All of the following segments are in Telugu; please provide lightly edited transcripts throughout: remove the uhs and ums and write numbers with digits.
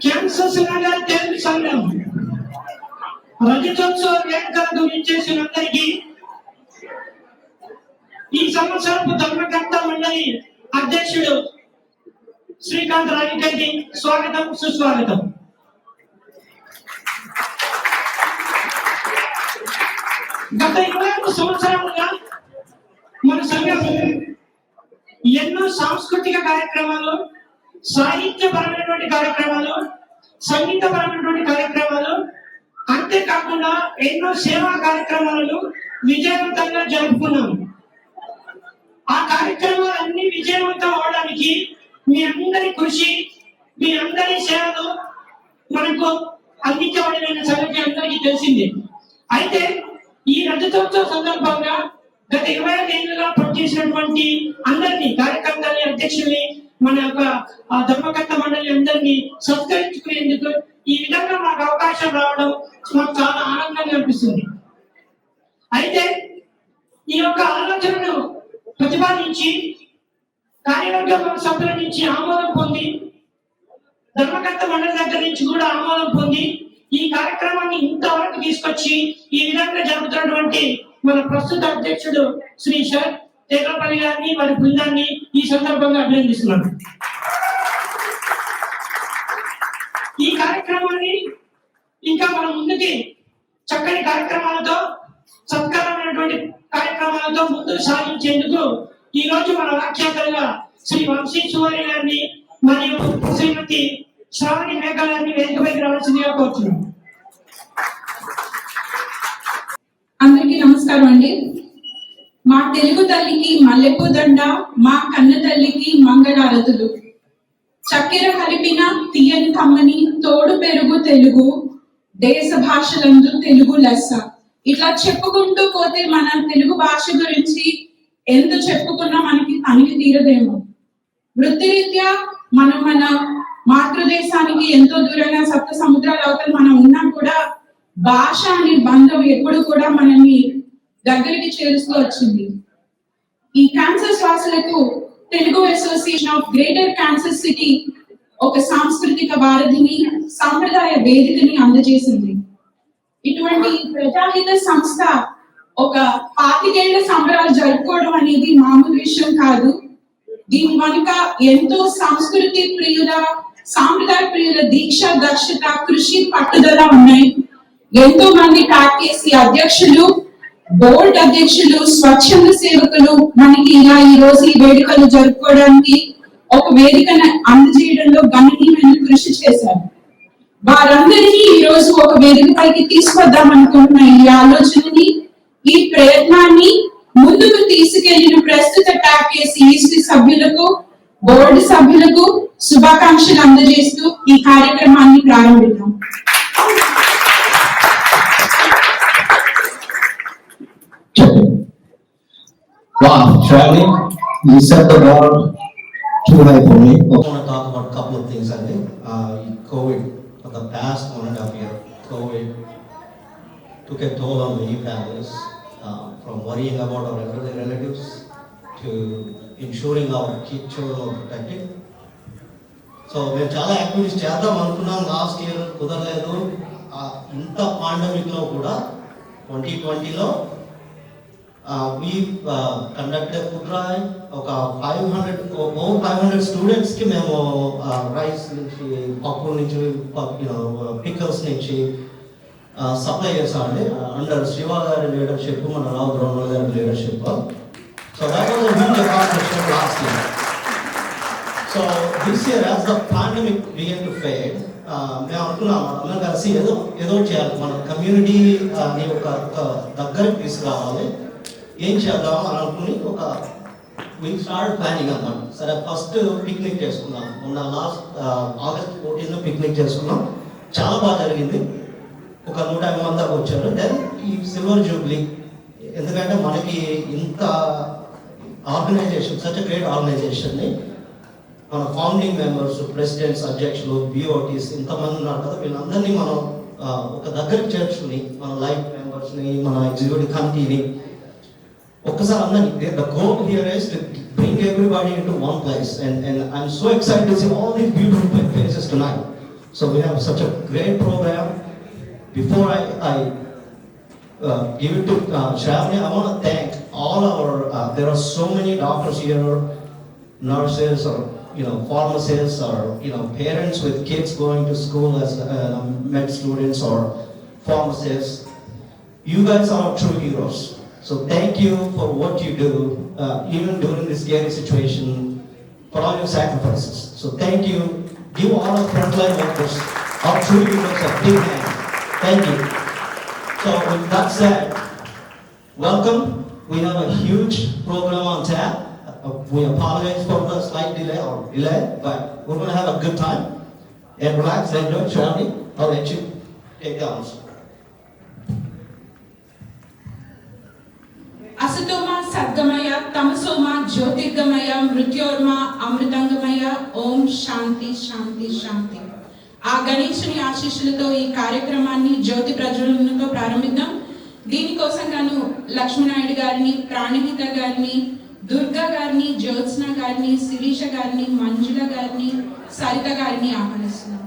క్యాన్సర్ తెలుగు సంఘం రజతోత్సవ వేడుకలకు విచ్చేసిన అందరికీ ఈ సంవత్సరపు ధర్మకర్త మండలి అధ్యక్షుడు శ్రీకాంత్ రావికర్కి స్వాగతం సుస్వాగతం. గత 21 సంవత్సరాలుగా మన సంఘం ఎన్నో సాంస్కృతిక కార్యక్రమాలు, సాహిత్యపరమైనటువంటి కార్యక్రమాలు, సంగీతపరమైనటువంటి కార్యక్రమాలు, అంతేకాకుండా ఎన్నో సేవా కార్యక్రమాలను విజయవంతంగా జరుపుకున్నాము. ఆ కార్యక్రమాలన్నీ విజయవంతం అవడానికి మీ అందరి కృషి, మీ అందరి సేవలు మనకు అందించబడిన సంగతి అందరికీ తెలిసింది. అయితే ఈ రజతోత్సవ సందర్భంగా గత 25 ఏళ్ళుగా పనిచేసినటువంటి అందరినీ, కార్యకర్తల్ని, అధ్యక్షుల్ని, మన యొక్క ధర్మకర్త మండలి అందరినీ సత్కరించుకునేందుకు ఈ విధంగా మాకు అవకాశం రావడం మాకు చాలా ఆనందంగా అనిపిస్తుంది. అయితే ఈ యొక్క ఆలోచనను ప్రతిపాదించి కార్యవర్గ సభ్యుల నుంచి ఆమోదం పొంది, ధర్మకర్త మండలి దగ్గర నుంచి కూడా ఆమోదం పొంది ఈ కార్యక్రమాన్ని ఇంతవరకు తీసుకొచ్చి ఈ విధంగా జరుగుతున్నటువంటి మన ప్రస్తుత అధ్యక్షుడు శ్రీ శరత్ తేగపల్లి గారిని వారి బృందాన్ని ఈ సందర్భంగా అభినందిస్తున్నాను. ఈ కార్యక్రమాన్ని ఇంకా మనం ముందుకి చక్కని కార్యక్రమాలతో సత్కరమైనటువంటి కార్యక్రమాలతో ముందుకు సాగించేందుకు ఈ రోజు మన వ్యాఖ్యాతలుగా శ్రీ వంశీ సువారి గారిని మరియు శ్రీమతి శ్రావణి మేఘ గారిని వేదికపైకి రావాల్సిందిగా కోరుతున్నాం. అందరికీ నమస్కారం అండి. మా తెలుగు తల్లికి మల్లెపూ దండ, మా కన్న తల్లికి మంగళారతులు. చక్కెర కలిపిన తీయని కమ్మని తోడు పెరుగు తెలుగు, దేశ భాషలందు తెలుగు లెస్స. ఇట్లా చెప్పుకుంటూ పోతే మన తెలుగు భాష గురించి ఎంత చెప్పుకున్నా మనకి తనివి తీరదేమో. వృత్తిరీత్యా మనం మన మాతృదేశానికి ఎంతో దూరంగా సప్త సముద్రాల అవతల మనం ఉన్నా కూడా భాష అనే బంధం ఎప్పుడు కూడా మనల్ని దగ్గరికి చేరుస్తూ వచ్చింది. ఈ క్యాన్సర్ శ్వాసలకు Telugu association of greater Kansas City ఒక సాంస్కృతిక వారధిని, సాంప్రదాయ వేదికని అందజేసింది. ఇటువంటి ప్రజాహిత సంస్థ ఒక 25 ఏళ్ల సంబరాలు జరుపుకోవడం అనేది మామూలు విషయం కాదు. దీని వెనుక ఎంతో సంస్కృతి ప్రియుల, సాంప్రదాయ ప్రియుల దీక్ష, దక్షత, కృషి, పట్టుదల ఉన్నాయి. ఎంతో మంది ప్యాకేసీ అధ్యక్షులు, బోర్డు అధ్యక్షులు, స్వచ్ఛంద సేవకులు మనకి ఇలా ఈ రోజు ఈ వేడుకలు జరుపుకోవడానికి ఒక వేదికను అందజేయడంలో గణనీయమైన కృషి చేశారు. వారందరినీ ఈ రోజు ఒక వేదికపైకి తీసుకొద్దాం అనుకుంటున్న ఈ ఆలోచనని, ఈ ప్రయత్నాన్ని ముందుకు తీసుకెళ్లిన ప్రస్తుత ప్యాకేసీ ఈసీ సభ్యులకు, బోర్డు సభ్యులకు శుభాకాంక్షలు అందజేస్తూ ఈ కార్యక్రమాన్ని ప్రారంభిద్దాం. Wow, Charlie, you set the bar too high for me. I want to talk about a couple of things. I think COVID, for the past 1.5 years, COVID took a toll on many families, from worrying about our elderly relatives to ensuring our children are protected. So, మేము చాలా యాక్టివిటీస్ చేద్దాం అనుకున్నాం లాస్ట్ ఇయర్, కుదరలేదు. ఇంత పాండమిక్లో కూడా 2020లో we conducted a food drive. ఒక 500 స్టూడెంట్స్ కి మేము రైస్ నుంచి, పప్పు నుంచి, పికల్స్ నుంచి సప్లై చేస్తామండి. అండర్ శివ గారి లీడర్షిప్, మన రావు ద్రోణుల గారి leadership. So that was a huge accomplishment last year. So this year as the pandemic began to fade, మేము అనుకున్నాం అందరం కలిసి ఏదో చేయాలి, మన కమ్యూనిటీ ఒక దగ్గరికి తీసుకురావాలి, ఏం చేద్దాం అని అనుకుని ఒక వీక్ స్టార్ట్ ప్లానింగ్ అన్నమాట. సరే ఫస్ట్ పిక్నిక్ చేసుకున్నాం, మొన్న లాస్ట్ ఆగస్ట్ 14 పిక్నిక్ చేసుకున్నాం, చాలా బాగా జరిగింది. ఒక 150 మంది దాకా వచ్చారు. దెన్ ఈ సిల్వర్ జూబ్లీ, ఎందుకంటే మనకి ఇంత ఆర్గనైజేషన్, సచ్ గ్రేట్ ఆర్గనైజేషన్ని మన ఫౌండింగ్ మెంబర్స్, ప్రెసిడెంట్స్, అధ్యక్షులు, బిఓటీస్ ఇంతమంది ఉన్నారు కదా, వీళ్ళందరినీ మనం ఒక దగ్గరికి చేర్చుకుని మన లైఫ్ మెంబర్స్ని, మన ఎగ్జిక్యూటివ్ కమిటీని ఒక్కసారి అందరినీ, the goal here is to bring everybody into one place, and I'm so excited to see all these beautiful faces tonight. So we have such a great program. Before I give it to Shravani, I want to thank all our, there are so many doctors here, nurses or pharmacists or parents with kids going to school as med students or pharmacists. You guys are true heroes. So thank you for what you do, even during this scary situation, for all your sacrifices. So thank you. Give all our frontline workers, our true heroes, a big hand. Thank you. So with that said, welcome. We have a huge program on tap. We apologize for the slight delay, but we're going to have a good time. And relax, enjoy. Shravani, I'll let you take the honors. అసతోమ సద్గమయ, తమసోమ జ్యోతిర్గమయ, మృత్యోర్మ అమృతంగమయ. ఓం శాంతి శాంతి శాంతి. ఆ గణేశుని ఆశీస్సులతో ఈ కార్యక్రమాన్ని జ్యోతి ప్రజ్వలనతో ప్రారంభిద్దాం. దీనికోసం గాను లక్ష్మీనాయుడు గారిని, ప్రాణహిత గారిని, దుర్గా గారిని, జ్యోత్స్న గారిని, శిరీష గారిని, మంజుల గారిని, సరిత గారిని ఆహ్వానిస్తున్నాం.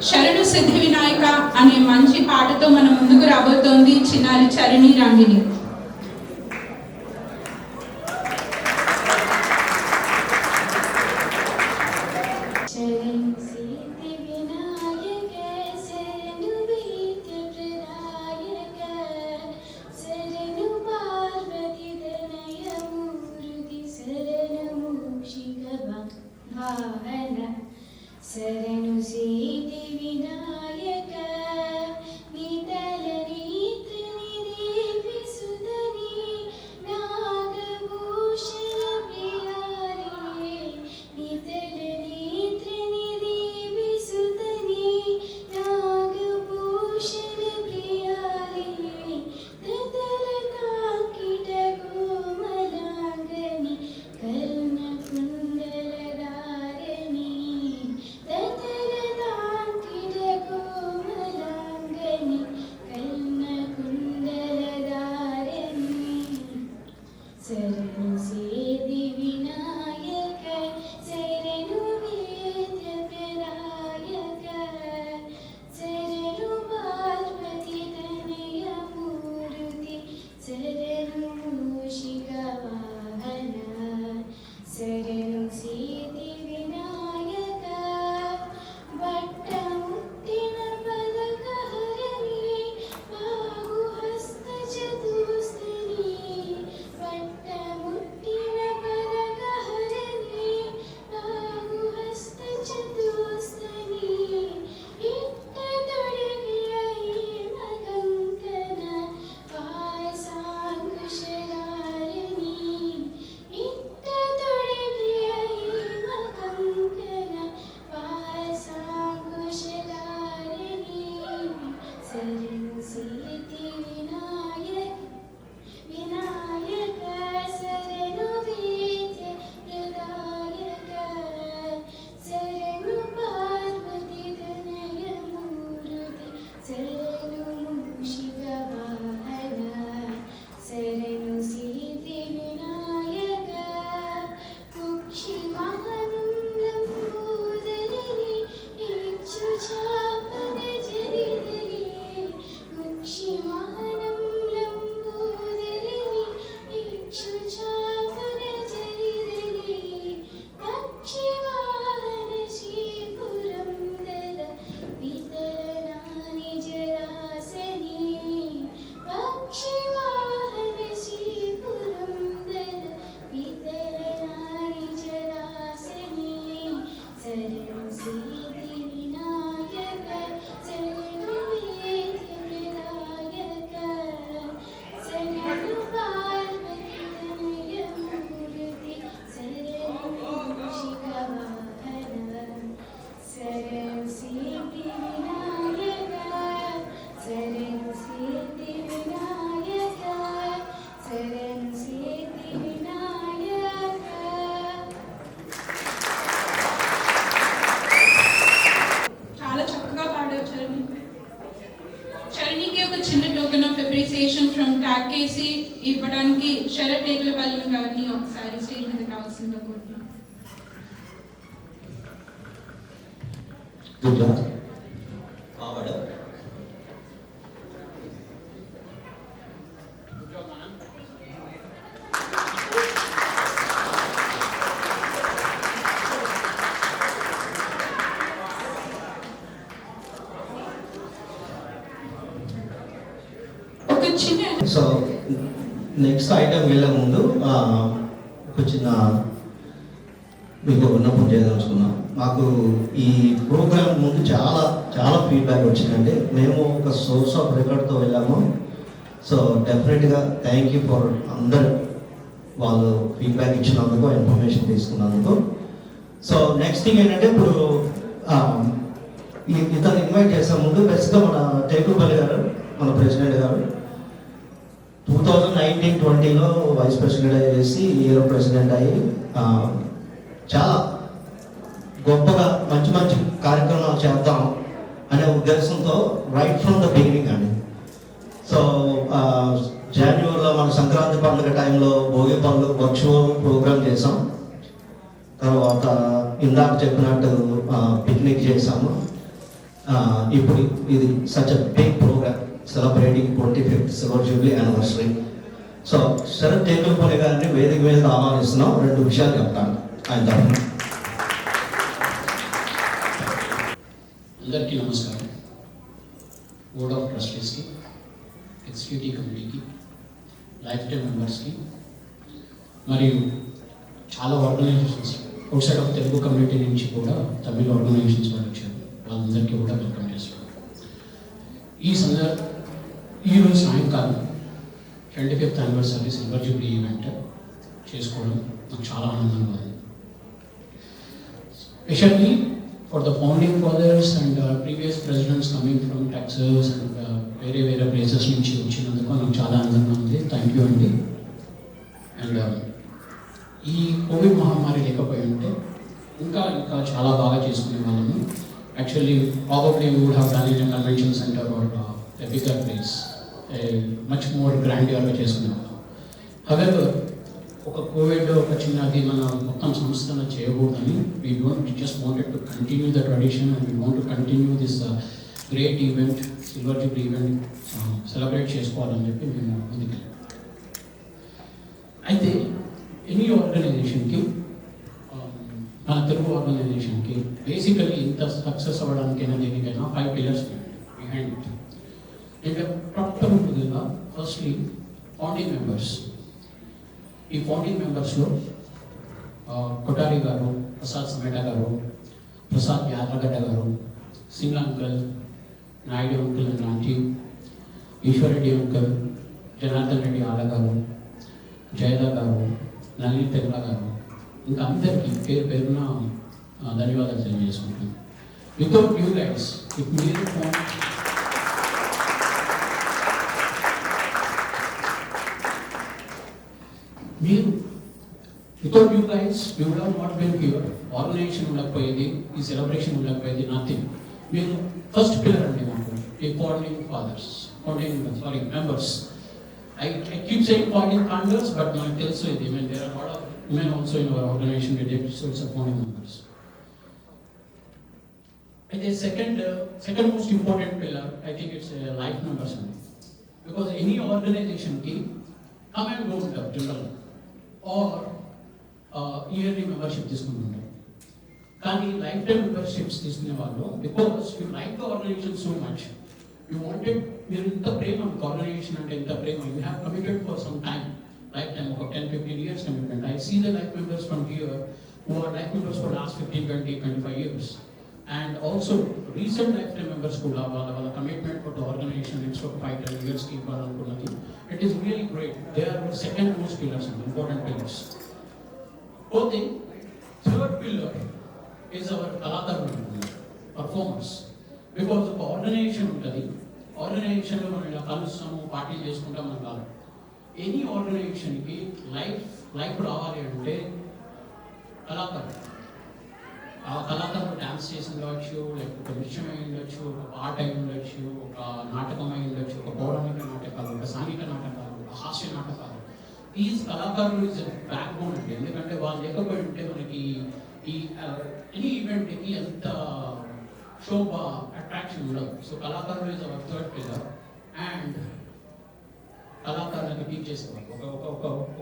శరణు సిద్ధి వినాయక అనే మంచి పాటతో మన ముందుకు రాబోతోంది చిన్నారి చరణి రంగిని. శరణు సిద్ధి వినాయక నితల నీత్రిని దేవి సుధని నాగభూషణ ప్రియారిణి నితల నీత్రిని దేవి సుధని నాగభూషణ ప్రియారిణి తతల తాకిట కోమలాంగని కర్ణ కుండలధారిణి శరణు సిద్ధి వినాయక శరణు వేద్య ప్రదాయక శరణు పార్వతి తనయ మూర్తి శరణు మూషిక వాహన శరణు సిద్ధి వినాయక వట్టముట్టిన పదకహరణి బాహుహస్త చతుస్తని వట్టముట్టిన పదకహరణి బాహుహస్త చతుస్తని ఇట్ట తొడిగియ మకంకన పాయసాంకుశలారిణి ఇట్ట తొడిగియ మకంకన పాయసాంకుశలారిణి శరణు సిద్ధి వినాయక వినాయక శరణు వేద్య ప్రదాయక శరణు పార్వతి తనయ మూర్తి శరణు మూషిక వాహన శరణు సిద్ధి వినాయక కుక్షి మహనం లంబోదరిని ఇచ్చు చాపన జరిదరి కుక్షి మహనం లంబోదరిని ఇచ్చు చాపన జరిదరి పక్షి వాహన శ్రీపురం దల వితరణాని జరాసని పక్షి వాహన శ్రీపురం దల వితరణాని జరాసని శరణు సిద్ధి వినాయక శరణు వేద్య ప్రదాయక శరణు పార్వతి తనయ మూర్తి శరణు మూషిక వాహన శరణు సిద్ధి వినాయక శరణు సిద్ధి వినాయక శరణు సిద్ధి వినాయక. చాలా చక్కగా పాడారు చరణి. చరణికి ఒక చిన్న token of appreciation from tag కేసి ఇవ్వడానికి శరత్ టేకులపల్లి గారిని ఒకసారి స్టేజ్ మీద కావాల్సిందిగా కోరుతున్నాను. Good job. Forward. ఒక చిన్న సో నెక్స్ట్ ఐటమ్ వెళ్ళే ముందు ఒక చిన్న మీకు విన్నపం చేయదలుచుకున్నాం. మాకు ఈ ప్రోగ్రామ్ ముందు చాలా ఫీడ్బ్యాక్ వచ్చిందండి. మేము ఒక సోర్స్ ఆఫ్ రికార్డ్తో వెళ్ళాము. సో డెఫినెట్గా థ్యాంక్ యూ ఫర్ అందరు వాళ్ళు ఫీడ్బ్యాక్ ఇచ్చినందుకు, ఇన్ఫర్మేషన్ తీసుకున్నందుకు. సో నెక్స్ట్ థింగ్ ఏంటంటే ఇప్పుడు ఇతను ఇన్వైట్ చేసే ముందు బెస్ట్గా మన టేకుపల్లి గారు, మన ప్రెసిడెంట్ గారు 2019-20లో వైస్ ప్రెసిడెంట్ చేసి ఇయర్ ప్రెసిడెంట్ అయ్యి చాలా గొప్పగా మంచి మంచి కార్యక్రమాలు చేద్దాం అనే ఉద్దేశంతో రైట్ ఫ్రమ్ ద బిగినింగ్ అండి. సో జనవరిలో మన సంక్రాంతి పండుగ టైంలో భోగి పండుగ వర్చువల్ ప్రోగ్రామ్ చేసాం. తర్వాత ఇందాక చెప్పినట్టు పిక్నిక్ చేసాము. ఇప్పుడు ఇది such a big program celebrating 25th silver jubilee anniversary. So Sarath Tekulapalli గారిని వేదిక మీద ఆహ్వానిస్తున్నాం. 2 విషయాలు చెప్తాను ఆయన తరఫున. అందరికీ నమస్కారం. బోర్డ్ ఆఫ్ ట్రస్టీస్కి, ఎగ్జిక్యూటివ్ కమిటీకి, లైఫ్ టైం మెంబర్స్కి మరియు చాలా organisations outside of Telugu community నుంచి కూడా తమిళ ఆర్గనైజేషన్స్ వాళ్ళు వచ్చారు. వాళ్ళందరికీ కూడా వెల్కమ్ చేస్తున్నాం. ఈరోజు సాయంకాలం 25th anniversary silver Jubilee event చేసుకోవడం నాకు చాలా ఆనందంగా ఉంది. Specially for the founding fathers and previous presidents coming from Texas and వేరే ప్లేసెస్ నుంచి వచ్చినందుకు నాకు చాలా ఆనందంగా ఉంది. థ్యాంక్ యూ అండి. అండ్ ఈ కోవిడ్ మహమ్మారి లేకపోయి ఉంటే ఇంకా చాలా బాగా చేసుకునే వాళ్ళము. Actually probably we would have done in convention centre or a bigger place, much more గ్రాండియర్గా చేసుకునేవాళ్ళం. హవెవర్ ఒక కోవిడ్ ఒక చిన్నది మన మొత్తం సంస్థను చేయకూడదని we don't just wanted to continue the tradition and we want to continue this great event silver Jubilee event celebrate చేసుకోవాలని చెప్పి మేము ముందుకెళ్ళాం. అయితే ఎనీ ఆర్గనైజేషన్కి, మన తెలుగు ఆర్గనైజేషన్కి బేసికలీ ఇంత సక్సెస్ అవ్వడానికైనా దేనికైనా 5 pillars బిహైండ్ ఇట్. ఇంకా ప్రాక్టికల్గా ఫస్ట్లీ ఫౌండింగ్ మెంబర్స్. ఈ ఫౌండింగ్ మెంబర్స్లో కొటారి గారు, ప్రసాద్ సమేట గారు, ప్రసాద్ యాదగడ్డ గారు, Singh uncle, Naidu uncle and aunty, Eswar Reddy uncle, Janardhan Reddy ఆల గారు, జయద గారు, నళిని తెల్ల గారు, ఇంకా అందరికీ పేరు పేరున ధన్యవాదాలు తెలియజేసుకుంటాను. Without you guides, without you guides we would have not been here. Organisation ఉండకపోయేది, ఈ సెలబ్రేషన్ ఉండకపోయేది, నథింగ్. మీరు ఫస్ట్ పిల్లర్ అండి మాకు ఈ founding members. I keep saying founding founders, but నాకు తెలుసు ఇది. I mean, there are a lot of women also in our organization with episodes of founding members. And the second most important pillar, I think it's life members only. Because any organization ki come and go ఉంటారు జనరల్ or yearly membership తీసుకుంటుంటారు. కానీ లైఫ్ టైం మెంబర్షిప్స్ తీసుకునే వాళ్ళు, because you like the organisation so much, you wanted, మీరు ఇంత ప్రేమ, ఆర్గనైజేషన్ అంటే ఇంత ప్రేమ, you have committed for some time, lifetime of 10-15 years commitment. I see the life members from here who are life members for last 15, 20, 25 years. And also recent lifetime members కూడా వాళ్ళ commitment for the organization next of 5-10 years కి ఇవ్వాలనుకున్నది. It is really great. They are the second most pillars, important pillars. పోతే third pillar is our కళాకారులు, performers. బికాజ్ ఒక ఆర్గనైజేషన్ ఉంటుంది, ఆర్గనైజేషన్లో మనం ఇలా కలుస్తాము, పార్టీ చేసుకుంటాం అని కాదు. ఎనీ ఆర్గనైజేషన్కి లైఫ్ రావాలి అంటే కళాకారులు. ఆ కళాకారులు డ్యాన్స్ చేసి ఉండవచ్చు, లేకపోతే నృత్యం అయి ఉండొచ్చు, ఒక పాట అయి ఉండొచ్చు, ఒక నాటకం అయి ఉండొచ్చు, ఒక పౌరాణిక నాటకాలు, ఒక సాంఘిక నాటకాలు, ఒక హాస్య నాటకాలు. ఈ కళాకారులు ఇస్ బ్యాక్ బోన్ అండి. ఎందుకంటే వాళ్ళు లేకపోయి ఉంటే మనకి ఈ ఎనీ ఈవెంట్కి ఎంత శోభ, అట్రాక్షన్ ఉండదు. సో కళాకారులు is our third pillar. And కళాకారులకు టీచ్ చేసేవాళ్ళు,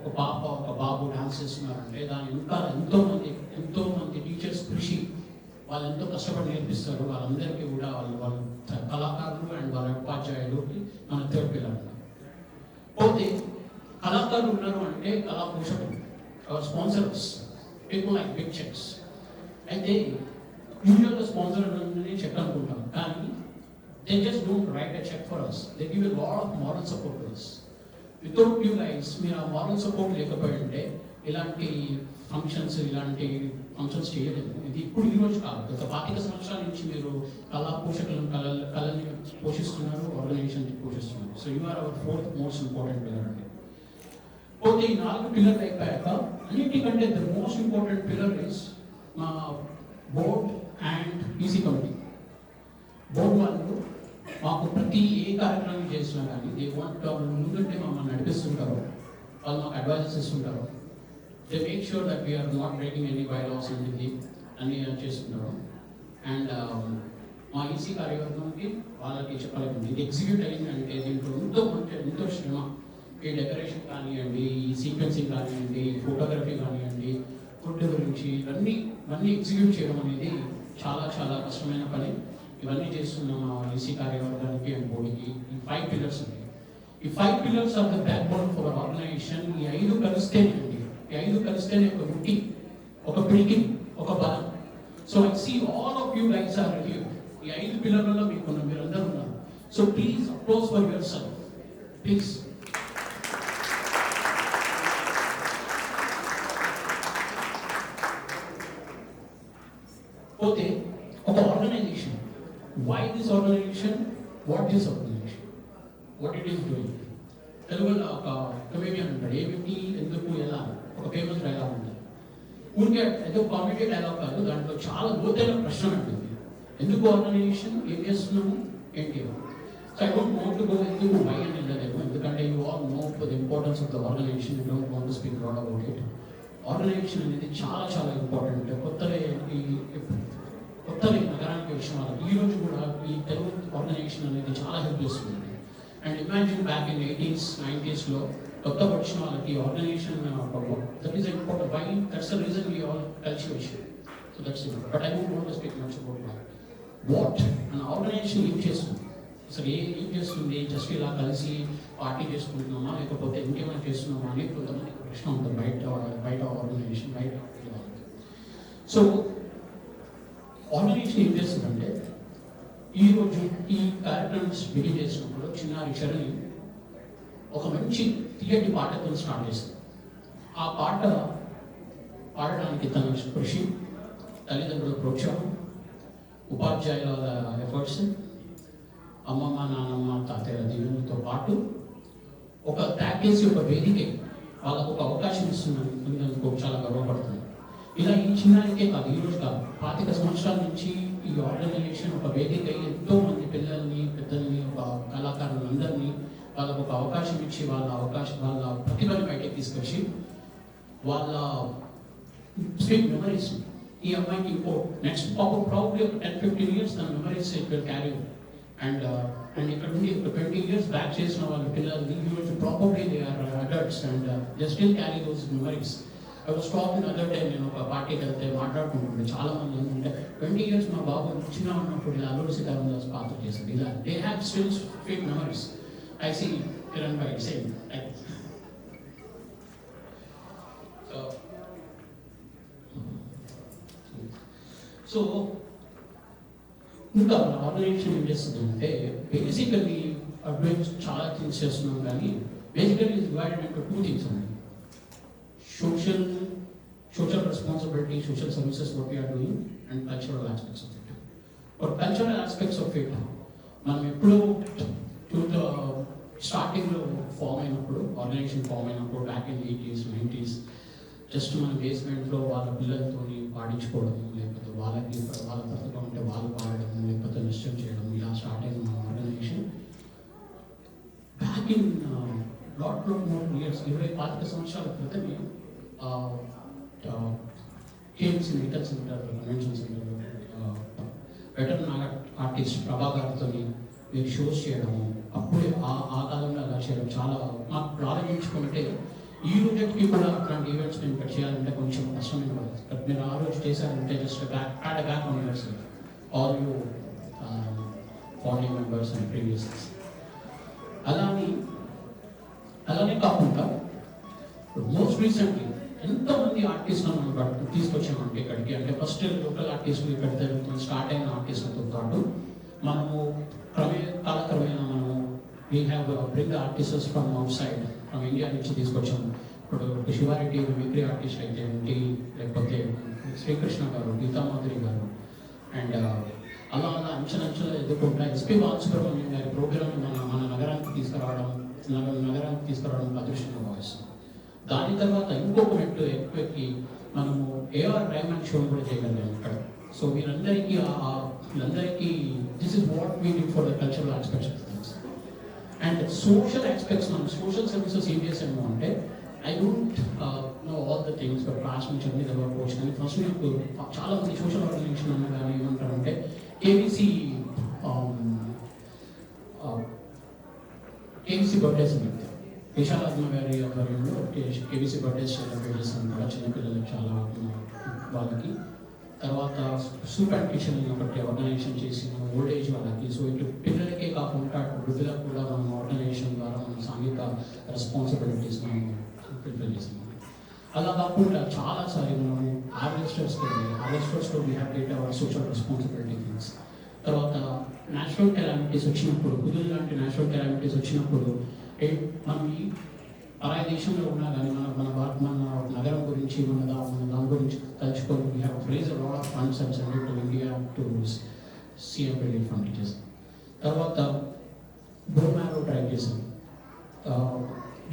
ఒక పాప ఒక బాబు డాన్స్ చేస్తున్నారంటే దాని ఇంకా ఎంతో మంది టీచర్స్ కృషి, వాళ్ళు ఎంతో కష్టపడి నేర్పిస్తారు. వాళ్ళందరికీ కూడా వాళ్ళ కళాకారులు అండ్ వాళ్ళ ఉపాధ్యాయులు మన థర్డ్ పిల్లర్. పోతే కళాకారులు ఉన్నారు అంటే కళా పోషకులు, our sponsors, people like big cheques. అయితే యూజువల్గా స్పాన్సర్ అనేది చెక్ అనుకుంటాం, కానీ they just don't write a cheque for us, they give a lot of moral support to us. Without you guys, మీరు ఆ మారల్ సపోర్ట్ లేకపోయి ఉంటే ఇలాంటి ఫంక్షన్స్ చేయలేదు. ఇది ఇప్పుడు ఈ రోజు కాదు, గత 25 సంవత్సరాల నుంచి మీరు కళా పోషకులను కళని పోషిస్తున్నారు, ఆర్గనైజేషన్ పోషిస్తున్నారు. So you are our fourth most important pillar అండి. పోతే ఈ 4 పిల్లర్లు అయిపోయాక అన్నిటికంటే the most important pillar is మా board and EC committee. Board వాళ్ళు మాకు ప్రతి ఏ కార్యక్రమం చేసినా కానీ దే వాంట్, ముందుంటే మమ్మల్ని నడిపిస్తుంటారు, వాళ్ళు మాకు అడ్వైజెస్ ఇస్తుంటారు. They make sure that we are not breaking any bylaws అనేది అన్ని చేస్తుంటారు. అండ్ మా మా ఈసీ కార్యవర్గంకి వాళ్ళకి చెప్పాలి, ఇది ఎగ్జిక్యూట్ అయిందంటే దీంట్లో ఎంతో శ్రమ. ఈ డెకరేషన్ కానివ్వండి, ఈ సీక్వెన్సింగ్ కానివ్వండి, ఫోటోగ్రఫీ కానివ్వండి, ఫుడ్ గురించి ఇవన్నీ ఎగ్జిక్యూట్ చేయడం అనేది చాలా చాలా కష్టమైన పని. ఇవన్నీ చేస్తున్న మా ఈసీ కార్యవర్గానికి అండ్ బోర్డుకి ఈ 5 pillars ఉన్నాయి. ఈ 5 pillars of the backbone for organisation. ఈ 5 కలిస్తేనే అండి, ఈ 5 కలిస్తేనే ఒక ముట్టి, ఒక పిడికి, ఒక బలం. So I see all of you guys are here. ఈ 5 పిల్లర్లలో మీరందరూ ఉన్నారు. So please approach for yourself please. పోతే ఒక organisation, why this organisation, what this organisation, what it is doing. తెలుగులో ఒక కమేడియన్ ఉంటాడు, ఏమిటి ఎందుకు ఎలా, ఒక ఫేమస్ డైలాగ్ ఉంటుంది. ఊరికే ఏదో కామెడీ డైలాగ్ కాదు, దాంట్లో చాలా లోతైన ప్రశ్న ఉంటుంది. ఎందుకు ఆర్గనైజేషన్, ఏం చేస్తున్నాము, ఏంటి. So I don't want to go ఎందుకు వై అని వెళ్ళలేము, ఎందుకంటే you all know the importance of the organisation. You don't want to speak lot about it. Organisation అనేది చాలా చాలా ఇంపార్టెంట్. కొత్తగా నగరానికి వచ్చిన వాళ్ళకి ఈ రోజు కూడా ఈ తెలుగు ఆర్గనైజేషన్ అనేది చాలా హెల్ప్ చేస్తుంది. And imagine back in 80s, 90s కొత్తగా వచ్చిన వాళ్ళకి organisation that is important. Why that's the reason we all cultivation. So that's it. But I don't want to speak much about what మన ఆర్గనైజేషన్ ఏం చేస్తుంది, అసలు ఏం చేస్తుంది. జస్ట్ ఇలా కలిసి పార్టీ చేసుకుంటున్నామా లేకపోతే ఇంకేమైనా చేస్తున్నామా అని కొంతమంది ప్రశ్న ఉంటుంది బయట ఆర్గనైజేషన్ బయట. సో ఆర్గనైజేషన్ ఏం చేస్తుందంటే, ఈరోజు ఈ కార్యక్రమం బిగిన్ చేసినప్పుడు చిన్నారి శరణి ఒక మంచి తీయటి పాటతో స్టార్ట్ చేస్తుంది. ఆ పాట పాడడానికి తన కృషి, తల్లిదండ్రుల ప్రోత్సాహం, ఉపాధ్యాయుల ఎఫర్ట్స్, అమ్మమ్మ నాన్నమ్మ తాతయ్య దీవులతో పాటు ఒక ప్యాకేజీ, ఒక వేదిక వాళ్ళకు ఒక అవకాశం ఇస్తున్నందుకు చాలా గర్వపడుతుంది. ఇలా ఈ చిన్నారికే కాదు, ఈరోజు కాదు, 25 సంవత్సరాల నుంచి ఈ ఆర్గనైజేషన్ ఒక వేదిక ఎంతో మంది పిల్లల్ని, పెద్దల్ని, కళాకారులందరినీ వాళ్ళకు ఒక అవకాశం ఇచ్చి వాళ్ళ ప్రతిభని బయటకు తీసుకొచ్చి వాళ్ళ స్వీట్ మెమరీస్ ఈ అమ్మాయికి ఇంకో నెక్స్ట్ ప్రాబ్లీ 10-15 years తన మెమరీస్ ఇక్కడ క్యారీ. అండ్ ఇక్కడ నుండి 20 years బ్యాక్ చేసిన వాళ్ళ పిల్లల్ని ఈరోజు properly they are adults and they still carry those memories. I was talking other time, నేను ఒక పార్టీకి వెళ్తే మాట్లాడుకుంటుంటే చాలా మంది ఏంటంటే 20 years మా బాబు చిన్న ఉన్నప్పుడు ఇలా అల్లూరి సీతారామదాస్ పాత్ర చేశారు. ఇలా they have still sweet memories. I see Kiran bhai same. So ఇంకా ఆర్గనైజేషన్ ఏం చేస్తుంది అంటే, బేసికల్లీ అడ్వైజ్ చాలా థింగ్స్ చేస్తున్నాం, కానీ basically is divided into 2 things ఉన్నాయి. social responsibility, social services what we are doing, and cultural aspects of it. For cultural aspects of it, మనం ఎప్పుడు స్టార్టింగ్లో ఫామ్ అయినప్పుడు, ఆర్గనైజేషన్ ఫామ్ అయినప్పుడు back in 80s, 90s, just మన బేస్మెంట్లో వాళ్ళ పిల్లలతో పాడించుకోవడం, లేకపోతే వాళ్ళ పుస్తకం ఉంటే వాళ్ళు పాడడం, లేకపోతే నిశ్చయం చేయడం, ఇలా స్టార్ట్ అయింది మన organisation. Back in lot more years, 25 సంవత్సరాల క్రితమే KMC medical centre, convention centre veterinary artist ప్రభాకర్తో మీరు షోస్ చేయడము, అప్పుడే ఆ కాలంలో అలా చేయడం చాలా మాకు ప్రారంభించుకుంటే ఈ రోజుకి కూడా అట్లాంటి ఈవెంట్స్ మేము ఇక్కడ చేయాలంటే కొంచెం కష్టమైన పడుతుంది. బట్ మీరు ఆ రోజు చేశారంటే just back on yours all you forty members and previous. అలానే కాకుండా మోస్ట్ రీసెంట్లీ ఎంతోమంది ఆర్టిస్టులను మనం తీసుకొచ్చామంటే ఇక్కడికి. అంటే ఫస్ట్ లోకల్ ఆర్టిస్టులు ఇక్కడ స్టార్ట్ అయిన ఆర్టిస్టులతో పాటు మనము కాలక్రమేణా మనము we have bring artists from out side, from India నుంచి తీసుకొచ్చాము. ఇప్పుడు శివారెడ్డి మిమిక్రీ ఆర్టిస్ట్ అయితే ఏంటి, లేకపోతే శ్రీకృష్ణ గారు, గీతామాధురి గారు, అండ్ అలా అంచెలంచెలు ఎదుర్కొంటా ఎస్పీ బాలసుబ్రహ్మణ్యం గారి ప్రోగ్రామ్ మన నగరానికి తీసుకురావడం అదృష్టంగా భావిస్తాం. దాని తర్వాత ఇంకొక మెట్టు ఎక్కువెక్కి మనము ఏఆర్ రెహమాన్ షో కూడా చేయగలిగాం ఇక్కడ. సో వీళ్ళందరికీ this is what we did for the cultural aspects of things. And social aspects, మనం సోషల్ సర్వీసెస్ ఏం చేసాము అంటే, I don't know all the things but class నుంచి అన్ని చదవకపోవచ్చు, కానీ ఫస్ట్ నాకు చాలా మంది సోషల్ ఆర్గనైజేషన్ అన్న కానీ ఏమంటారంటే కేబీసీ కేవీసీ బర్త్డేస్ ఉన్నాయి. విశాలాత్మ గారి ఆధ్వర్యంలో కేవీసీ బర్త్డేస్ సెలబ్రేట్ చేస్తాం కూడా చిన్నపిల్లలకి చాలా వాళ్ళకి. తర్వాత సూప్ అండ్ కిచెన్ ఒకటి ఆర్గనైజేషన్ చేసిన ఓల్డ్ ఏజ్ వాళ్ళకి. సో ఇటు పిల్లలకే కాకుండా వృద్ధులకు కూడా మనం ఆర్గనైజేషన్ ద్వారా మనం సాంఘిక రెస్పాన్సిబిలిటీస్ మనం ప్రిపేర్ చేసాము. అలా కాకుండా చాలాసారి మనము హార్వెస్టర్స్లో we have date our social responsibility things. తర్వాత న్యాచురల్ కెలామిటీస్ వచ్చినప్పుడు, కుదురు లాంటి న్యాచురల్ కెలామిటీస్ వచ్చినప్పుడు మనం ఈ పరాయి దేశంలో ఉన్నా కానీ మన నగరం గురించి మన దాని గురించి తలుచుకొని we have raise a lot of funds and send to India to CM relief fund చేసాం. తర్వాత బోన్ మ్యారో ట్రై చేసాం.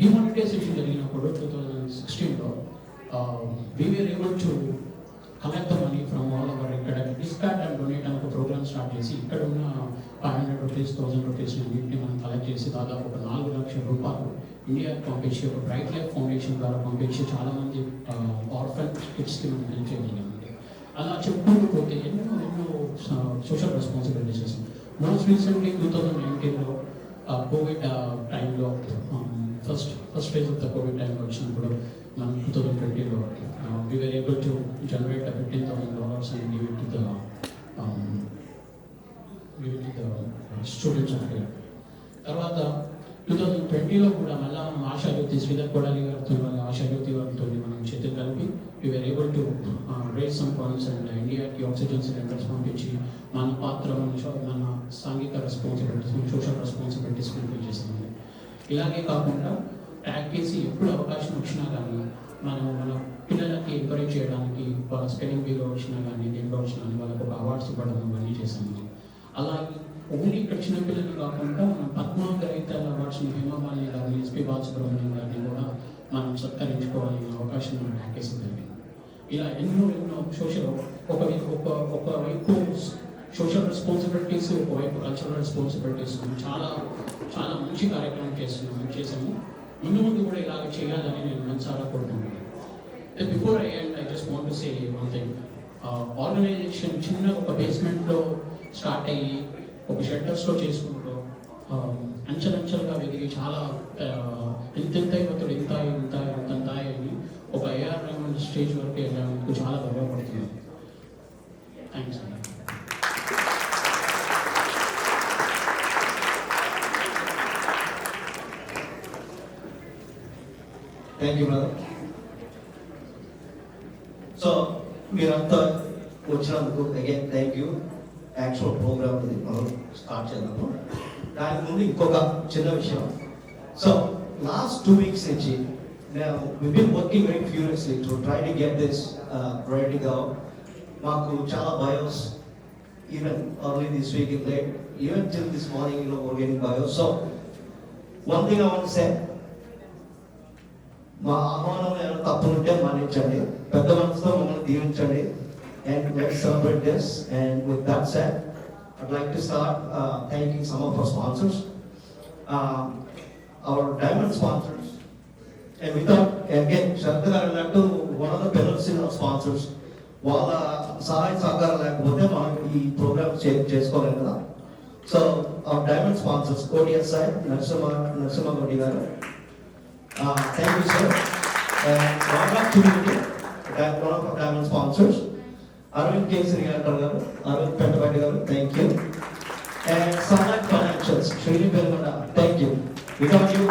డిమానిటైజేషన్ జరిగినప్పుడు 2016లో we were able to collect the money from all our ఇక్కడ డిస్పాట్ అండ్ డొనేట్ అని ఒక ప్రోగ్రామ్ స్టార్ట్ చేసి ఇక్కడ ఉన్న 500 రూపీస్ 1000 రూపీస్ వీటిని మనం కలెక్ట్ చేసి దాదాపు ఒక 4 లక్షల రూపాయలు ఇండియాకి పంపించి ఒక బ్రైట్ లైఫ్ ఫౌండేషన్ ద్వారా పంపించి చాలామంది ఆర్ఫన్ కిడ్స్కి మనం హెల్ప్ చేయగలిగామండి. అలా చెప్పుకుంటూ పోతే ఎన్నో సోషల్ రెస్పాన్సిబిలిటీస్ చేస్తాం. మోస్ట్ రీసెంట్లీ 2019లో కోవిడ్ టైంలో first phase of the Covid టైంలో వచ్చినప్పుడు మనం 2020లో we were able to generate $15,000 and give it to the students of here. తర్వాత 2020లో కూడా మళ్ళీ మనం ఆశాజ్యోతి శ్రీధర్ కొడాలి గారితో ఆశాజ్యోతి వారితో మనం చేతులు కలిపి we were able to raise some funds and ఇండియాకి ఆక్సిజన్ సిలిండర్స్ పంపించి మన పాత్ర మన సాంఘిక రెస్పాన్సిబిలిటీస్ సోషల్ రెస్పాన్సిబిలిటీస్ ఫుల్ఫిల్ చేస్తామండి. ఇలాగే కాకుండా ట్యాగ్ చేసి ఎప్పుడు అవకాశం వచ్చినా కానీ మన పిల్లలకి ఎంకరేజ్ చేయడానికి వాళ్ళ స్పెల్లింగ్ బీలో వచ్చినా కానీ దేంట్లో వచ్చినా కానీ వాళ్ళకి ఒక అవార్డ్స్ ఇవ్వడం ఇవన్నీ చేస్తాము. అలాగే ఓన్లీ ఇక్కడ చిన్న పిల్లలు కాకుండా మనం పద్మ గ్రహీతల అవార్డ్స్ని హేమమాలిని గారిని ఎస్పీ బాలసుబ్రహ్మణ్యం గారిని కూడా మనం సత్కరించుకోవాలనే అవకాశం మనం ట్యాకేసి జరిగింది. ఇలా ఎన్నో సోషల్ ఒకవైపు సోషల్ రెస్పాన్సిబిలిటీస్ ఒకవైపు కల్చరల్ రెస్పాన్సిబిలిటీస్ చాలా చాలా మంచి కార్యక్రమం చేసాము. ముందు కూడా ఇలాగ చేయాలని నేను మనసారా కోరుకుంటున్నాను. Before I just want to say one thing. Organisation చిన్న ఒక బేస్మెంట్లో స్టార్ట్ అయ్యి ఒక షెల్టర్స్లో చేసుకుంటూ అంచెలంచెలుగా వెదిగి చాలా ఇంత అయిపోతాడు ఇంత అని ఒక ఏఆర్ రెహమాన్ స్టేజ్ వరకు వెళ్ళడానికి చాలా గర్వపడుతున్నాను. థ్యాంక్స్ అండి. Thank you brother. సో మీరంతా వచ్చినందుకు again thank you. Actual program మనం స్టార్ట్ చేద్దాము. దాని ముందు ఇంకొక చిన్న విషయం. సో లాస్ట్ 2 weeks నుంచి we've been working very furiously to try to get this ready to go. మాకు చాలా bios even early this week and late even till this morning we're getting bios. So one thing I want to say, మా ఆహ్వానం ఏమైనా తప్పులుంటే మన్నించండి, పెద్ద మనసుతో మమ్మల్ని దీవించండి. And let's celebrate this. And with that said, I'd like to start thanking some of our sponsors, our diamond sponsors. And without, again, Shraddha garu like one of the pillars in our sponsors. వాళ్ళ సహాయ సహకారం లేకపోతే మనం ఈ ప్రోగ్రామ్ చేసుకోలేం కదా. So our diamond sponsors, ODSI, Narasimha Goudi గారు. Thank you, sir. And Rama Community, one of our diamond sponsors. Arvind Kesari garu, Arvind Pentapati garu, thank you. And Sunlight Financials, Srini Belmanda, thank you. Without you,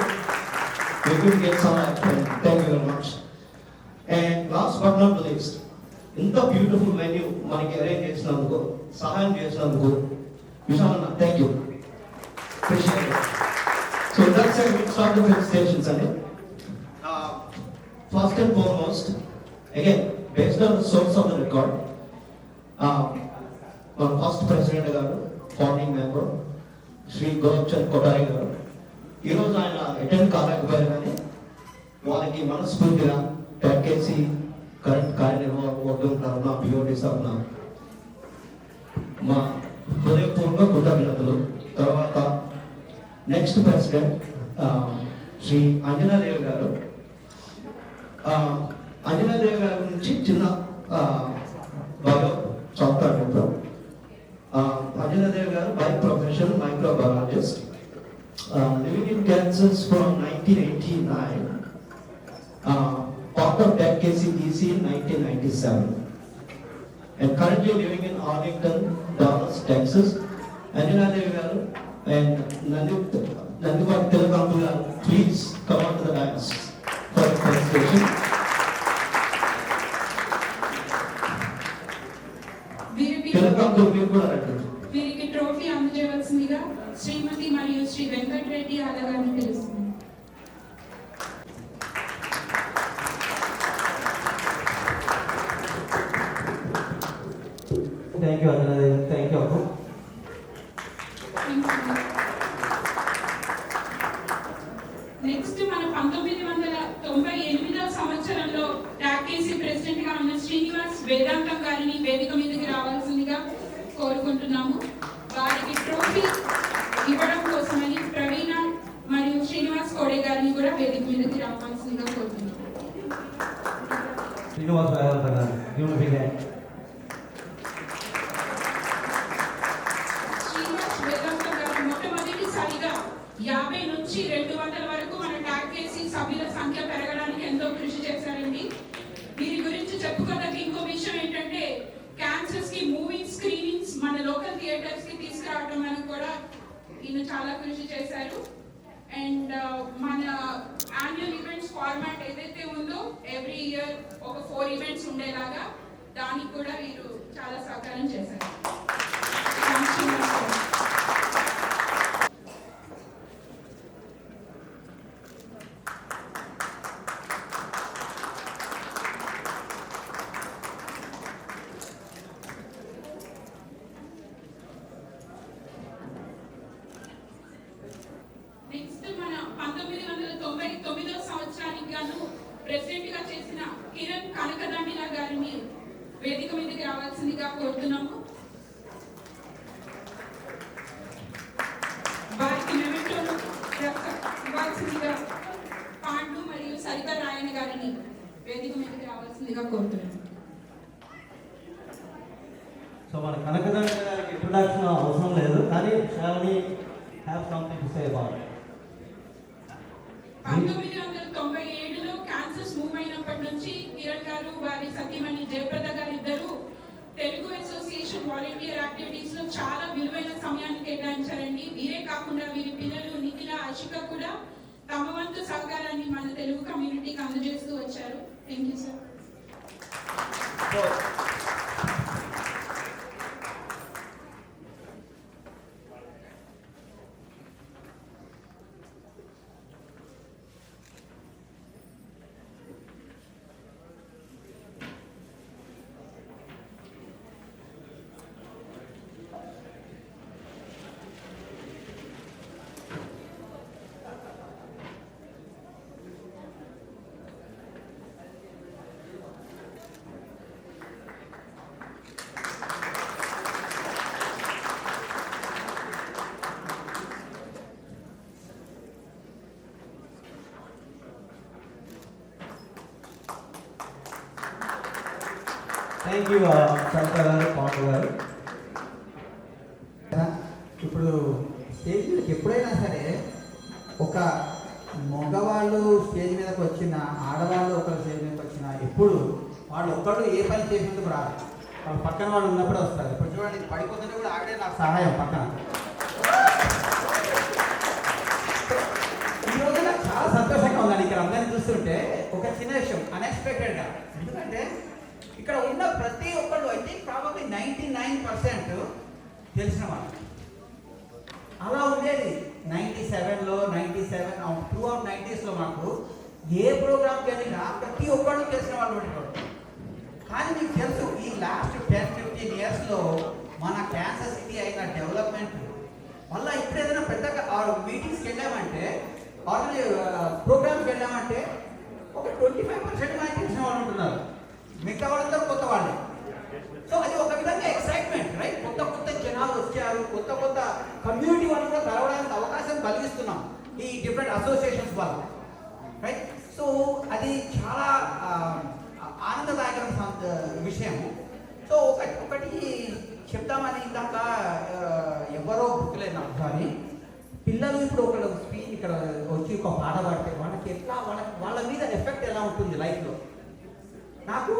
we couldn't get Sunlight. Thank you very much. And last but not least, ఇంత బ్యూటిఫుల్ మెన్యూ మనకి అరేంజ్ చేసినందుకు, సహాయం చేసినందుకు విశాలన్న, thank you. Appreciate it. So that's it. We'll start the presentations and first and foremost, again, based on the source of the record, our first president garu, founding member, Shri Golabchand Kothari garu, ఈ రోజు ఆయన అటెండ్ కాలేకపోయారు కానీ వాళ్ళకి మనస్ఫూర్తిగా ప్యాకేజీ కరెంట్ కార్యనిర్వాహకవర్గం తరఫున పిఓడి తరఫున మా హృదయపూర్వక కృతజ్ఞతలు. తర్వాత నెక్స్ట్ ప్రెసిడెంట్ శ్రీ అంజనాదేవి గారు. అంజనాదేవి గారి గురించి చిన్న బయో చదువుతాడు ఇప్పుడు. అంజనాదేవి గారు by profession microbiologist. living in Kansas from 1989, part of Tech KCDC in 1997, and currently living in Arlington, Dallas, Texas. Anjanadevi garu and Nandivati Telugu garu, please come on to the dais for the presentation. Telugu మీరు కూడా రండి. వీరికి ట్రోఫీ అందజేయవలసిందిగా శ్రీమతి మరియు శ్రీ వెంకటరెడ్డి ఆలగారిని పిలుస్తుంది. Thank you, Anjanadevi. Thank you, Apu. Next మన 1998వ సంవత్సరంలో టాకేసీ ప్రెసిడెంట్ గా ఉన్న శ్రీనివాస్ వేదాంతం గారిని వేదిక మీదకి రావాల్సిందిగా కోరుకుంటున్నాము. వారికి ట్రోఫీ ఇవ్వడం కోసమని ప్రవీణ మరియు శ్రీనివాస్ కోడే గారిని కూడా వేదిక మీదకి రావాల్సిందిగా కోరుతున్నాము. శ్రీనివాస్ వేదాంతం గారు, శ్రీనివాస్ వేదాంతం గారు మొట్టమొదటిసారిగా 50 నుంచి 200 వరకు మన టాకేసీ సభ్యుల సంఖ్య పెరగడానికి ఎంతో కృషి చేశారండి. వీరి గురించి చెప్పుకోదగ్గ ఇంకో విషయం ఏంటంటే క్యాన్సర్స్ కి మూవింగ్ స్క్రీనింగ్స్ మన లోకల్ థియేటర్స్ కి తీసుకురావడం అని కూడా ఈయన చాలా కృషి చేశారు. అండ్ మన యాన్యువల్ ఈవెంట్స్ ఫార్మాట్ ఏదైతే ఉందో ఎవ్రీ ఇయర్ ఒక 4 ఈవెంట్స్ ఉండేలాగా దానికి కూడా వీరు చాలా సహకారం చేశారు. నెక్స్ట్ మన 1999వ సంవత్సరానికి గాను ప్రెసిడెంట్ గా చేసిన కిరణ్ కనకదండిలా గారిని వేదిక మీదకి రావాల్సిందిగా కోరుతున్నాము. వారికి మెమెంటోను ఇవ్వాల్సిందిగా పాండు మరియు సరిత రాయన గారిని వేదిక మీదకి రావాల్సిందిగా కోరుతున్నాము. సో మన కనకదండ గారికి ఇంట్రొడక్షన్ అవసరం లేదు, కానీ Shravani have something to say about it. 1997లో క్యాన్సర్స్ మూవ్ అయినప్పటి నుంచి కిరణ్ గారు వారి సతీమణి జయప్రద గారు ఇద్దరు తెలుగు అసోసియేషన్ వాలంటీర్ యాక్టివిటీస్ లో చాలా విలువైన సమయాన్ని కేటాయించారండి. వీరే కాకుండా వీరి పిల్లలు నిఖిల, అశిక కూడా తమ వంతు సహకారాన్ని మన తెలుగు కమ్యూనిటీకి అందజేస్తూ వచ్చారు. Thank you sir. Thank you Saritha గారు, పాండు గారు. ఇప్పుడు స్టేజ్ మీదకి ఎప్పుడైనా సరే ఒక మగవాళ్ళు స్టేజ్ మీదకి వచ్చిన, ఆడవాళ్ళు ఒకరు స్టేజ్ మీదకి వచ్చిన, ఎప్పుడు వాళ్ళు ఒక్కడు ఏ పని చేసేందుకు రాదు, వాళ్ళు పక్కన వాళ్ళు ఉన్నప్పుడే వస్తారు. ఇప్పుడు చూడండి, పడిపోతుంటే కూడా ఆవిడే నాకు సహాయం పక్కన. ఈ రోజు నాకు చాలా సంతోషంగా ఉందండి ఇక్కడ అందరినీ చూస్తుంటే. ఒక చిన్న విషయం అన్ఎక్స్పెక్టెడ్గా, ఎందుకంటే ఇక్కడ ఉన్న ప్రతి ఒక్కళ్ళు ఐ థింక్ ప్రాబబ్లీ 99% తెలిసిన వాళ్ళు. అలా ఉండేది 97లో, 97 త్రూ అవుట్ 90sలో మాకు ఏ ప్రోగ్రామ్కి వెళ్ళినా ప్రతి ఒక్కళ్ళు తెలిసిన వాళ్ళు ఉండేవాళ్ళు. కానీ మీకు తెలుసు, ఈ లాస్ట్ 10-15 yearsలో మన క్యాన్సర్ సిటీ అయిన డెవలప్మెంట్ వల్ల ఇప్పుడు ఏదైనా పెద్దగా మీటింగ్స్కి వెళ్ళామంటే, ప్రోగ్రామ్స్కి వెళ్ళామంటే ఒక 25% మనకి తెలిసిన వాళ్ళు ఉంటున్నారు, మిగతా వాళ్ళందరూ కొత్త వాళ్ళే. సో అది ఒక విధంగా ఎక్సైట్మెంట్, రైట్? కొత్త కొత్త జనాలు వచ్చారు, కొత్త కొత్త కమ్యూనిటీ వాళ్ళు కూడా కలవడానికి అవకాశం కలిగిస్తున్నాం ఈ డిఫరెంట్ అసోసియేషన్స్ వల్ల, రైట్? సో అది చాలా ఆనందదాయకమైన విషయం. సో ఒకటి చెప్తామని ఇందాక ఎవరో గుర్తులేదు నాకు, కానీ పిల్లలు ఇప్పుడు ఒకళ్ళు ఒక పాట పాడితే వాళ్ళకి ఎట్లా వాళ్ళ మీద ఎఫెక్ట్ ఎలా ఉంటుంది లైఫ్లో. నాకు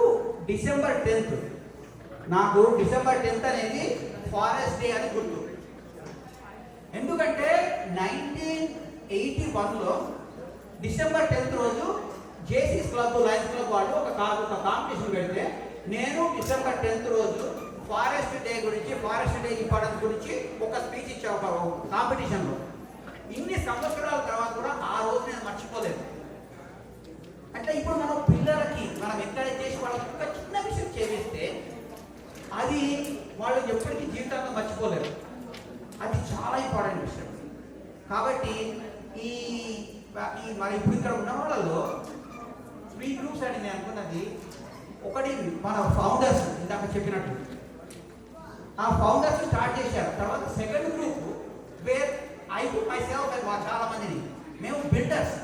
డిసెంబర్ 10th అనేది ఫారెస్ట్ డే అని గుర్తు. ఎందుకంటే 1981లో డిసెంబర్ 10th రోజు జేసీస్ క్లబ్, లయన్స్ క్లబ్ వాళ్ళు ఒక కాంపిటీషన్ పెడితే నేను డిసెంబర్ 10th రోజు ఫారెస్ట్ డే గురించి, ఫారెస్ట్ డే ఇంపార్టెన్స్ గురించి ఒక స్పీచ్ ఇచ్చా ఒక కాంపిటీషన్లో. ఇన్ని సంవత్సరాల తర్వాత కూడా ఆ రోజు నేను మర్చిపోలేదు. అంటే ఇప్పుడు మనం పిల్లలకి మనం ఎంకరేజ్ చేసి వాళ్ళకి ఒక చిన్న విషయం చేస్తే అది వాళ్ళు ఎప్పటికీ జీవితంలో మర్చిపోలేరు. అది చాలా ఇంపార్టెంట్ విషయం. కాబట్టి ఈ మరి ఇప్పుడు ఇక్కడ ఉన్న వాళ్ళలో 3 గ్రూప్స్ అని నేను అనుకున్నది. ఒకటి మన ఫౌండర్స్, ఇందాక చెప్పినట్టు ఆ ఫౌండర్స్ స్టార్ట్ చేశారు. తర్వాత second group where I put my self and చాలా మందిని మేము builders.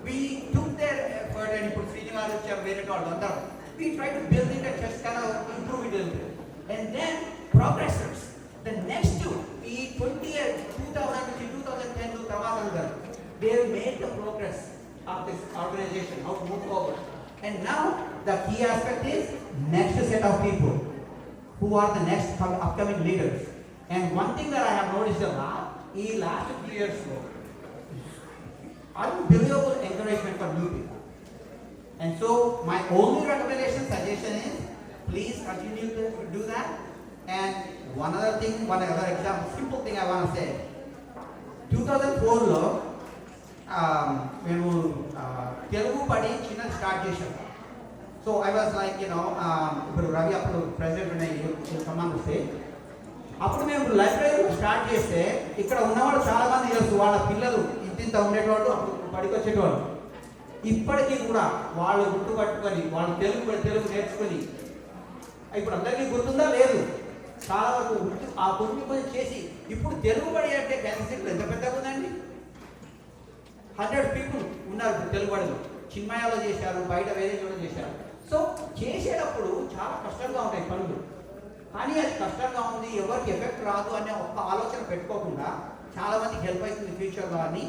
We took their effort and ఇప్పుడు శ్రీనివాస్ వచ్చారు, వేరే వాళ్ళు అందరూ. We try to build it and just kind of improve it a little bit. And then progressors. The next two, ఈ 2000 నుంచి 2010 తర్వాత they have made the progress of this organization, how to move forward. And now the key aspect is next set of people who are the next upcoming leaders. And one thing that I have noticed a lot in last 2 years ago, unbelievable encouragement for new people. And so my only recommendation, suggestion is please continue to do that. And one other example, simple thing I want to say. 2004 లో మేము తెలుగు పడి చిన్న స్టార్ట్ చేసాం. సో ఐ వాజ్ లైక్ ఇప్పుడు రవి అప్పుడు ప్రెసిడెంట్ ఉన్నాయి కమాండ్ వస్తే అప్పుడు మేము లైబ్రరీలో స్టార్ట్ చేస్తే ఇక్కడ ఉన్నవాళ్ళు చాలా మంది తెలుసు, వాళ్ళ పిల్లలు ఇంత ఉండేటవాళ్ళు, అప్పుడు పడికి వచ్చేటవాళ్ళు. ఇప్పటికీ కూడా వాళ్ళు గుర్తుపట్టుకొని వాళ్ళు తెలుగు నేర్చుకొని ఇప్పుడు అందరికీ గుర్తుందా లేదు, చాలా వరకు ఆ గుర్తు కొంచెం చేసి ఇప్పుడు తెలుగు పడి అంటే క్యాన్సర్ ఎంత పెద్దగా ఉందండి. 100 people ఉన్నారు తెలుగు పడిలో. చిన్మయాలో చేశారు, బయట వేరే చోట చేశారు. సో చేసేటప్పుడు చాలా కష్టంగా ఉంటాయి పనులు, కానీ అది కష్టంగా ఉంది, ఎవరికి ఎఫెక్ట్ రాదు అనే ఒక్క ఆలోచన పెట్టుకోకుండా చాలా మందికి హెల్ప్ అవుతుంది ఫ్యూచర్లో అని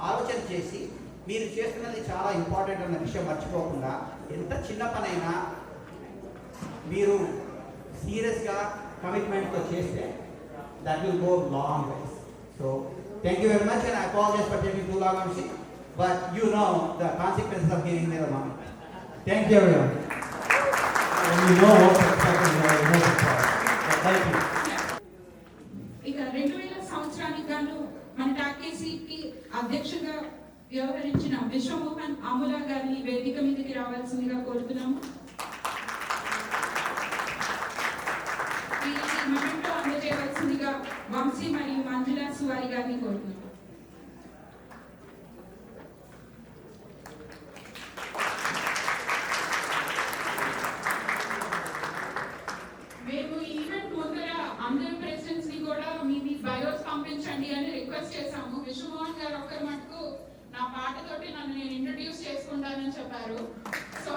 ఆలోచన చేసి మీరు చేస్తున్నది చాలా ఇంపార్టెంట్ అన్న విషయం మర్చిపోకుండా ఎంత చిన్న పనైనా మీరు సీరియస్గా కమిట్మెంట్తో చేస్తే that will go long ways. So thank you very much and I apologise for taking too long on shit, but you know the consequences of giving me the money. Thank you everyone. ఇక 2000 సంవత్సరానికి గాను మన టాకేసీకి అధ్యక్షుగా వ్యవహరించిన విశ్వమోహన్ అములా గారిని వేదిక మీదకి రావాల్సిందిగా కోరుతున్నాము. వీరికి మెమెంటో అందజేయవలసిందిగా వంశీ మరియు మంజులా సువారి గారిని కోరుతున్నాము. మేము ఈవెంట్ ముందర అందరు ప్రెసిడెంట్స్ ని కూడా మీ బయోస్ పంపించండి అని రిక్వెస్ట్ చేశాము. విశ్వమోహన్ గారు ఒక్కరి మటుకు నా పాటతోటి నన్ను నేను ఇంట్రడ్యూస్ చేసుకుంటానని చెప్పారు. సో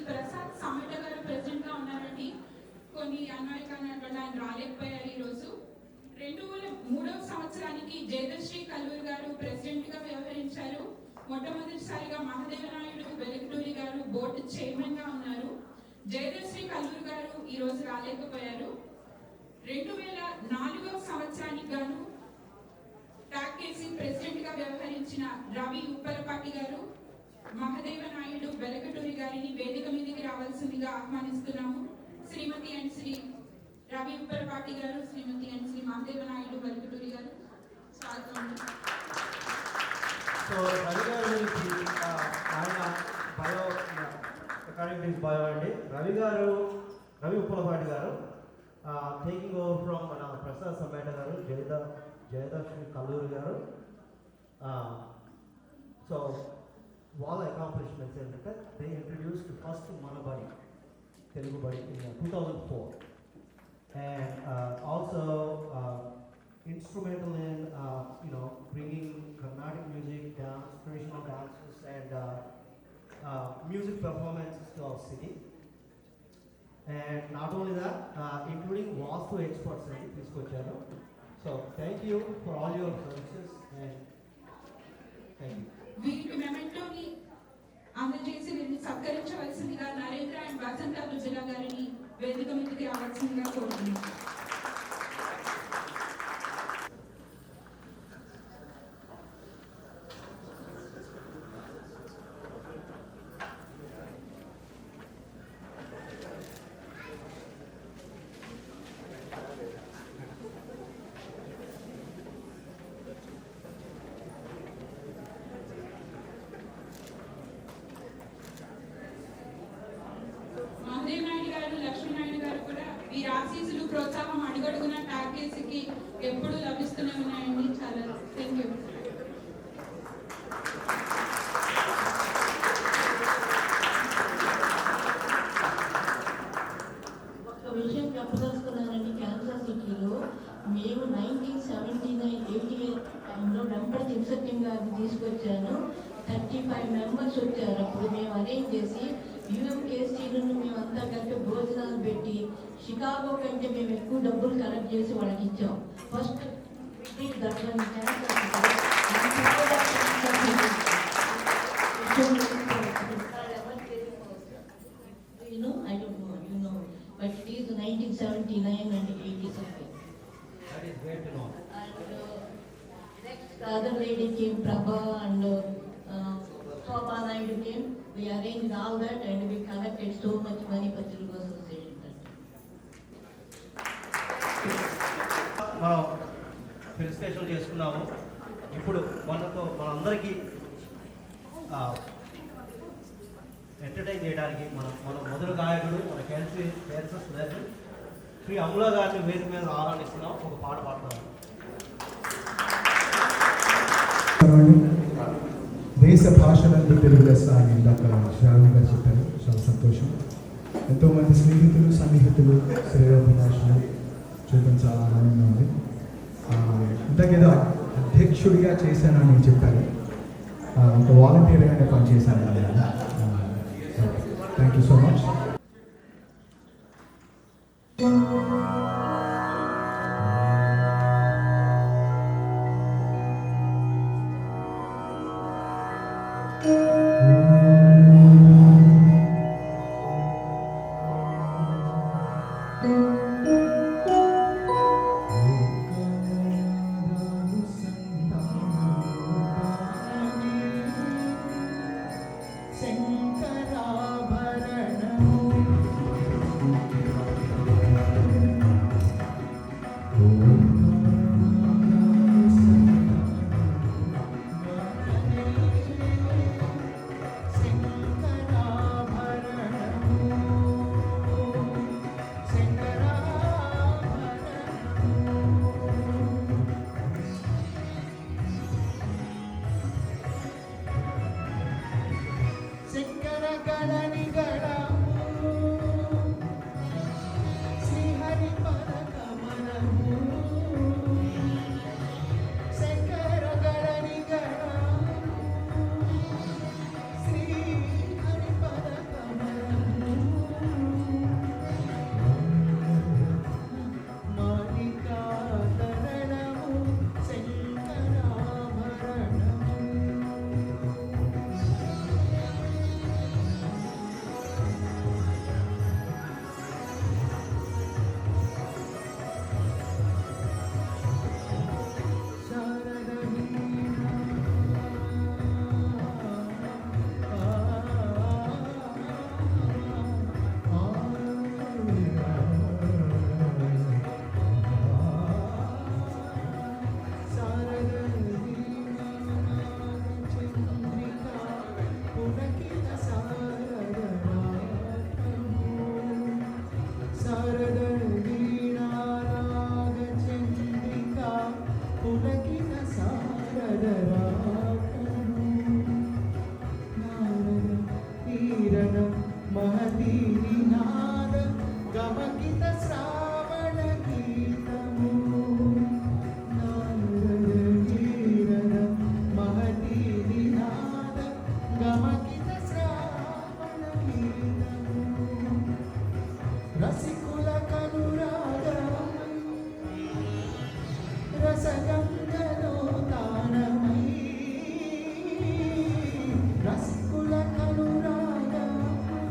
ప్రసాద్ సమేట గారు ప్రెసిడెంట్ గా ఉన్నారండి. కొన్ని అన్వయకారణాల ఆయన రాలేకపోయారు ఈ రోజు. 2003వ సంవత్సరానికి జయదశ్రీ కల్లూరు గారు ప్రెసిడెంట్ గా వ్యవహరించారు. మొట్టమొదటిసారిగా మహదేవనాయుడు వెలగటూరి గారు బోర్డు చైర్మన్ గా ఉన్నారు. జయదశ్రీ కల్లూరు గారు ఈ రోజు రాలేకపోయారు. 2004వ సంవత్సరానికి గాను టాకేసీ ప్రెసిడెంట్ గా వ్యవహరించిన రవి ఉప్పలపాటి గారు మహదేవ నాయుడు వెలగటూరి గారిని వేదిక మీదకి రావాల్సిందిగా ఆహ్వానిస్తున్నాము. శ్రీమతి అండ్ శ్రీ రవి ఉప్పలపాటి గారు, శ్రీమతి అండ్ శ్రీ మహదేవ నాయుడు వెలగటూరి గారు స్వాగతం. సో రవి గారి గురించి ఆయన బయో అకాడమిక్ బయో అండి. రవి ఉప్పలపాటి గారు టేకింగ్ ఓవర్ ఫ్రమ్ మన ప్రసాద్ సమేట గారు, జయదర్శిని కల్లూరి గారు. సో వాళ్ళ అకాంప్లిష్మెంట్స్ ఏంటంటే దే ఇంట్రడ్యూస్డ్ ఫస్ట్ మన బడి, తెలుగు బడి in 2004. And also instrumental in bringing Carnatic music, dance, traditional dances, and music performances to our city. And not only that, including Vastu experts in this channel. So thank you for all your services, and thank you. వీరికి మెమెంటోని అందజేసి వీరిని సత్కరించవలసిందిగా నరేంద్ర అండ్ వసంత రుజుల గారిని వేదిక మీదకి రావాల్సిందిగా కోరుతున్నాను. మహదేవ్ నాయుడు గారు, లక్ష్మీ నాయుడు గారు కూడా వీరి ఆశీస్సులు, ప్రోత్సాహం అడుగడుగున ప్యాకేజీకి ఎప్పుడు లభిస్తూనే ఉన్నాయండి. చాలా థ్యాంక్ యూ. ఒక విషయం చెప్పదలుచుకున్నానండి. క్యాన్సర్ సిటీలో మేము 1979-88 టైంలో వెంపటి శివసత్యం గారిని తీసుకొచ్చాను. 35 మెంబర్స్ వచ్చారు. అప్పుడు మేము అరేంజ్ చేసి యూఎంకేసీలను మేమంతా కలిపి భోజనాలు పెట్టి షికాగో కంటే మేము ఎక్కువ డబ్బులు కలెక్ట్ చేసి వాళ్ళకి ఇచ్చాం. First I don't know, but it is 1979 and 80 something. That is great to know. And next, the other lady came, Prabha, and Shobha Naidu came. We arranged all that and we collected so much money for Telugu Association. మనం ఫెలిసిటేషన్ చేసుకున్నాము. ఇప్పుడు మనందరికీ ఎంటర్టైన్ చేయడానికి మన మొదటి గాయకుడు, మన క్యాన్సర్ సుదర్శన్ శ్రీ అమల గారిని వేదిక మీద ఆరాధిస్తున్నాం. ఒక పాట పాడతాం. దేశ భాషలందు తెలుగు లెస్స అని డాక్టర్ శ్రావణ్ గారు చెప్పారు. చాలా సంతోషం. ఎంతోమంది స్నేహితులు, సన్నిహితులు, శ్రేయోభిలాషులు చూడటం చాలా ఆనందంగా ఉంది. ఇంతకేదో అధ్యక్షుడిగా చేశానని చెప్పారు. ఒక వాలంటీర్గానే పనిచేశాను. Thank you so much. Shankara నినాద గమకిత శ్రావణ గీతము నారద మహతి నినాద గమకిత శ్రావణ గీతము రసికుల కనురాగమై రసగంగలో తానమై రసికుల కనురాగమై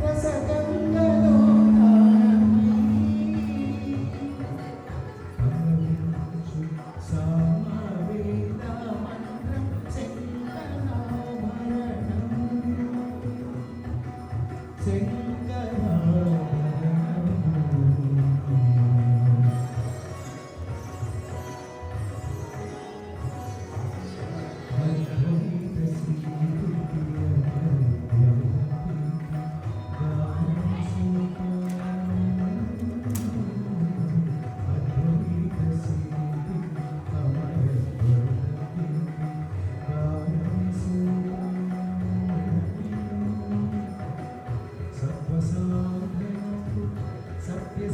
రసగంగలో తానమై సామవేద మంత్రం శంకరాభరణం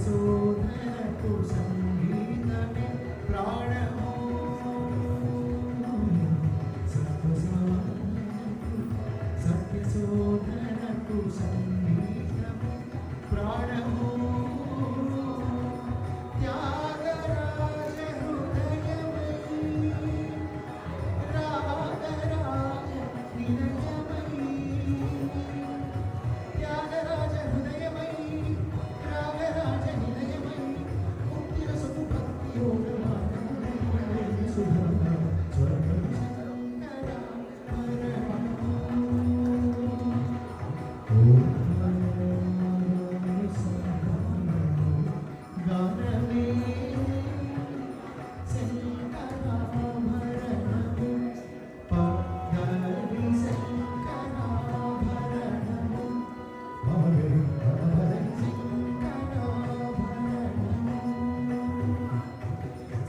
సత్యశోధనకు సంగీతమే ప్రాణము సత్యశోధనకు సంగీతమే ప్రాణము త్యాగరాజ హృదయమై రాగరాజ నిలయమై త్యాగరాజ హృదయమై రాగరాజ నిలయమై ముక్తి రసపు భక్తి యోగమానమై సుధమ స్వర్గ శంకర గానమే శంకరాభరణము పగరి శంకరాభరణము పగరి శంకరాభరణము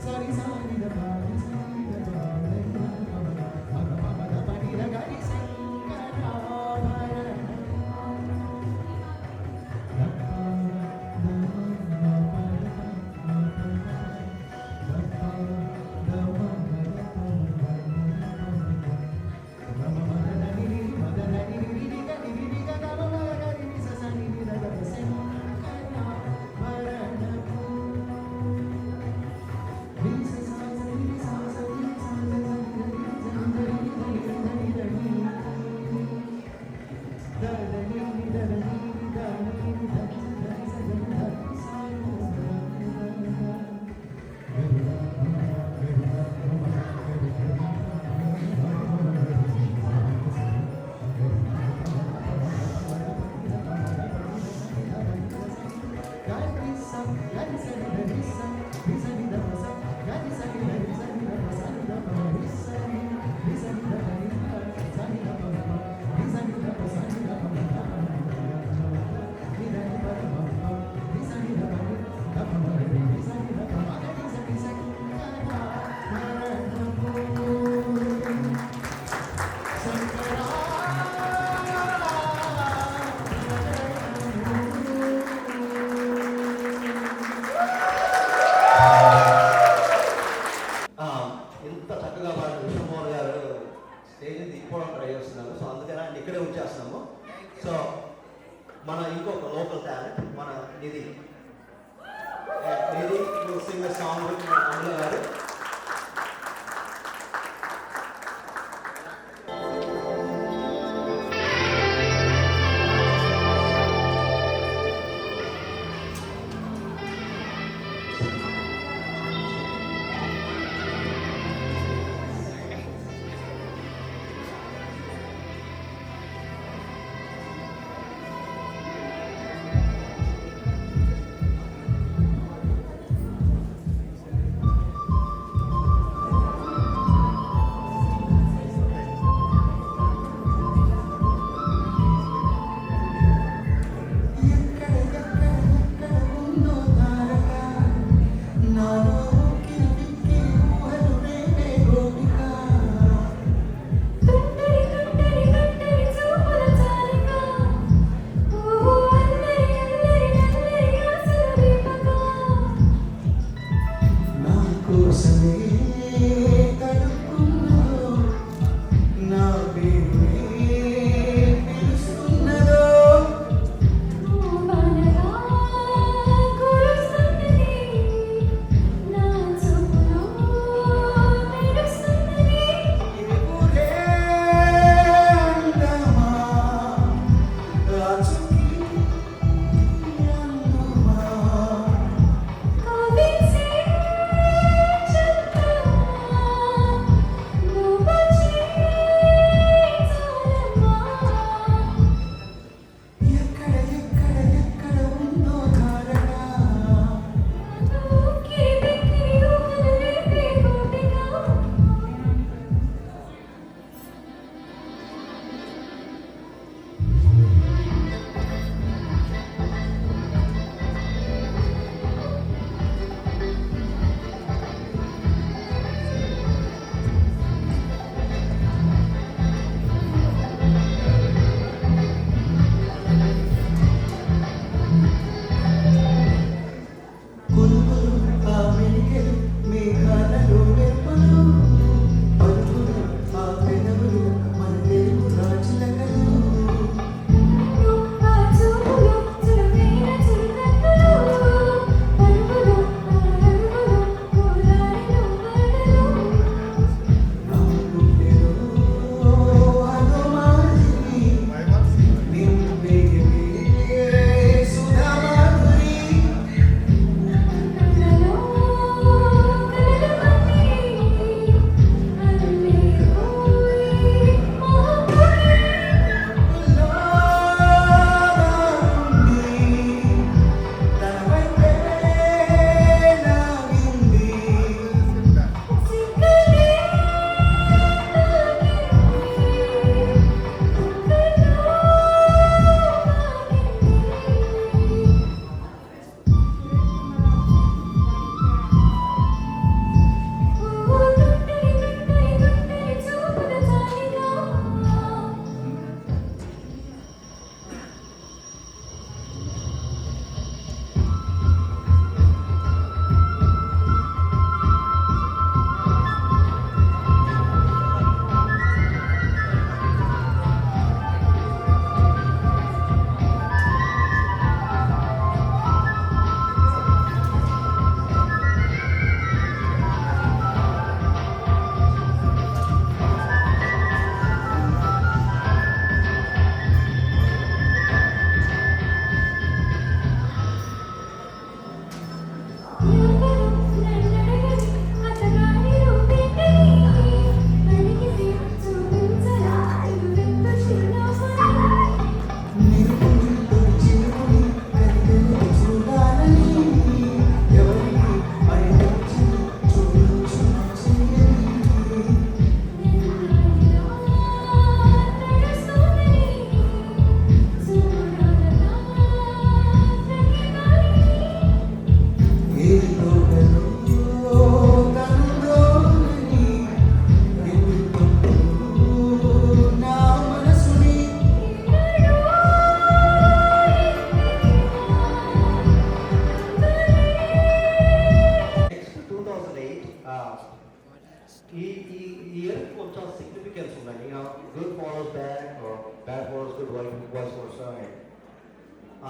సరి సారి దారి సారి దారి పగ పగ పడి గరి శంకరాభరణము ఇంత చక్కగా పాడిన విష్ణుమోహన్ గారు స్టేజ్ దిగిపోవడం ట్రై చేస్తున్నారు. సో అందుకని ఆయన ఇక్కడే ఉంచేస్తున్నాము. సో మన ఇంకొక లోకల్ టాలెంట్ మన నిధి సింగర్ సాంగ్ విత్ అమల గారు.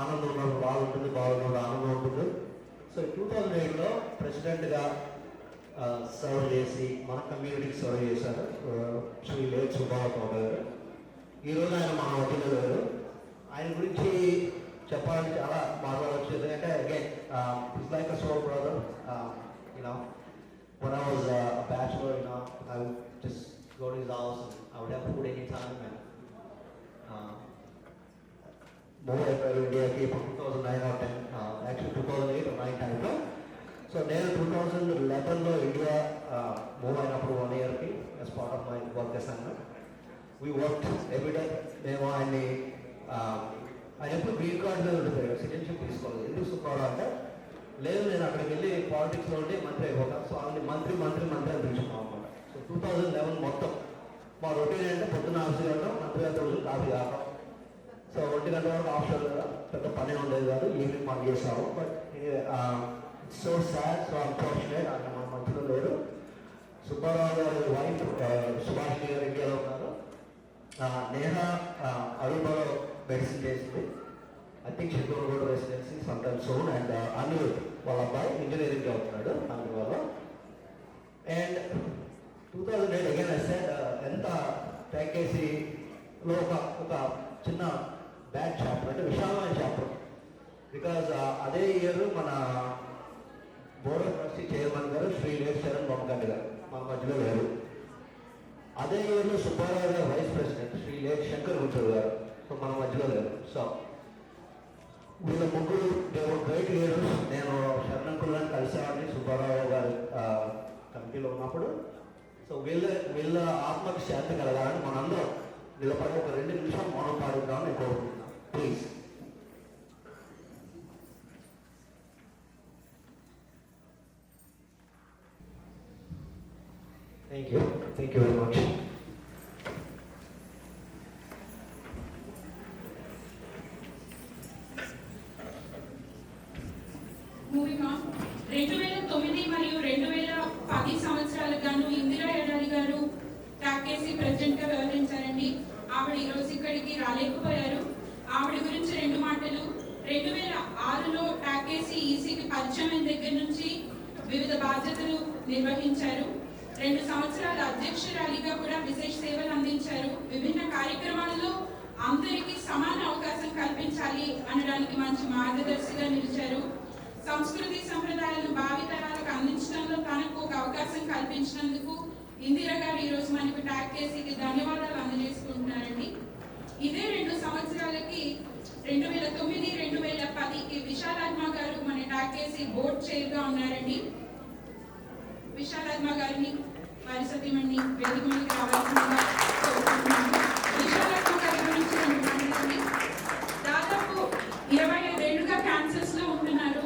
ఆనందం ఉన్నప్పుడు బాగుంటుంది, బాగున్నప్పుడు ఆనందం ఉంటుంది. సో 2008లో ప్రెసిడెంట్గా సర్వ్ చేసి మన కమ్యూనిటీకి సర్వ్ చేశారు శ్రీ లేట్ సుబ్బారావు తోట గారు. ఈరోజు ఆయన మన మధ్యలో లేరు. ఆయన గురించి చెప్పాలని చాలా మాట్లాడవచ్చు. ఎందుకంటే again it's like a soul brother. You know when I was a bachelor, I would just go to his house and I would have food anytime. And move to India from 2009 or 10, actually 2008 or 9 time lo. So then 2011 lo India move అయినప్పుడు 1 year ki as part of my work assignment. We worked every day. మేము ఆయన్ని ఆయన ఎప్పుడు గ్రీన్ కార్డ్ మీద ఉండిపోయాడు, సిటిజన్షిప్ తీసుకోలేదు. ఎందుకు సుబ్బారావు అంటే లేదు నేను అక్కడికి వెళ్ళి పాలిటిక్స్లో ఉండి మంత్రి అయిపోతాను. సో అది మంత్రి అని పిలుచుకున్నాం అనమాట. సో 2011 మొత్తం మా రొటీన్ అంటే పొద్దున్న ఆఫీస్ వెళ్ళడం, మంత్రి గారి రోజు కాఫీ తాగడం. సో 1 గంట వరకు ఆఫీసర్ కదా, పెద్ద పని ఉండేది కాదు, ఈవినింగ్ పని చేసాము. But so sad, so unfortunate ఆయన మన మధ్యలో లేరు. సుబ్బారావు గారి వైఫ్ సుభాషిణి గారు ఇండియాలో ఉన్నారు. నేహా అరుణలో మెడిసిన్ చేసింది. I think she's going to go to residency sometime soon. And Anirudh, వాళ్ళ అబ్బాయి ఇంజనీరింగ్ అవుతున్నాడు అందువల్ల. అండ్ 2008 again I said ఎంత ప్యాకేజీలో ఒక చిన్న బ్యాడ్ చాప్టర్ అంటే విశాలమైన చాప్టర్. బికాజ్ అదే ఇయర్ మన బోర్డ్ ఆఫ్ ట్రస్టీ చైర్మన్ గారు శ్రీ చరణ్ బొమ్మగడ్డ గారు మన మధ్యలో లేరు. అదే ఇయర్లో సుబ్బారావు గారు వైస్ ప్రెసిడెంట్ శ్రీ శంకర్ గుంటూరు గారు సో మన మధ్యలో లేరు. సో వీళ్ళ ముగ్గురు దేవర్ గ్రేట్ లీడర్స్. నేను శరణంకులను కలిసామని సుబ్బారావు గారి కమిటీలో ఉన్నప్పుడు. సో వీళ్ళ ఆత్మకు శాంతి కలగాలని మనందరం నిలబడి ఒక 2 నిమిషాలు మౌనం పాడుతామని నేను కోరుకుంటున్నాను. Please. Thank you very much. Moving on. 2009 మరియు 2010 సంవత్సరాలకు గాను ఇందిరా ఎడారి గారు టాకేసీ ప్రెసిడెంట్ గా వ్యవహరించారండి. ఆవిడ ఈరోజు ఇక్కడికి రాలేకపోయారు. ఆవిడ గురించి 2 మాటలు. 2006లో టాకేసీ ఈసీకి పరిచయం దగ్గర నుంచి వివిధ బాధ్యతలు నిర్వహించారు. 2 సంవత్సరాల అధ్యక్షురాలిగా కూడా విశేష సేవలు అందించారు. విభిన్న కార్యక్రమాలలో అందరికీ సమాన అవకాశం కల్పించాలి అనడానికి మంచి మార్గదర్శిగా నిలిచారు. సంస్కృతి సంప్రదాయాలను భావితరాలకు అందించడంలో తనకు ఒక అవకాశం కల్పించినందుకు ఇందిరా గారు ఈరోజు మనకు టాకేసీకి ధన్యవాదాలు అందజేసుకుంటున్నారండి. ఇదే 2 సంవత్సరాలకి 2009, 2010కి విశాలాత్మ గారు మన టాకేసీ బోర్డ్ చైర్గా ఉన్నారండి. విశాలాత్మ గారిని వారి సతీమణి వేదిక మీదకి రావాల్సిందిగా కోరుకుంటున్నాను. విశాలాత్మ గారి గురించి 2 మాటలండి. దాదాపు 25 ఏళ్లుగా క్యాన్సర్స్ లో ఉంటున్నారు.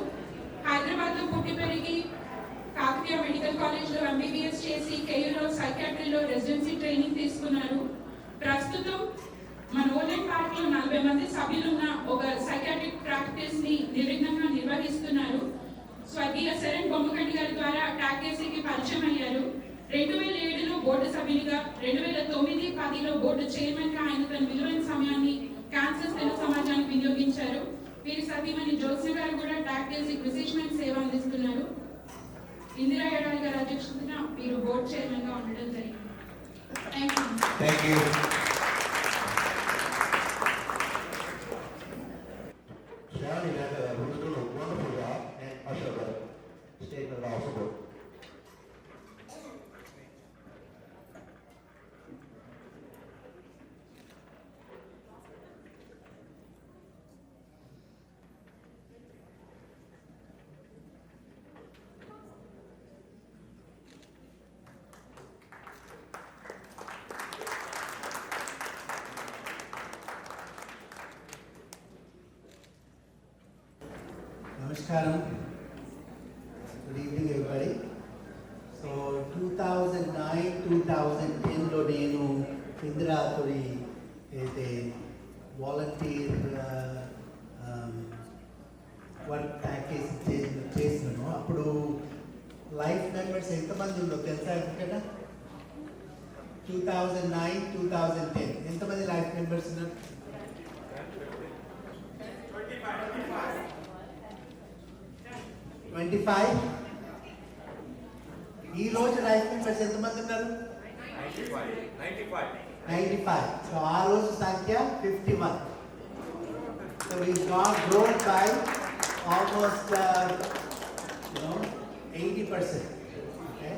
హైదరాబాద్ లో పుట్టి పెరిగి కాకతీయ మెడికల్ కాలేజ్ లో ఎంబీబీఎస్ చేసి కేయూలో సైకాట్రీలో రెసిడెన్సీ ట్రైనింగ్ తీసుకున్నారు. ప్రస్తుతం మన ఓలెన్ పార్క్ లో 40 మంది సభ్యులున్న ఒక సైకాట్రిక్ ప్రాక్టీస్ ని నిర్విఘ్నంగా నిర్వహిస్తున్నారు. స్వర్గీయ శరణ్ బొమ్మగడ్డి గారి ద్వారా టాకేసీకి పరిచయం అయ్యారు. 2007లో బోర్డు సభ్యునిగా, 2009-10లో బోర్డు చైర్మన్ గా ఆయన తన విలువైన సమయాన్ని క్యాన్సర్ తెలుగు సమాజానికి వినియోగించారు. వీరి సతీమణి జ్యోత్స్న గారు కూడా టాకేసీకి విశేషమైన సేవ అందిస్తున్నారు. ఇందిరా ఎడారి గారి అధ్యక్షతన వీరు బోర్డు చైర్మన్ గా ఉండడం జరిగింది. Thank you. Shravani Mehta, who is doing a wonderful job, and Ashok Garu, State and also board. Namaskaram. Good evening, everybody. So, 2009-2010 లో నేను ఇందిరా తోటి అయితే వాలంటీర్ వర్క్ ప్యాకేజ్ చేసినాను. అప్పుడు లైఫ్ మెంబర్స్ ఎంతమంది ఉందో తెలుసా కదా? 2009-2010 ఎంతమంది లైఫ్ మెంబర్స్ ఉన్నారు? 25. 25. ఈ రోజు లైఫ్ మెంబర్స్ ఎంతమంది ఉన్నారు? 95. సో ఆ రోజు సంఖ్య 51. So we've grown by almost 80%. Okay.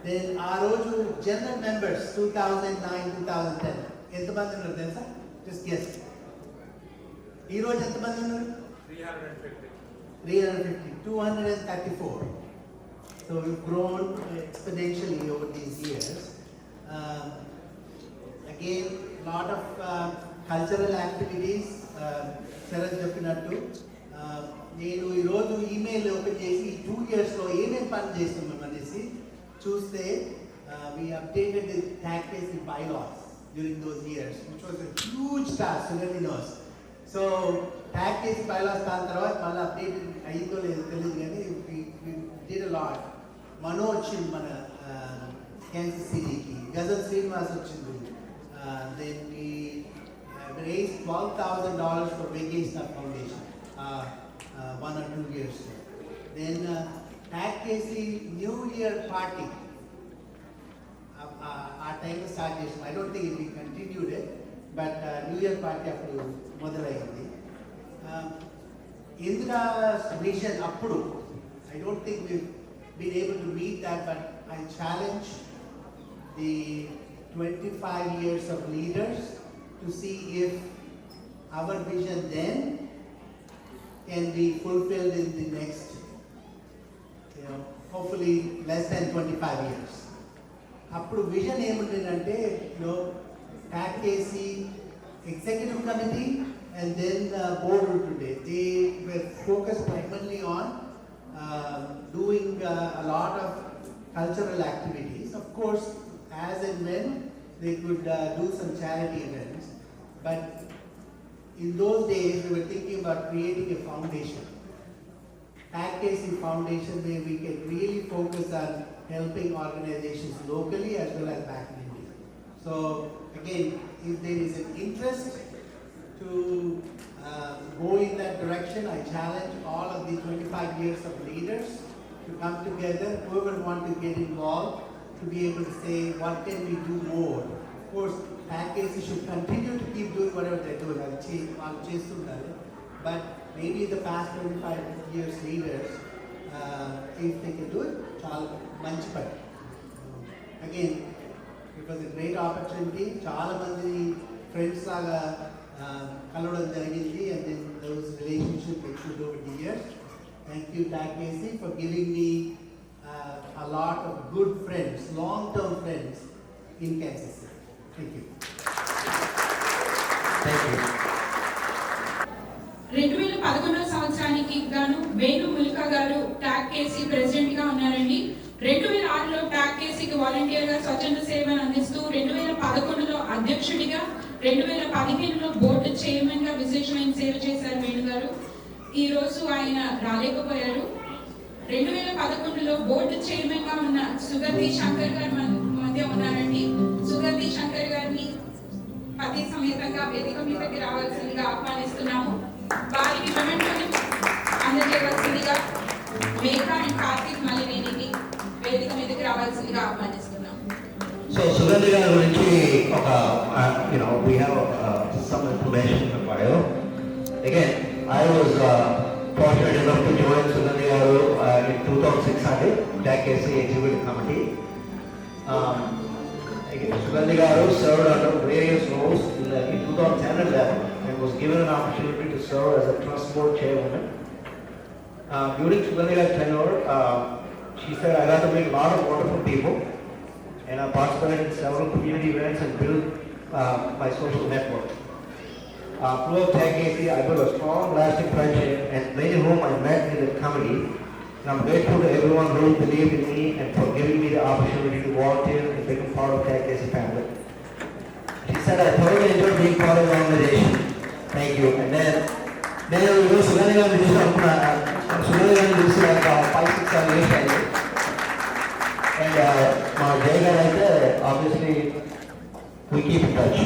Then ఆ రోజు జనరల్ మెంబర్స్ 2009, 2010 ఎంతమంది ఉన్నారు తెలుసా? Just guess. ఈ రోజు ఎంతమంది ఉన్నారు? 350. 234. So we've grown exponentially over these years. Again, lot of cultural activities. Sharad చెప్పినట్టు నేను ఈరోజు ఈమెయిల్ ఓపెన్ చేసి 2 yearsలో ఏమేమి పని చేస్తున్నాం అనేసి చూస్తే we updated the tax bylaws during those years, which was a huge task, Sugandhi knows. So tax bylaws దాని తర్వాత మళ్ళీ అప్డేట్ అయ్యిందో లేదో తెలియదు కానీ we did a lot. మనో వచ్చింది మన క్యాన్సర్ సిటీకి, గజల్ శ్రీనివాస్ వచ్చింది. Then we raised $12,000 for Vacation Foundation 1 or 2 years ago. Then TAC New Year party. Our time started. I don't think we continued it, but New Year party after మొదలైంది. Indira's vision appudu, I don't think we've been able to meet that, but I challenge the 25 years of leaders to see if our vision then can be fulfilled in the next, hopefully less than 25 years. Appudu vision ఏముంటుందంటే TAC executive committee and then board today. They were focused primarily on doing a lot of cultural activities. Of course, as and when they could do some charity events. But in those days, we were thinking about creating a foundation. TAC Foundation, where we can really focus on helping organizations locally as well as back in India. So again, if there is an interest to go in that direction, I challenge all of the 25 years of leaders to come together, whoever want to get involved, to be able to say, what can we do more? Of course, TAC should continue to keep doing whatever they're doing. But maybe the past 25 years leaders, if they can do it, manchi padi. Again, it was a great opportunity. Chaala mandi friends laga కలవడం జరిగింది, and then those relationships matured over the years. Thank you TAC for giving me a lot of good friends, long-term friends in Kansas City. Thank you. Thank you. 2011 సంవత్సరానికి గాను వేణు ముల్కా గారు TAC ప్రెసిడెంట్ గా ఉన్నారండి. 2006లో TAC వాలంటీర్ గా స్వచ్ఛంద సేవను అందిస్తూ 2011లో అధ్యక్షుడిగా, 2015లో బోర్డు చైర్మన్ గా విశేషమైన సేవ చేశారు వేణు గారు. ఈ రోజు ఆయన రాలేకపోయారు. 2011లో బోర్డు చైర్మన్ గా ఉన్న సుగంధి శంకర్ గారు మధ్య ఉన్నారండి. సుగంధి శంకర్ గారిని పతి సమేతంగా వేదిక మీదకి రావాల్సిందిగా ఆహ్వానిస్తున్నాము. వారికి మెమెంటోని అందజేయవలసిందిగా మేఘ అండ్ కార్తిక్ మలినేనిని వేదిక మీదకి రావాల్సిందిగా ఆహ్వానిస్తున్నాము. So Sugandhi garu gurinchi oka we have some information in the bio. Again, I was fortunate enough to join Sugandhi garu in 2006 TAC executive committee. Again, Sugandhi garu served under various roles in 2010 and 11 and was given an opportunity to serve as a trust board chairwoman. During Sugandhi garu's tenure, she said, I got to meet a lot of wonderful people, and I participated in several community events and built my social network. Throughout TAC, I built a strong, lasting friendship, and many whom I met in the committee. And I'm grateful to everyone who believed in me and for giving me the opportunity to volunteer and become part of TAC family. She said, I thoroughly enjoyed being part of the organization. Thank you. And then Sugandhi garu చూసి ఒక 5-6 years అయింది. And మా జయ గారు అయితే obviously we keep in touch.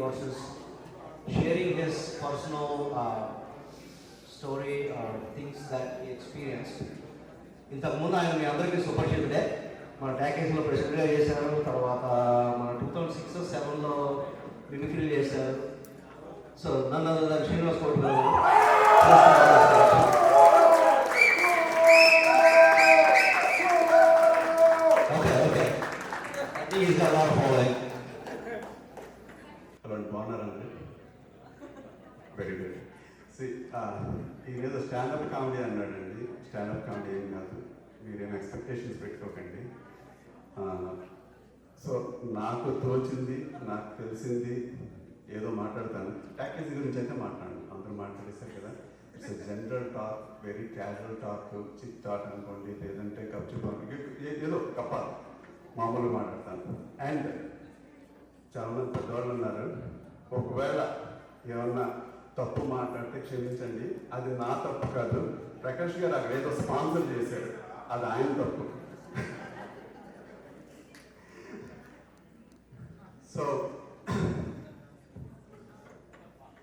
versus sharing his personal story or things that he experienced. ఇంతకుముందు ఆయన మీ అందరికీ సుపరిచితుడే. మన ట్యాకేజ్లో ప్రెసిడెంట్గా చేశారు, తర్వాత మన 2006-07లో మిమిక్రీ చేశారు. సో నన్ను శ్రీనివాస్ కోటి గారు అలాంటి బాగున్నారండి. Very good. ఈరోజు స్టాండప్ కామెడీ అన్నాడండి. స్టాండప్ కామెడీ ఏం కాదు, మీరేం ఎక్స్పెక్టేషన్స్ పెట్టుకోకండి. సో నాకు తోచింది, నాకు తెలిసింది ఏదో మాట్లాడతాను. ప్యాకేజీ గురించి అయితే మాట్లాడను, అందరూ మాట్లాడేశారు కదా. It's general talk, very casual talk, chick talk అనుకోండి, లేదంటే కప్పు ఏదో కప్పాలి, మామూలుగా మాట్లాడతాను. అండ్ చాలామంది పెద్దవాళ్ళు ఉన్నారు, ఒకవేళ ఏమన్నా తప్పు మాట్లాడితే క్షమించండి, అది నా తప్పు కాదు. ప్రకాష్ గారు అక్కడ ఏదో స్పాన్సర్ చేశాడు, అది ఆయన తప్పు. సో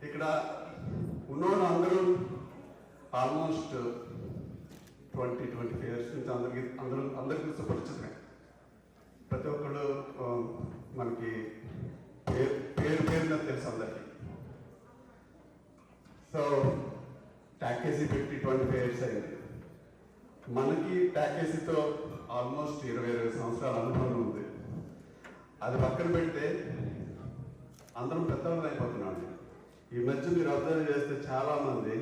ఇక్కడ ఉన్నోళ్ళు అందరూ ఆల్మోస్ట్ 20-25 ఇయర్స్ నుంచి అందరికీ సుపరిచితమే. ప్రతి ఒక్కళ్ళు మనకి పేరు మీద తెలుసు అందరికీ. సో ట్యాకేసీ పెట్టి 25 ఇయర్స్ అయింది. మనకి ట్యాకేసీతో ఆల్మోస్ట్ 20 సంవత్సరాల అనుభవం ఉంది. అది పక్కన పెడితే అందరం పెద్దవాళ్ళు అయిపోతున్నాం. ఈ మధ్య మీరు అబ్జర్వ్ చేస్తే చాలామంది,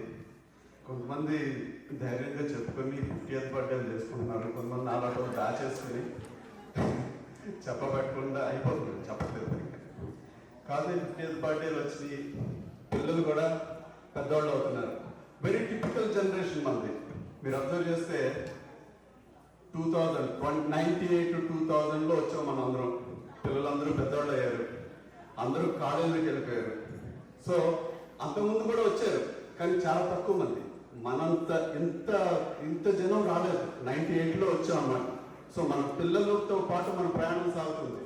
కొంతమంది ధైర్యంగా చెప్పుకొని 50th బర్త్డేలు చేసుకుంటున్నారు, కొంతమంది నాలుగు దాచేసుకుని చెప్పబట్టకుండా అయిపోతున్నారు, చెప్పలేదు కాదు. 50th బర్త్డేలు వచ్చి పిల్లలు కూడా పెద్దవాళ్ళు అవుతున్నారు. వెరీ టిపికల్ జనరేషన్ మనది. మీరు అబ్జర్వ్ చేస్తే 98-2000లో వచ్చాం మనం అందరం. పిల్లలందరూ పెద్దవాళ్ళు అయ్యారు, అందరూ కాలేజీకి వెళ్ళిపోయారు. సో అంతకుముందు కూడా వచ్చారు, కానీ చాలా తక్కువ మంది. మనంత ఇంత జనం రాలేదు. 98లో వచ్చాం అన్నమాట. సో మన పిల్లలతో పాటు మన ప్రయాణం సాగుతుంది.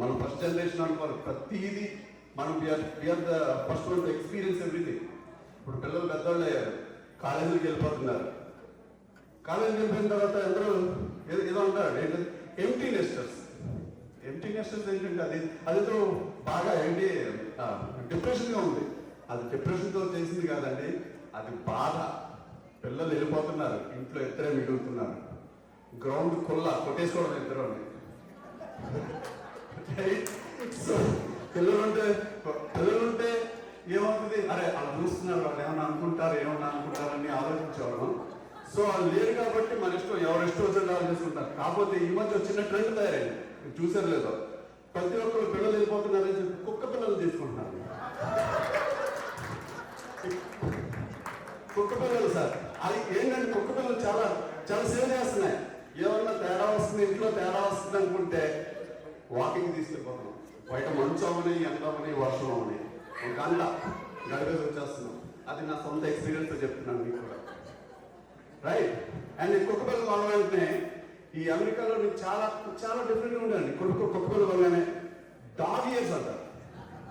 మనం ఫస్ట్ జనరేషన్ అనుకోవాలి. ప్రతిదీ మనం we are the first one to experience everything. ఇప్పుడు పిల్లలు పెద్దవాళ్ళు అయ్యారు, కాలేజీకి వెళ్ళిపోతున్నారు. కాలేజీకి వెళ్ళిపోయిన తర్వాత అందరూ ఏదో అంటారు, ఏంటంటే ఎంటీ నెస్టర్స్. ఎంటీ నెస్టర్స్ ఏంటంటే అదితో బాగా ఏంటి డిప్రెషన్గా ఉంది. అది డిప్రెషన్తో చేసింది కాదండి, అది బాధ. పిల్లలు వెళ్ళిపోతున్నారు, ఇంట్లో ఇద్దరే మిగులుతున్నారు. గ్రౌండ్ కొట్టేసుకోవడం ఇద్దరు. సో పిల్లలుంటే ఏమవుతుంది, అరే వాళ్ళు చూస్తున్నారు, వాళ్ళు ఏమన్నా అనుకుంటారని ఆలోచించేవాళ్ళం. సో వాళ్ళు లేరు కాబట్టి మన ఇష్టం, ఎవరు ఇష్టం వచ్చిన ఆలోచిస్తుంటారు. కాకపోతే ఈ మధ్య చిన్న ట్రెండ్ తయారైంది, చూసారు లేదో, ప్రతి ఒక్కరు పిల్లలు వెళ్ళిపోతున్నారని చెప్పి కుక్క పిల్లలు తీసుకుంటున్నారు. కుక్క పిల్లలు సార్, అది ఏంటంటే కుక్క పిల్లలు చాలా చాలా సేవ చేస్తున్నాయి. ఏమన్నా తేడా వస్తుంది, ఇంట్లో తేడా వస్తుంది అనుకుంటే వాకింగ్ తీసుకెళ్ళిపోతున్నాం. బయట మంచు అవని, ఎండ అవని, వర్షం అవని, ఒక గంట గడిపేసి వచ్చేస్తున్నాం. అది నా సొంత ఎక్స్పీరియన్స్ చెప్తున్నాను మీకు కూడా. రైట్. అండ్ కుక్క పిల్లలు కొన్న వెంటనే ఈ అమెరికాలో చాలా చాలా డిఫరెంట్గా ఉండండి. కుక్క పిల్లలు కొనగానే డాగ్ ఇయర్స్ అంటారు.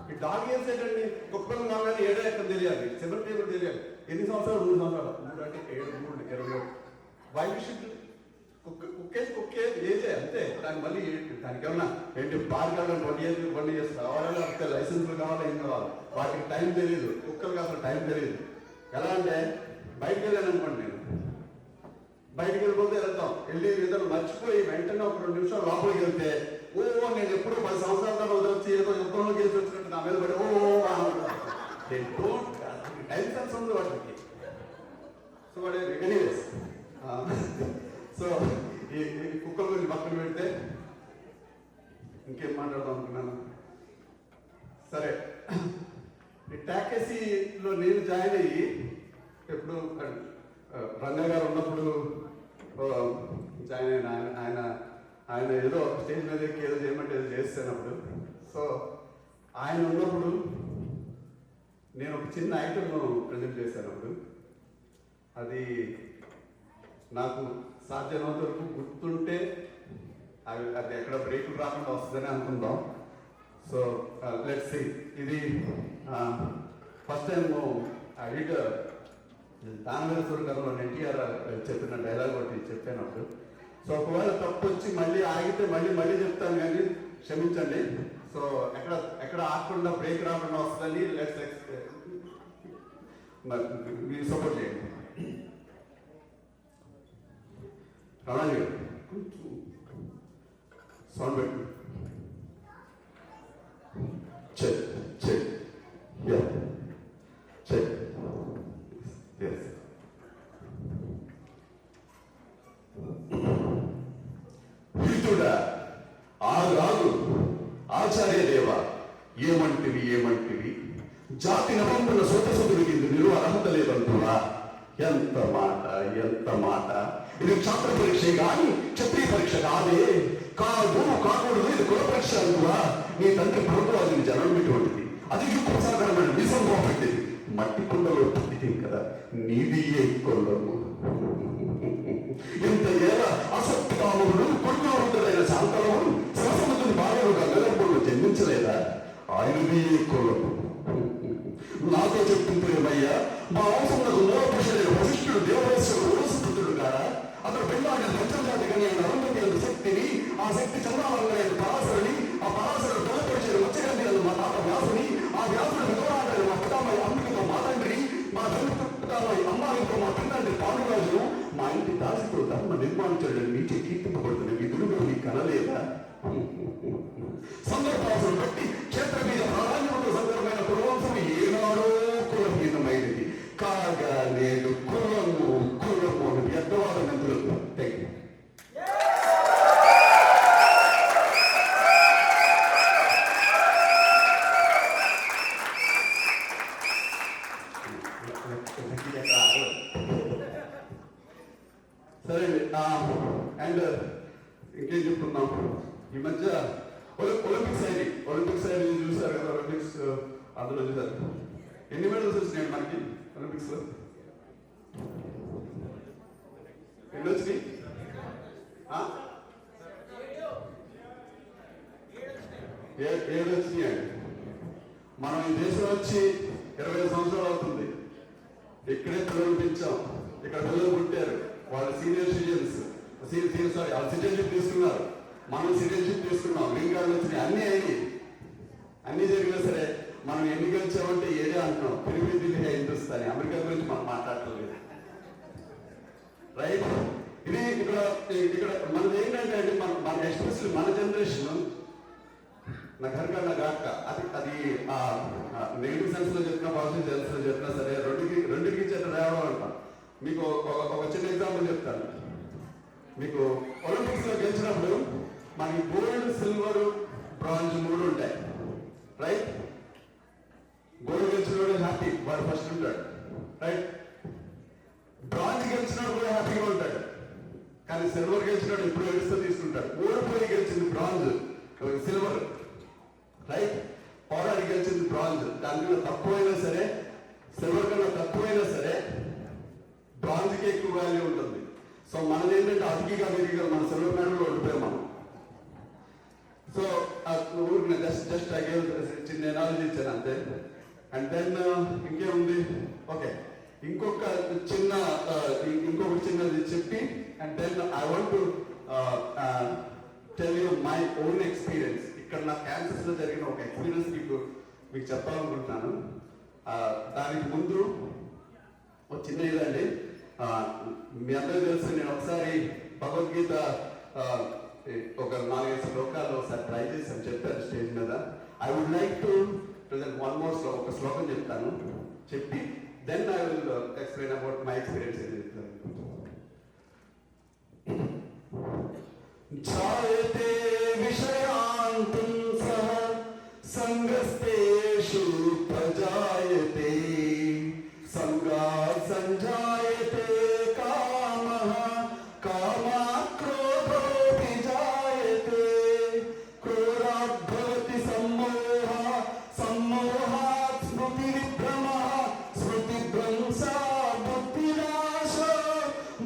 ఈ డాగ్ ఇయర్స్ ఏంటండి, కుక్క పిల్లలు కొనగానే 7 ఎక్కడ తెలియాలి, 7 కూడా తెలియాలి. ఎన్ని సంవత్సరాలు? 3 సంవత్సరాలు. 3 అంటే 7, 3, 20. వైవిషిప్ కుక్కే ఏజే అంతే. దానికి మళ్ళీ దానికి ఏమన్నా ఏంటి బార్ కావాలి, 20 years కావాలని అంతే, లైసెన్స్లు కావాలి, ఏం కావాలి. వాటికి టైం తెలియదు, కుక్కలకు అసలు టైం తెలియదు. ఎలా అంటే బయటకు వెళ్ళాను అనుకోండి, నేను బయటకు వెళ్ళిపోతే వెళ్తాం, వెళ్ళి ఇద్దరు మర్చిపోయి వెంటనే ఒక 2 నిమిషాలు లోపలికి వెళ్తే నేను ఎప్పుడు 10 సంవత్సరాల తర్వాత వచ్చి ఏదో యుద్ధంలో గెలిచి వచ్చినట్టు నా మీద పడి టైం సెన్స్ ఉంది వాటికి. సో వాడు ఎనీవేస్. సో ఈ కుక్కల గురించి పక్కన పెడితే ఇంకేం మాట్లాడదాం అనుకున్నాను. సరే, ఈ ట్యాకేసీలో నేను జాయిన్ అయ్యి ఎప్పుడు రంగా గారు ఉన్నప్పుడు జాయిన్ అయిన ఆయన ఏదో స్టేజ్ మీద ఎక్కి ఏదో చేయమంటే ఏదో చేస్తున్నప్పుడు, సో ఆయన ఉన్నప్పుడు నేను ఒక చిన్న ఐటమ్ను ప్రజెంట్ చేశానప్పుడు. అది నాకు సాధ్యమైనంత వరకు గుర్తుంటే అది ఎక్కడ బ్రేకులు రాకుండా వస్తుందని అనుకుందాం. So let's see. ఇది ఫస్ట్ టైం ఎడిటర్ దానవేశ్వర గారు ఎన్టీఆర్ చెప్పిన డైలాగ్ ఒకటి చెప్పాను అప్పుడు. సో ఒకవేళ తప్పు వచ్చి మళ్ళీ ఆగితే మళ్ళీ చెప్తాను, కానీ క్షమించండి. సో ఎక్కడ ఆగకుండా బ్రేక్ రాకుండా వస్తుందని మీరు సపోర్ట్ చేయండి. రాణాజీ గారు సౌండ్ పెట్టు. చెక్ హితుడా ఆగు ఆచార్య దేవ, ఏమంటివి జాతి నవంపుల సొతసుతుడికి నిలువ అర్హత లేదంటున్నా. ఎంత మాట. ఇది క్షాత్ర పరీక్ష కానీ క్షత్రియ పరీక్ష కాదే. కాకూడదు, ఇది కుల పరీక్ష అంటున్నా. నీ తండ్రి ప్రభుత్వాన్ని జనం ఇటువంటిది, అది ఉపసాగరమైన నిజం పోబట్టింది. మట్టి కుండలో పుట్టింది కదా, నీది ఏ కొల్లము. ఇంత ఏళ్ళ అసత్కాముడు కొడుకులో ఉంటుందైన శాంతలముడు సరసముద్రుని భార్యలుగా గలపుడు జన్మించలేదా? ఆయనది ఏ కొల్లము. నాతో చెప్తుంటేమయ్యా, మా వంశంలో మూలపురుషుడైన వశిష్ఠుడు దేవరేశ్వరుడు పుత్రుడు కాడా? అతడు పెళ్ళాడిన పంచజాతి కలిగిన అరుంధతి శక్తిని, ఆ శక్తి చంద్రాలంగైన పరాశరుని, ఆ పరాశరుడు తొలపరిచిన మత్స్యగంధి మా తాత వ్యాసుని, ఆ వ్యాసుడు విధవరాడైన మా పితామయ్య అంబికతో మా తండ్రిని, మా తండ్రి పితామయ్య అమ్మాయితో మా పిల్లంటి పాండురాజును, మా ఇంటి దాసితో ధర్మ నిర్మాణించడం నీచే కీర్తింపబడుతున్న విధులు నీ కనలేదా? సందర్భాలను బట్టి క్షేత్ర మీద ప్రాధాన్యత సందర్భమైన కులవంశం ఏనాడో కులహీనమైనది కాగా నేను కులము అని వ్యర్థవాద మంత్రులకు థ్యాంక్ యూ. సరే అండ్ ఇంకేం చెప్తున్నాం, ఈ మధ్య ఒలింపిక్స్ అయింది చూసారు కదా. ఒలింపిక్స్ అందులో చూసారు ఎన్ని మెడల్స్ వచ్చినాయి మనకి ఒలింపిక్స్ లో? ఎన్ని వచ్చినాయి? 7 వచ్చినాయండి. మనం ఈ దేశం వచ్చి 25 సంవత్సరాలు అవుతుంది. ఇక్కడే పిల్లలు పెంచాం, ఇక్కడ పిల్లలు పుట్టారు, వాళ్ళు సీనియర్ సిటిజన్స్ వాళ్ళు సిటిజన్షిప్ తీసుకున్నారు, మనం సిటిజన్షిప్ తీసుకున్నాం, గ్రీన్ కార్డులు వచ్చినాయి, అన్నీ జరిగినా సరే మనం ఎన్ని గెలిచామంటే ఏదే అంటున్నాం. తిరిగి హిందుస్థాని అమెరికా గురించి మనం మాట్లాడలేదు, రైట్? ఇది ఇక్కడ మనది ఏంటంటే అండి, మన ఎస్పెషల్లీ మన జనరేషన్ నా ఘర్గా ఘాట్క అది నెగిటివ్ సెన్స్ లో చెప్పినా పాజిటివ్ సెన్స్ లో చెప్పినా సరే రెండుకి చెట్ట రావడం అంటాం. మీకు ఒక చిన్న ఎగ్జాంపుల్ చెప్తాను. మీకు ఒలింపిక్స్ లో గెలిచినప్పుడు మనకి గోల్డ్, సిల్వర్, బ్రాంజ్ 3 ఉంటాయి, రైట్? గోల్డ్ గెలిచినోడు హ్యాపీ, వాడు ఫస్ట్ ఉంటాడు, రైట్? బ్రాంజ్ గెలిచినోడు కూడా హ్యాపీగా ఉంటాడు, కానీ సిల్వర్ గెలిచినోడు ఎప్పుడు ఏడుస్తూ తీసుకుంటాడు. ఓడిపోయి గెలిచింది బ్రాంజ్, సిల్వర్, రైట్? పోరాడి గెలిచింది బ్రాంజ్. దానికన్నా తక్కువైనా సరే, సిల్వర్ కన్నా తక్కువైనా సరే బ్రాంజ్కి ఎక్కువ వాల్యూ ఉంటుంది. సో మనది ఏంటంటే అతికిగా మెరిగిగా మన సిల్వర్ మెడల్ ఓడిపోయాం మనం. సో ఊరికి జస్ట్ చిన్న ఎనాలజీ ఇచ్చాను అంతే. అండ్ దెన్ ఇంకేముంది, ఓకే, ఇంకొకటి చిన్నది చెప్పి and then I want to tell you my own experience. ఇక్కడ నా క్యాన్సర్స్ లో జరిగిన ఒక ఎక్స్పీరియన్స్ మీకు చెప్పాలనుకుంటున్నాను. దానికి ముందు ఒక చిన్న ఇదండి, మీ అందరూ తెలుసు, నేను ఒకసారి భగవద్గీత ఒక 4-5 శ్లోకాలు ఒకసారి ట్రై చేసి చెప్పాను స్టేజ్ మీద. I would like to present one more ఒక శ్లోకం చెప్తాను, చెప్పి then I will explain about my experience. ఏం చెప్తాను. జాయతే విషయాంతం సహ సంగస్తేషు ప్రజాయతే సంగా సంజాయతే కామః కామాత్ క్రోధోపి జాయతే క్రోధాత్ భవతి సమ్మోహః సమ్మోహాత్ స్మృతివిభ్రమః స్మృతిభ్రంశాత్ బుద్ధినాశో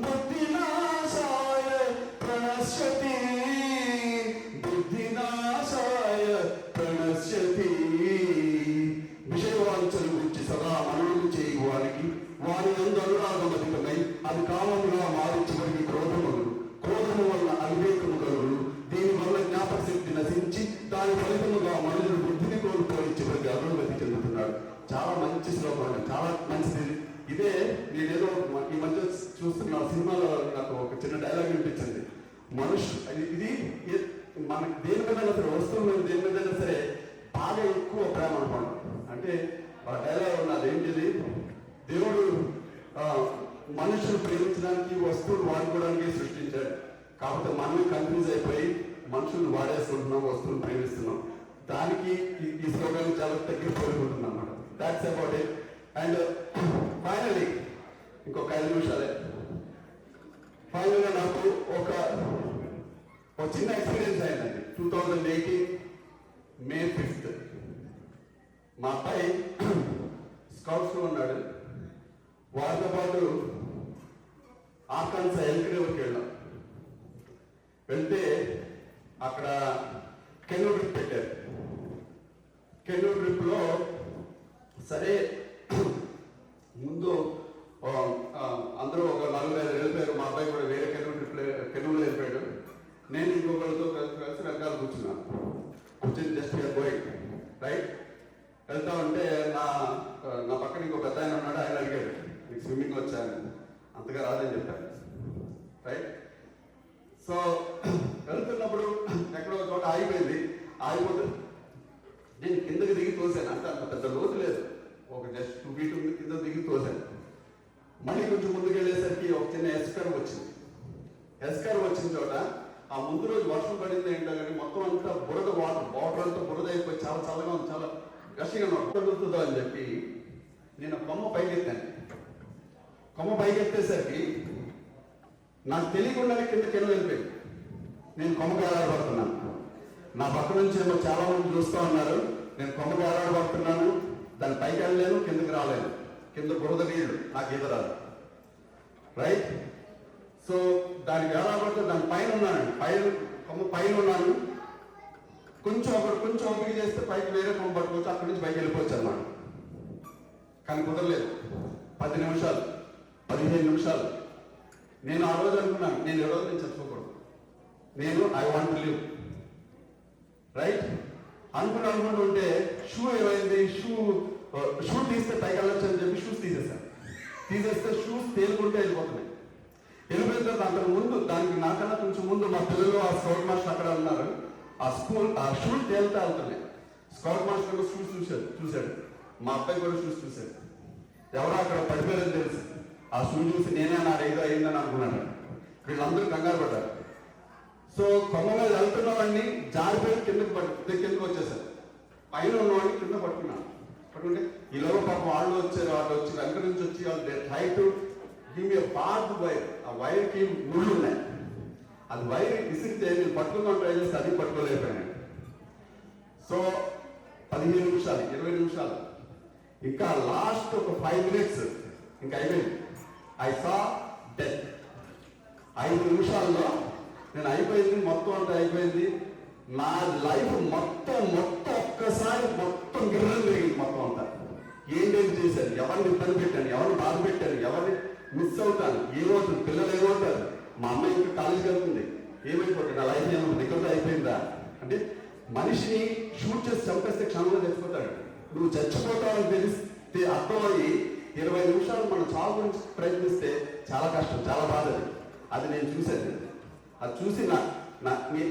బుద్ధినాశాయ ప్రణశ్యతి బుద్ధినాశాయ ప్రణశ్యతి వాంఛలు గురించి సదా మనవులు చేయి వారికి వారి యందు అనురాగమధికమై అది కామముగా మారి చివరికి క్రోధములు, క్రోధము వల్ల అవివేకము కలుగులు, దీని వల్ల జ్ఞాపకశక్తి నశించి దాని ఫలితముగా మనుషులు బుద్ధిని కోల్పోయి చివరికి అధోగతి చెందుతున్నాడు. చాలా మంచి శ్లోకం అండి, చాలా మంచిది. ఇదే నేనేదో ఈ మధ్య చూస్తున్న సినిమాలో నాకు ఒక చిన్న డైలాగ్ వినిపించింది. ఇది మనకి దేని మీద సరే, వస్తువుల మీద దేని మీద సరే బాగా ఎక్కువ ప్రేమ అనుకోండి. అంటే ఆ డైలాగ్ ఉన్నది ఏంటిది, దేవుడు మనుషులు ప్రేమించడానికి వస్తువులు వాడుకోవడానికి సృష్టించాడు. కాకపోతే మనమే కన్ఫ్యూజ్ అయిపోయి మనుషులు వాడేసుకుంటున్నాం, వస్తువులు ప్రేమిస్తున్నాం. దానికి ఈ శ్లోకాన్ని చాలా తగ్గిపోతుంటుంది అన్నమాట. That's about it. And finally ఇంకొక 5 నిమిషాలే. ఫైనల్గా నాకు ఒక చిన్న ఎక్స్పీరియన్స్ అయిందండి. 2018 May 5th మా అబ్బాయి స్కౌట్స్లో ఉన్నాడు. వారితో పాటు ఆర్కాన్సా ఎల్క్రేవర్కి వెళ్ళాం. వెళ్తే అక్కడ కెనో ట్రిప్ పెట్టారు. కెనో ట్రిప్లో సరే ముందు అందరూ ఒక 4-5 వెళ్ళిపోయారు. మా అబ్బాయి కూడా వేరే కెనోలో వెళ్ళిపోయాడు. నేను ఇంకొకరితో కలిసి వెనకాల కూర్చున్నాను. కూర్చొని జస్ట్ గోయింగ్ రైట్. వెళ్తా ఉంటే నా పక్కన ఇంకో పెద్ద ఆయన ఉన్నాడు. ఆయన అడిగాడు, నీకు స్విమ్మింగ్ వచ్చాను? అంతగా రాదని చెప్పాను. రైట్. సో వెళ్తున్నప్పుడు ఎక్కడో ఒక చోట ఆగిపోయింది. ఆగిపోతే నేను కిందకి దిగి తోసాను. అంటే అంత పెద్ద లోతు లేదు, ఒక జస్ట్ 2 feet ఉంది. కింద దిగి తోసాను. మళ్ళీ కొంచెం ముందుకు వెళ్ళేసరికి ఒక చిన్న ఎస్కర్ వచ్చింది. ఎస్కర్ వచ్చిన చోట ఆ ముందు రోజు వర్షం పడింది ఏంటో కానీ మొత్తం అంతా బురద, వాటర్ అంతా బురద అయిపోయి చాలా చల్లగా ఉంది, చాలా గట్టిగా పడుతుందో అని చెప్పి నేను కొమ్మ పైకెత్తాను. కొమ్మ పైకెత్తేసరికి నాకు తెలియకుండానే కిందకి వెళ్ళిపోయింది. నేను కొమ్మకి ఏలాడబడుతున్నాను. నా పక్క నుంచి ఏమో చాలా మంది చూస్తూ ఉన్నారు. నేను కొమ్మకి ఏలాడబడుతున్నాను. దాని పైకి వెళ్ళలేను, కిందకి రాలేను. కింద బురద నీళ్ళు, నాకు ఈత రాదు. రైట్. సో దానికి ఏలాడబడితే దాని పైన ఉన్నాను, కొమ్మ పైన ఉన్నాను. కొంచెం ఓపిక చేస్తే పైకి వేరే కొమ్మ పట్టుకోవచ్చు, అక్కడి నుంచి పైకి వెళ్ళిపోవచ్చు అన్నమాట. కానీ కుదరలేదు. 10 నిమిషాలు, 15 నిమిషాలు. నేను ఆ రోజు అనుకున్నాను, నేను ఈ రోజు నేను చచ్చిపోకూడదు, నేను I want to live. Right. అనుకుంటుంటే షూ ఏమైంది, షూ తీస్తే పైకి వెళ్ళొచ్చు అని చెప్పి షూస్ తీసేసాను. తీసేస్తే షూస్ తేలుకుంటే వెళ్ళిపోతున్నాయి. వెళ్ళిపోయిన తర్వాత అంతకు ముందు, దానికి నాకన్నా కొంచెం ముందు మా పిల్లలు ఆ స్కౌట్ మాస్టర్ అక్కడ ఉన్నారు. ఆ షూస్ తేలుతా వెళ్తున్నాయి. స్కౌట్ మాస్టర్ కూడా షూస్ చూశాడు. మా అబ్బాయి కూడా షూస్ చూశాడు. ఎవరో అక్కడ పడిపోయారని తెలుసు. ఆ షూ చూసి నేనే నా ఏదో అయిందని అనుకున్నాను. వీళ్ళందరూ కంగారు పడ్డారు. సో కొమ్మ మీద వెళ్తున్నవాడిని జారిపోయి కిందకి వచ్చేసారు. పైన ఉన్నవాడిని కింద పట్టుకున్నాను. పట్టుకుంటే ఈలోగా పాపం వాళ్ళు వచ్చి వెనక నుంచి వచ్చి వాళ్ళు try to give me board wire. ఆ వైర్కి ముళ్ళు ఉన్నాయి. అది వైర్ విసిరితే నేను పట్టుకుందాం ట్రై చేస్తే అది పట్టుకోలేకపోయాను. సో 15 నిమిషాలు, 20 నిమిషాలు, ఇంకా లాస్ట్ ఒక 5 minutes ఇంకా అయిపోయింది. I saw death. 5 నిమిషాల్లో నేను అయిపోయింది, మొత్తం అంతా అయిపోయింది. నా లైఫ్ మొత్తం ఒక్కసారి మొత్తం గిర్రం జరిగింది. మొత్తం అంతా ఏంటేం చేశాను, ఎవరిని ఇబ్బంది పెట్టాను, ఎవరిని బాధ పెట్టాను, ఎవరిని మిస్ అవుతాను, ఏమవుతుంది, పిల్లలు ఏమవుతారు, మా అమ్మాయి ఇంకా కాలేజీకి వెళ్తుంది, ఏమైపోతుంది, నా లైఫ్ ఏమో రికార్డ్ అయిపోయిందా అంటే మనిషిని షూట్ చేసి చంపేస్తే క్షణంలో చచ్చిపోతాడు. నువ్వు చచ్చిపోతావని తెలిస్తే అర్థమయ్యి 20 నిమిషాలు మనం చావు గురించి ప్రయత్నిస్తే చాలా కష్టం, చాలా బాధ. అది నేను చూశాను. అది చూసి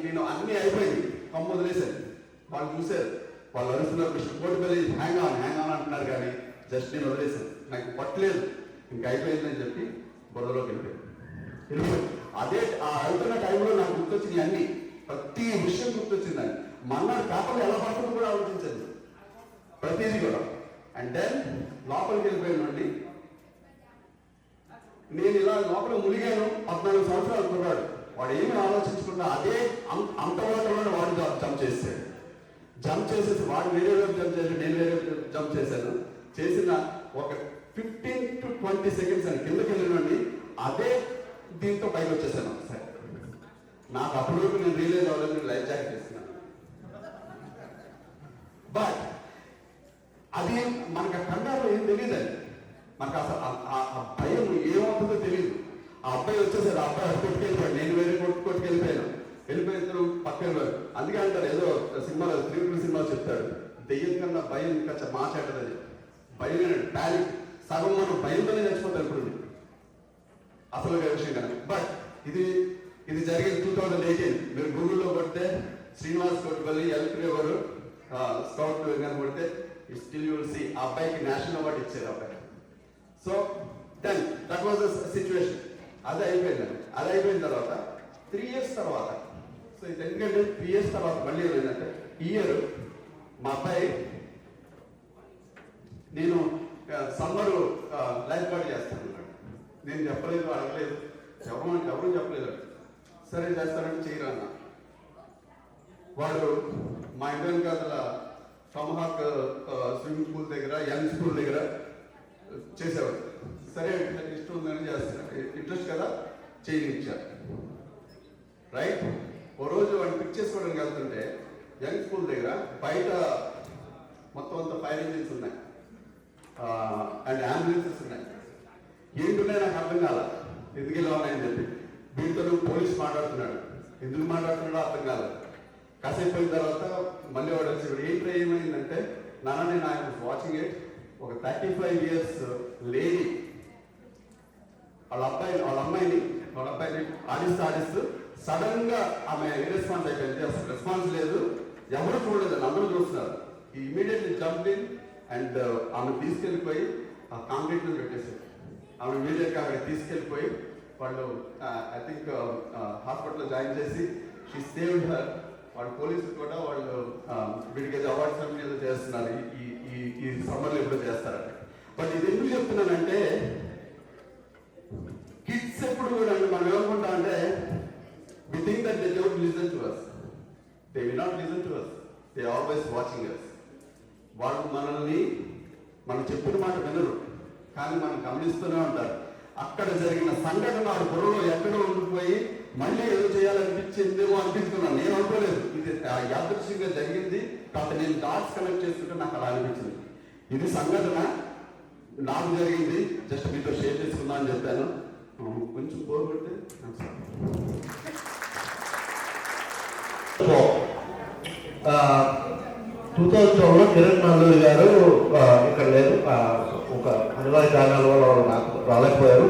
నేను అన్నీ అయిపోయింది, కొమ్మ వదిలేశాను. వాళ్ళు చూశారు, వాళ్ళు అరుస్తున్నారు, మిస్టర్ కోటిపల్లి హ్యాంగ్ ఆన్ అంటున్నారు. కానీ జస్ట్ నేను వదిలేశాను. నాకు పట్టలేదు, ఇంకా అయిపోయిందని చెప్పి బుర్రలోకి వెళ్ళిపోయింది. అదే ఆ వెళ్తున్న టైంలో నాకు గుర్తొచ్చింది అన్ని, ప్రతి విషయం గుర్తొచ్చిందని. మన్నాడు పేపర్లు ఎలా పడుతుందో కూడా ఆలోచించండి, ప్రతిదీ కూడా. అండ్ దెన్ లోపలికి వెళ్ళిపోయినండి. నేను ఇలా లోపల మునిగాను. 14 సంవత్సరాలు కుర్రాడు. వాడు ఏమీ ఆలోచించకుండా అదే అంతవరకులోనే వాడు జంప్ చేశాడు. జంప్ చేసేసి వాడు వేరే వైపు జంప్ చేశాడు, నేను వేరే జంప్ చేశాను. చేసిన ఒక 15 to 20 seconds అని కిందకి వెళ్ళినండి. అదే దీంతో పైకి వచ్చేసాను. సరే, నాకు అప్పటి వరకు నేను రియలైజ్ అవ్వలేదు, నేను లైఫ్ జాకెట్ చేస్తున్నాను. బట్ అది మనకు ఆ కంగారు ఏం తెలియదండి. మనకు అసలు ఆ భయం ఏమవుతుందో తెలియదు. ఆ అబ్బాయి వచ్చేసాడు, ఆ అబ్బాయి కొట్టుకెళ్ళిపోయాడు, నేను వేరే కొట్టుకెళ్ళిపోయాను, వెళ్ళిపోయిన ఇద్దరు పక్కన వెళ్ళారు. అందుకే అంటారు, ఏదో సినిమాలో త్రివిక్రమ సినిమా చెప్తాడు, దెయ్యం కన్నా భయం ఇంకా మాట్లాడదు. భయం ప్యానిక్, సగం మనం భయంతోనే చచ్చిపోతాం ఇప్పుడు అసలు విషయం కనుక. బట్ ఇది జరిగింది 2018. మీరు గూగుల్లో కొడితే శ్రీనివాస్ కొట్టుపల్లి ఎల్పీ గారు స్కౌట్ కానీ కొడితే స్టిల్ యూ విల్ సీ ఆ అబ్బాయికి నేషనల్ అవార్డు ఇచ్చారు అబ్బాయి. So then that was the situation. అది అయిపోయిన తర్వాత 3 years తర్వాత, సో ఇది ఎందుకంటే 3 years తర్వాత మళ్ళీ ఏమైందంటే ఈ ఇయర్ మా అబ్బాయి, నేను సమ్మరు లైఫ్ గార్డ్ చేస్తాను అన్నాడు. నేను చెప్పలేదు, అడగలేదు, ఎవరు చెప్పలేదు. సరే చేస్తానంటే చేయరా అన్న. వాడు మా ఇంటి వెనకాల టొమహాక్ స్విమ్మింగ్ పూల్ దగ్గర, యంగ్ స్కూల్ దగ్గర చేసేవాడు. సరే ఇష్టం ఉందని చేస్తున్నాడు, ఇంట్రెస్ట్ కదా చేయనిచ్చారు. రైట్, ఓ రోజు వాడిని పిక్ చేసుకోవడానికి వెళ్తుంటే యంగ్ స్కూల్ దగ్గర బయట మొత్తం అంతా ఫైర్ ఇంజిన్స్ ఉన్నాయి అండ్ అంబులెన్సెస్ ఉన్నాయి. ఏంటున్నాయి నాకు అర్థం కాల, ఎందుకు ఇలా ఉన్నాయని చెప్పి. వీటితో పోలీస్ మాట్లాడుతున్నాడు, ఎందుకు మాట్లాడుతున్నాడో అర్థం కాలేదు. కాసేపు అయిన తర్వాత మళ్ళీ వాడు వచ్చి, ఏంటి ఏమైందంటే, నాన్న నేను ఆయన వాచింగ్ ఇట్, ఒక 35 years లేడీ వాళ్ళ అమ్మాయిని ఆడిస్తూ సడన్ గా ఆమె ఇర్రెస్పాన్స్ అయిపోయింది. అసలు రెస్పాన్స్ లేదు, ఎవరు చూడలేదు, అందరూ చూస్తున్నారు. ఈ ఇమీడియట్లీ జంప్ ఇన్ అండ్ ఆమె తీసుకెళ్ళిపోయి ఆ కాంక్రీట్ లో పెట్టేశారు. ఆమె ఇమీడియట్గా అక్కడికి తీసుకెళ్ళిపోయి వాళ్ళు ఐ థింక్ హాస్పిటల్లో జాయిన్ చేసి షీ సేవ్డ్ హర్. వాళ్ళు పోలీసులు కూడా వాళ్ళు వీడికి ఏదో అవార్డు సెరమనీ ఏదో చేస్తున్నారు, ఈ సమ్మర్లో ఎప్పుడో చేస్తారని. బట్ ఇది ఎందుకు చెప్తున్నానంటే, కిడ్స్ ఎప్పుడు కూడా మనం ఏమనుకుంటాం అంటే, we think that they don't listen to us. They will not listen to us. They are always watching us. వాళ్ళు మనం చెప్పిన మాట వినరు, కానీ మనం గమనిస్తూనే ఉంటారు. అక్కడ జరిగిన సంఘటన ఆ బుర్రలో ఎక్కడో ఉండిపోయి మళ్ళీ ఏదో చేయాలనిపించిందేమో అనిపించుకున్నాను. నేను అనుకోలేదు, ఇది యాదృశ్యంగా జరిగింది. కాబట్టి నేను డాట్స్ కనెక్ట్ చేసుకుంటే నాకు అలా అనిపించింది. ఇది సంఘటన నాకు జరిగింది, జస్ట్ మీతో షేర్ చేసుకుందాం అని చెప్పాను. కొంచెం కోరుకుంటే 2012లో కిరణ్ నందూరి గారు ఇక్కడ లేదు, ఒక అనివార్య కారణాల వల్ల వాళ్ళు రాలేకపోయారు.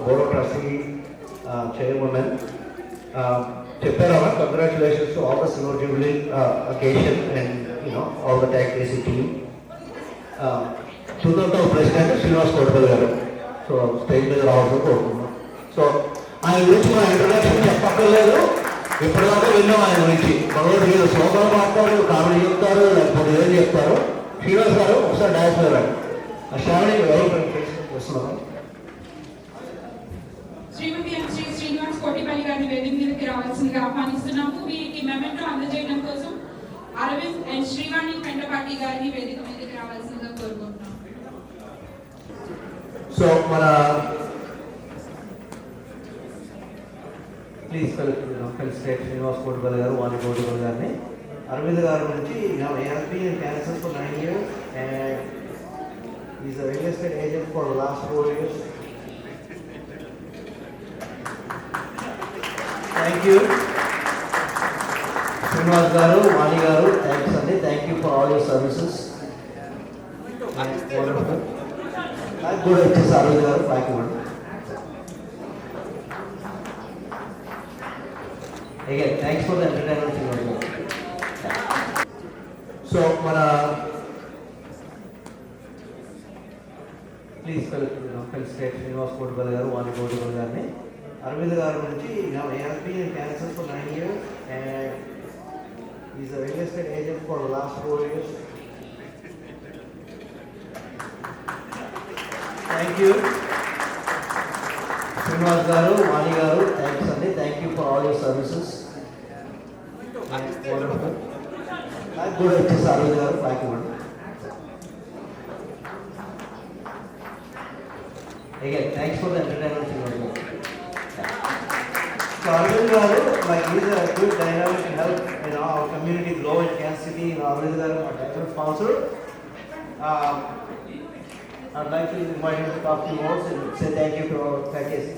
బోర్డ్ ఆఫ్ ట్రస్టీ చైర్మన్ చెప్పారమ్మా, congratulations to all the silver jubilee occasion and all the TAC AC team. 2012 president Srinivas Kotapalli గారు, సో స్టేజ్ మీద రావాల్సి కోరుకున్నాం. సో ఆయన గురించి మన ఇంట్రొడక్షన్ చెప్పక్కర్లేదు, ఇప్పటిదాకా విన్నాం ఆయన గురించి. మనోడు మీరు శ్లోకాలు మాట్లాడు, కామెడీ చెప్తారు, లేకపోతే ఏం చెప్తారు. శ్రీనివాస్ గారు ఒకసారి డాన్స్ గారు ఆ శ్రావణి ఎవరు చేస్తున్నారు. శ్రీమతి శ్రీ శ్రీనివాస్ కోటిపల్లి గారిని వేదిక మీదకి రావాల్సిందిగా ఆహ్వానిస్తున్నాము. వీరికి మెమెంటో అందజేయడం కోసం అరవింద్ అండ్ శ్రీవాణి పెంటపాటి గారిని వేదిక మీదకి రావాల్సిందిగా కోరుకుంటున్నాం. సో మన ప్లీజ్ ఫెలిసిటేట్ శ్రీనివాస్ కోటిపల్లి గారు, వాణి కోటిపల్లి గారిని. అరవింద్ గారి నుంచి cancer for 9 years and he's a real estate agent for the last 4 years. Thank you. Srinivas garu, Vani garu, thanks Andy. Thank you for all your services. Wonderful. Good exercise, Arvind garu. Thank you. Again, thanks for the entertainment, Srinivas garu. So, please felicitate Srinivas Kotipalli గారు, వాణి కోటిపల్లి గారిని. అరవింద్ గారి నుంచి cancer for 9 years and he's a real estate agent for the last 4 years. Thank you. Srinivas garu, Vani garu, thanks Andy. Thank you for all your services. Wonderful. Good exercise, Arvind garu. Thank you. Again, thanks for the entertainment, Srinivas garu. So Arvind garu, like he's a good dynamic to help our community grow in Kansas City. Arvind garu, my direct sponsor. I'd like to invite him to talk a few words and say thank you to our faculty.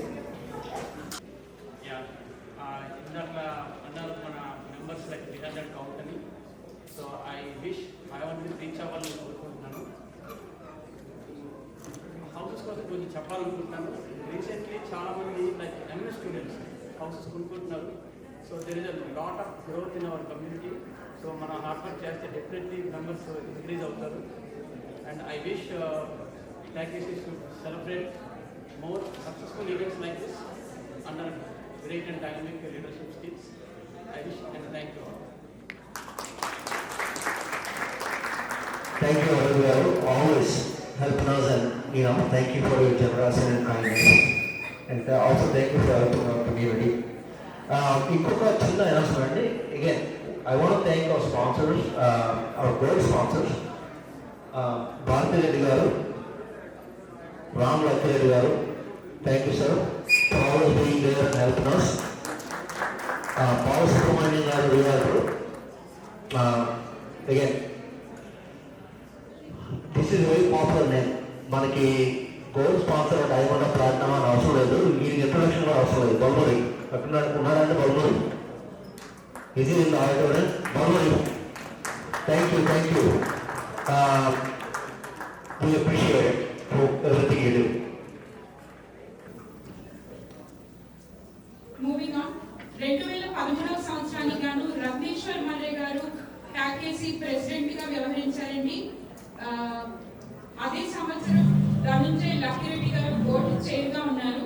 ఇందాక అన్నారు మన మెంబర్స్ లైక్ డిపెండెంట్ కౌంట్ అని. So I wish I want reach అవ్వాలని కోరుకుంటున్నాను. హౌసెస్ కోసం కొంచెం చెప్పాలనుకుంటున్నాను. రీసెంట్లీ చాలామంది లైక్ ఎంఏ స్టూడెంట్స్ హౌసెస్ కొనుక్కుంటున్నారు. So there is a lot of growth in our community. So మన హార్డ్ వర్క్ చేస్తే డెఫినెట్లీ మెంబర్స్ ఇంక్రీజ్ అవుతారు. And I wish TACAC should celebrate more successful events like this under great and dynamic leadership skills. I wish and thank you all. Thank you, everyone. Always helping us, and thank you for your generosity and kindness. And also thank you for helping our community. Inkoka chinna announcement. Again, I want to thank our sponsors, our gold sponsors, Bharati Reddy garu, Ram Lakshmi Reddy garu. Thank you, sir, for always being there and helping us. Paul Subramanian garu. Again, this is a very popular name. మనకి గోల్డ్ స్పాన్సర్ డైమండ్ ప్లాటినం అని అవసరం లేదు. వీరికి ఇంట్రొడక్షన్ కూడా అవసరం లేదు. బల్మూరి అక్కడ ఉన్నారంటే బల్మూరి ఇది in auditorium Balmuri. Thank you. We appreciate for everything you do. Moving on 2013వ సంవత్సరానికి గాను రత్నేశ్వర్ మర్రే గారు TACAC ప్రెసిడెంట్ గా వ్యవహరించారండి. అదే సంవత్సరం ధనంజయ్ లక్కిరెడ్డి గారు బోర్డు చైర్ గా ఉన్నారు.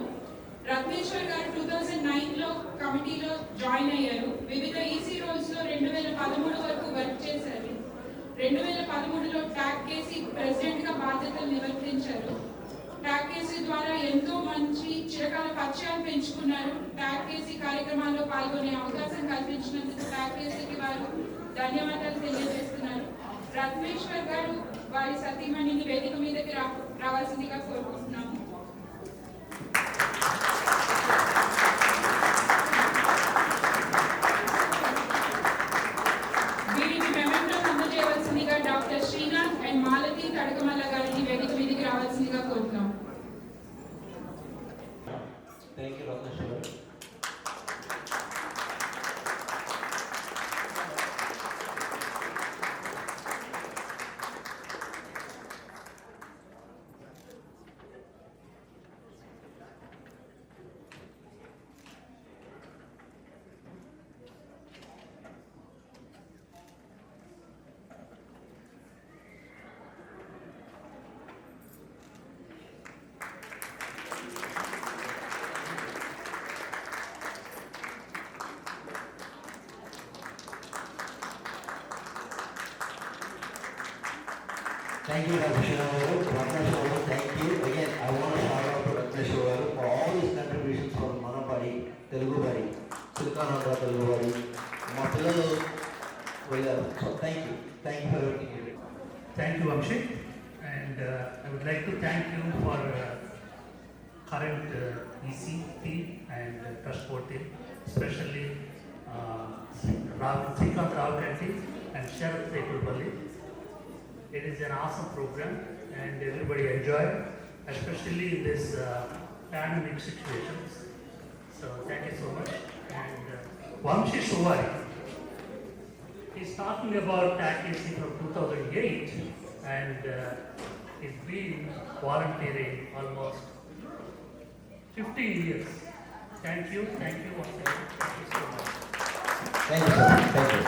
రత్నేశ్వర్ గారు 2009లో కమిటీలో జాయిన్ అయ్యారు. వివిధ ఈసీ రోల్స్ లో 2013 వరకు వర్క్ చేశారు. 2013లో TACAC ప్రెసిడెంట్ గా బాధ్యతలు నిర్వర్తించారు. TACAC ద్వారా ఎంతో మంచి చిరకాల పరిచయాలు పెంచుకున్నారు. TACAC కార్యక్రమాల్లో పాల్గొనే అవకాశం కల్పించినందుకు TACACకి వారు ధన్యవాదాలు తెలియజేస్తున్నారు. రత్నేశ్వర్ గారు వారి సతీమణిని వేదిక మీదకి రావాల్సిందిగా కోరుకుంటున్నాము. వీరికి మెమెంటో అందజేయవలసిందిగా డాక్టర్ శ్రీనాథ్ అండ్ మాలతి తడకమల్ల గారిని వేదిక మీదకి రావాల్సిందిగా కోరుతున్నాము. Thank you, Ratneshwar. Thank you, Ratneshwar. Thank you. Again, I want to shout out to Ratneshwar for all his contributions from Manapadi, Telugu Bari, Silkananda Telugu Bari, మా పిల్లలు వెళ్ళారు. So thank you for everything you did. Thank you, Amshik, and I would like to thank you for current EC team and trust board team, especially Srikanth Rao Kanti and Sharath Sekulpalli. It is an awesome program and everybody enjoyed, especially in this pandemic situations. So thank you so much. And Vamshi Suvari, he's talking about TACAC from 2008 and he's been volunteering almost 15 years. Thank you once again. Thank you so much. Thank you, sir. Thank you.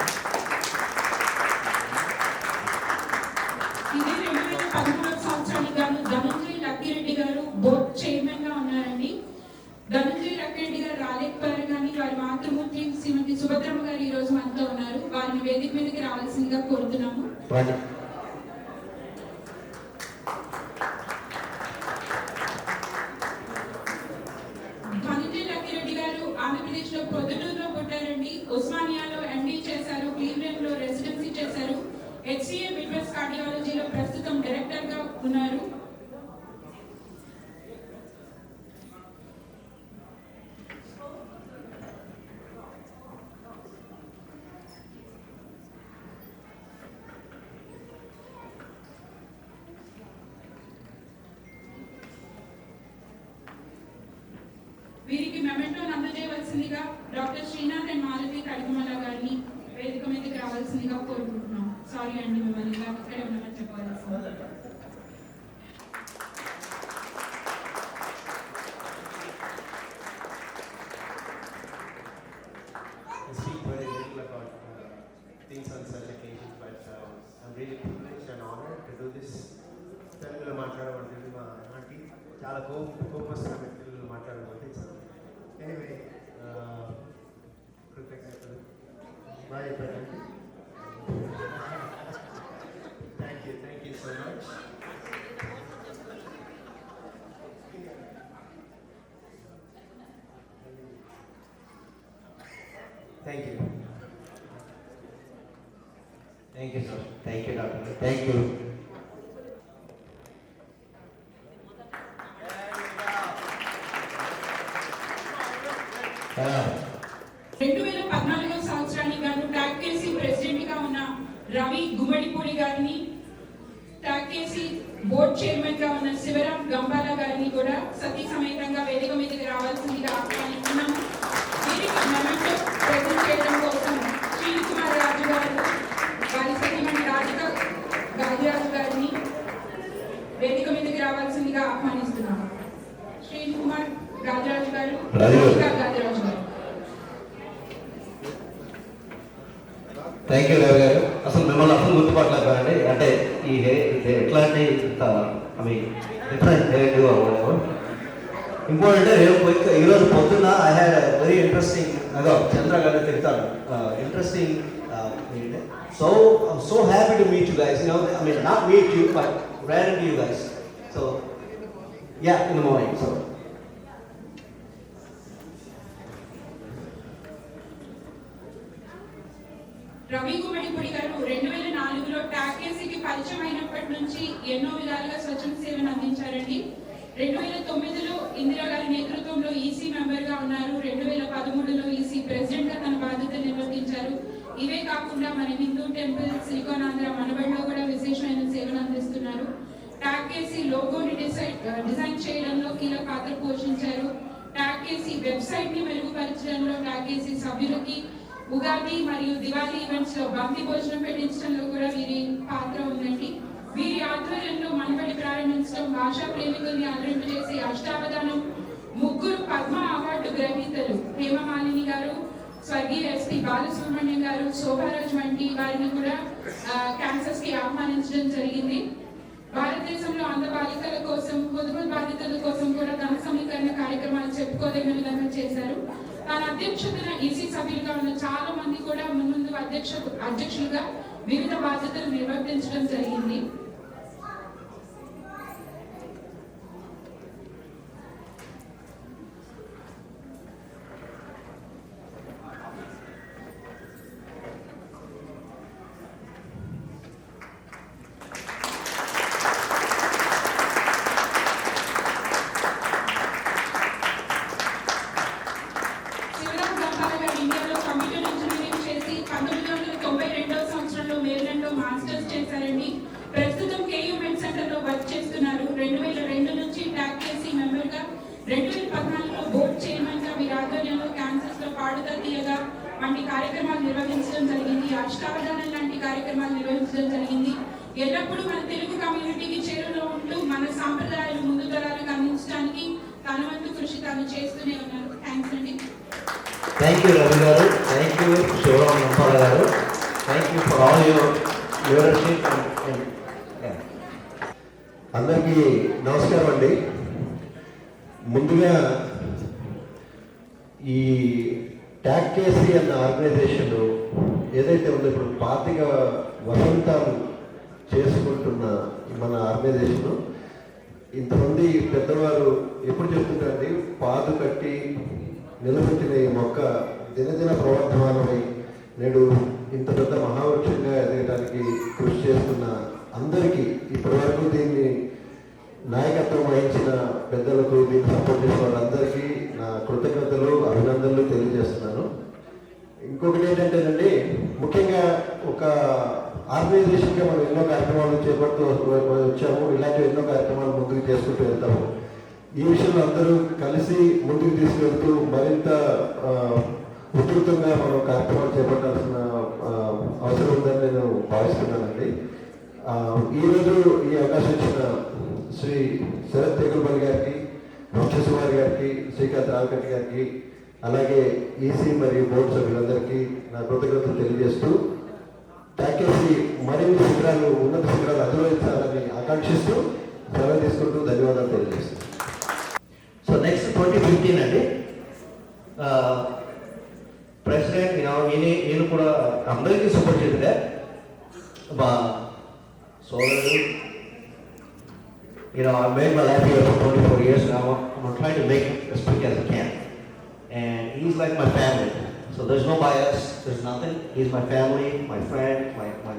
ఇది 2013వ సంవత్సరానికి గాను ధనంజయ్ లక్కిరెడ్డి గారు బోర్డ్ చైర్మన్ గా ఉన్నారండి. ధనంజయ్ లక్కిరెడ్డి గారు రాలేకపోయారు కానీ వారి మాతృమూర్తి శ్రీమతి సుభద్రమ్మ గారు ఈ రోజు మనతో ఉన్నారు. వారిని వేదిక మీదకి రావాల్సిందిగా కోరుతున్నాము. ధనంజయ్ లక్కిరెడ్డి గారు ఆంధ్రప్రదేశ్ లో పొద్దుటూరులో పుట్టారండి. ఉస్మానియాలో MD చేశారు. క్లీవ్లాండ్ లో రెసిడెన్సీ చేశారు. HCA మిడ్వెస్ట్ కార్డియాలజీలో ప్రస్తుతం డైరెక్టర్ గా ఉన్నారు. మాట్లాడవలసిందిగా డాక్టర్ శ్రీనాథ్ అండ్ మాలతి కడికమల గారిని వేదిక మీదకి రావాల్సిందిగా కోరుకుంటున్నాం. సారీ అండి, మిమ్మల్ని ఇలా ఇక్కడే ఉన్నామని చెప్పవలసింది. I speak very little about things on such occasions, but I'm really privileged and honored to do this. తెలుగులో మాట్లాడబడుతుంది మా ఆంటీ చాలా కోపస్తున్న తెలుగులో మాట్లాడబడుతుంది. ఎనీవే కృతజ్ఞతలు బాయ్ చెప్పండి. Thank you so much. Thank you. Thank you, sir. Thank you, doctor. Thank you. 2014 సంవత్సరానికి గాను టాక్కేసి ప్రెసిడెంట్ గా ఉన్న రవి గుమ్మడిపూడి గారిని, టాక్కేసి బోర్డ్ చైర్మన్ గా ఉన్న శివరాం గంబాల గారిని కూడా సతీ సమేతంగా వేదిక మీదకి రావాల్సిందిగా ఆహ్వానిస్తున్నాము. వీరికి మెమెంటో ప్రెజెంట్ చేయడం కోసం శ్రీని కుమార్ రాజు గారు, వారి సతీమణి రాధిక గాదిరాజు గారిని వేదిక మీదకి రావాల్సిందిగా ఆహ్వానిస్తున్నాము. శ్రీని కుమార్ గాదిరాజు గారు, రాధిక గాదిరాజు గారు. థ్యాంక్ యూ రవి గారు. అసలు మిమ్మల్ని అసలు గుర్తుపట్టలేదండి. అంటే ఈ ఎట్లాంటి I mean different hair do అవ్వడం ఇంపార్టెంట్. రేపు ఈరోజు పొద్దున్న ఐ హ్యాడ్ వెరీ ఇంట్రెస్టింగ్, అదో చంద్ర గారిని తిడతాను, interesting. So I'm so happy to meet you guys. I mean not meet you but ran into you guys. So yeah, in the morning. So Ravi Gummidipoondi గారు 2004లో టాక్కేసీకి పరిచయం అయినప్పటి నుంచి ఎన్నో విధాలుగా స్వచ్ఛంద సేవను అందించారండి. 2009లో ఇందిరా గారి నేతృత్వంలో ఈసీ మెంబర్ గా ఉన్నారు. 2013లో ఈసీ ప్రెసిడెంట్ గా తన బాధ్యతలు నిర్వర్తించారు. ఇవే కాకుండా మన హిందూ టెంపుల్ సిలికాన్ ఆంధ్ర మనబడిలో కూడా విశేషమైన సేవలు అందిస్తున్నారు. టాక్కేసీ లోగోని డిజైన్ చేయడంలో కీలక పాత్ర పోషించారు. టాక్కేసీ వెబ్సైట్ ని మెరుగుపరచడంలో, టాక్కేసీ సభ్యులకి ఉగాది మరియు దివాళీ ఈవెంట్స్ లో బంతి భోజనం పెట్టించడంలో కూడా వీరి పాత్ర ఉందండి. వీరి ఆధ్వర్యంలో మనబడి ప్రారంభించడం, భాషా ప్రేమికుల్ని అలరింపజేసే అష్టావధానం, 3 పద్మ అవార్డు గ్రహీతలు హేమమాలిని గారు, స్వర్గీయ ఎస్పీ బాలసుబ్రహ్మణ్యం గారు, శోభారాజ్ వంటి వారిని కూడా క్యాన్సర్స్ కి ఆహ్వానించడం జరిగింది. భారతదేశంలో అంధ బాలికల కోసం, పొదుపు బాధితుల కోసం కూడా ధన సమీకరణ కార్యక్రమాలు చెప్పుకోదగిన విధంగా చేశారు. తన అధ్యక్షతన ఈసీ సభ్యులుగా ఉన్న చాలా మంది కూడా ముందు అధ్యక్షులుగా వివిధ బాధ్యతలు నిర్వర్తించడం జరిగింది. మాస్టర్స్ చేశారండి. ప్రస్తుతం కేయూ మెడ్ సెంటర్ లో వర్క్ చేస్తున్నారు. 2002 నుంచి టాక్కేసీ మెంబర్ గా, 2014లో బోర్డ్ చైర్మన్ గా వీరి ఆధ్వర్యంలో క్యాన్సర్స్ లో పాడుతా తీయగా వంటి కార్యక్రమాలు నిర్వహించడం జరిగింది. అష్టావధానం లాంటి కార్యక్రమాలు నిర్వహించడం జరిగింది. ఎల్లప్పుడూ మన తెలుగు కమ్యూనిటీకి చేరులో ఉంటూ మన సాంప్రదాయాలు ముందు తరాలకు అందించడానికి తన వంతు కృషి తాను చేస్తూనే ఉన్నారు. థ్యాంక్స్ అండి. థ్యాంక్ యూ రవి గారు. థ్యాంక్ యూ శివరాం గంపాల గారు. Thank you for all your leadership. అందరికీ నమస్కారం అండి. ముందుగా ఈ టాక్కేసీ అన్న ఆర్గనైజేషన్ ఏదైతే ఉందో ఇప్పుడు 25 వసంతాలు చేసుకుంటున్న మన ఆర్గనైజేషన్, ఇంతమంది పెద్దవారు ఎప్పుడు చెప్తుంటారండి, పాదు కట్టి నిలబెట్టిన ఈ మొక్క దినదిన ప్రవర్ధమానమై నేడు ఇంత పెద్ద మహావృక్షంగా ఎదగడానికి కృషి చేస్తున్న అందరికీ, ఇప్పటివరకు దీన్ని నాయకత్వం వహించిన పెద్దలకు, దీన్ని సపోర్ట్ చేసిన వాళ్ళందరికీ నా కృతజ్ఞతలు, అభినందనలు తెలియజేస్తున్నాను. ఇంకొకటి ఏంటంటేనండి, ముఖ్యంగా ఒక ఆర్గనైజేషన్గా మనం ఎన్నో కార్యక్రమాలు చేపడుతూ వచ్చాము. ఇలాంటి ఎన్నో కార్యక్రమాలు ముందుకు చేసుకుంటూ వెళ్తాము. ఈ విషయంలో అందరూ కలిసి ముందుకు తీసుకెళ్తూ మరింత ఉధృతంగా మనం కార్యక్రమాలు చేపట్టాల్సిన అవసరం ఉందని నేను భావిస్తున్నానండి. ఈరోజు ఈ అవకాశం ఇచ్చిన శ్రీ శరత్ తెగులపల్లి గారికి, వంశసుమారి గారికి, శ్రీకాంత్ రావికట్టి గారికి, అలాగే ఈసీ మరియు బోర్డు సభ్యులందరికీ నా కృతజ్ఞతలు తెలియజేస్తూ ప్యాకేజీ మరిన్ని శిఖరాలు, ఉన్నత శిఖరాలు అధిరోహించాలని ఆకాంక్షిస్తూ సెలవు తీసుకుంటూ ధన్యవాదాలు తెలియజేస్తాను. సో నెక్స్ట్ 2015 అండి. ప్రెసిడెంట్ ఈయన కూడా అందరికీ సుపరిచితుడే. మా సోదరుడు I made my life here for 24 years now. I'm trying to make it as quick as I can. And he's like my family. So there's no bias, there's nothing. He's my family, my friend,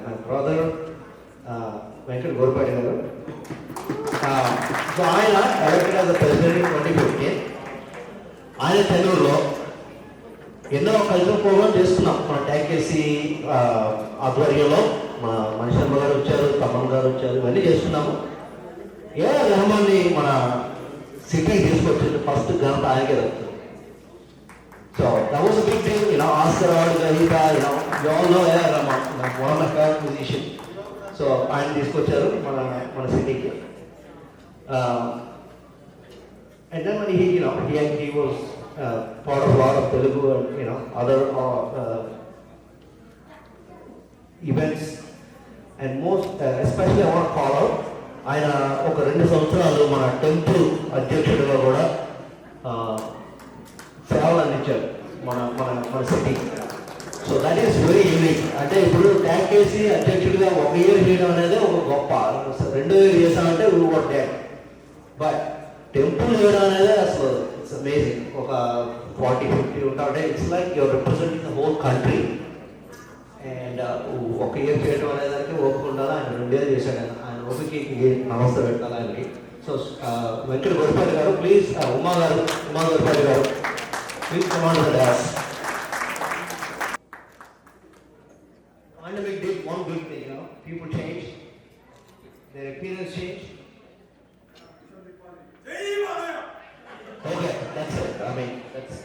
my brother, Venkat Gorpati garu. So ఆయన elected as the president in 2015. ఆయన tenure ఎన్నో కల్చరల్ ప్రోగ్రామ్ చేస్తున్నాం. మన ట్యాకేసి ఆధ్వర్యంలో మన మనిషమ్మ గారు వచ్చారు, తమ్మన్ గారు వచ్చారు, ఇవన్నీ చేస్తున్నాము. ఏఆర్ రెహమాన్ని మన సిటీకి తీసుకొచ్చింది ఫస్ట్ ఘనత ఆయనకే దక్కుతుంది. So that was a big thing. Oscar award గ్రహీత, you all know A R Rahman, one of my favourite musician. So ఆయన తీసుకొచ్చారు మన సిటీకి. And then when he was part of a lot of Telugu and other events, and most especially I want to call out ఆయన ఒక 2 సంవత్సరాలు మన టెంపుల్ అధ్యక్షుడిగా కూడా సేవలు అందించారు మన city. So that is very unique. అంటే ఇప్పుడు ట్యాకేసి అధ్యక్షుడిగా 1 year చేయడం అనేది ఒక గొప్ప. 2 years చేశామంటే we what dot. But temple చేయడం అనేది అసలు ఇట్స్ అమేజింగ్. ఒక 40-50 ఉంటా అంటే it's like your representing the whole country. And 1 year చేయడం అనేదానికి ఓపిక ఉండాలి. ఆయన 2 years చేశాడు. ఆయన ఓపికకి నమస్తే పెట్టాలి ఆయనకి. సో వెంకట గొడపాటి గారు ప్లీజ్, ఉమా గొడపాటి గారు please command the dance. Pandemic did one good thing, people change, their appearance changed. Okay, that's it. I mean, that's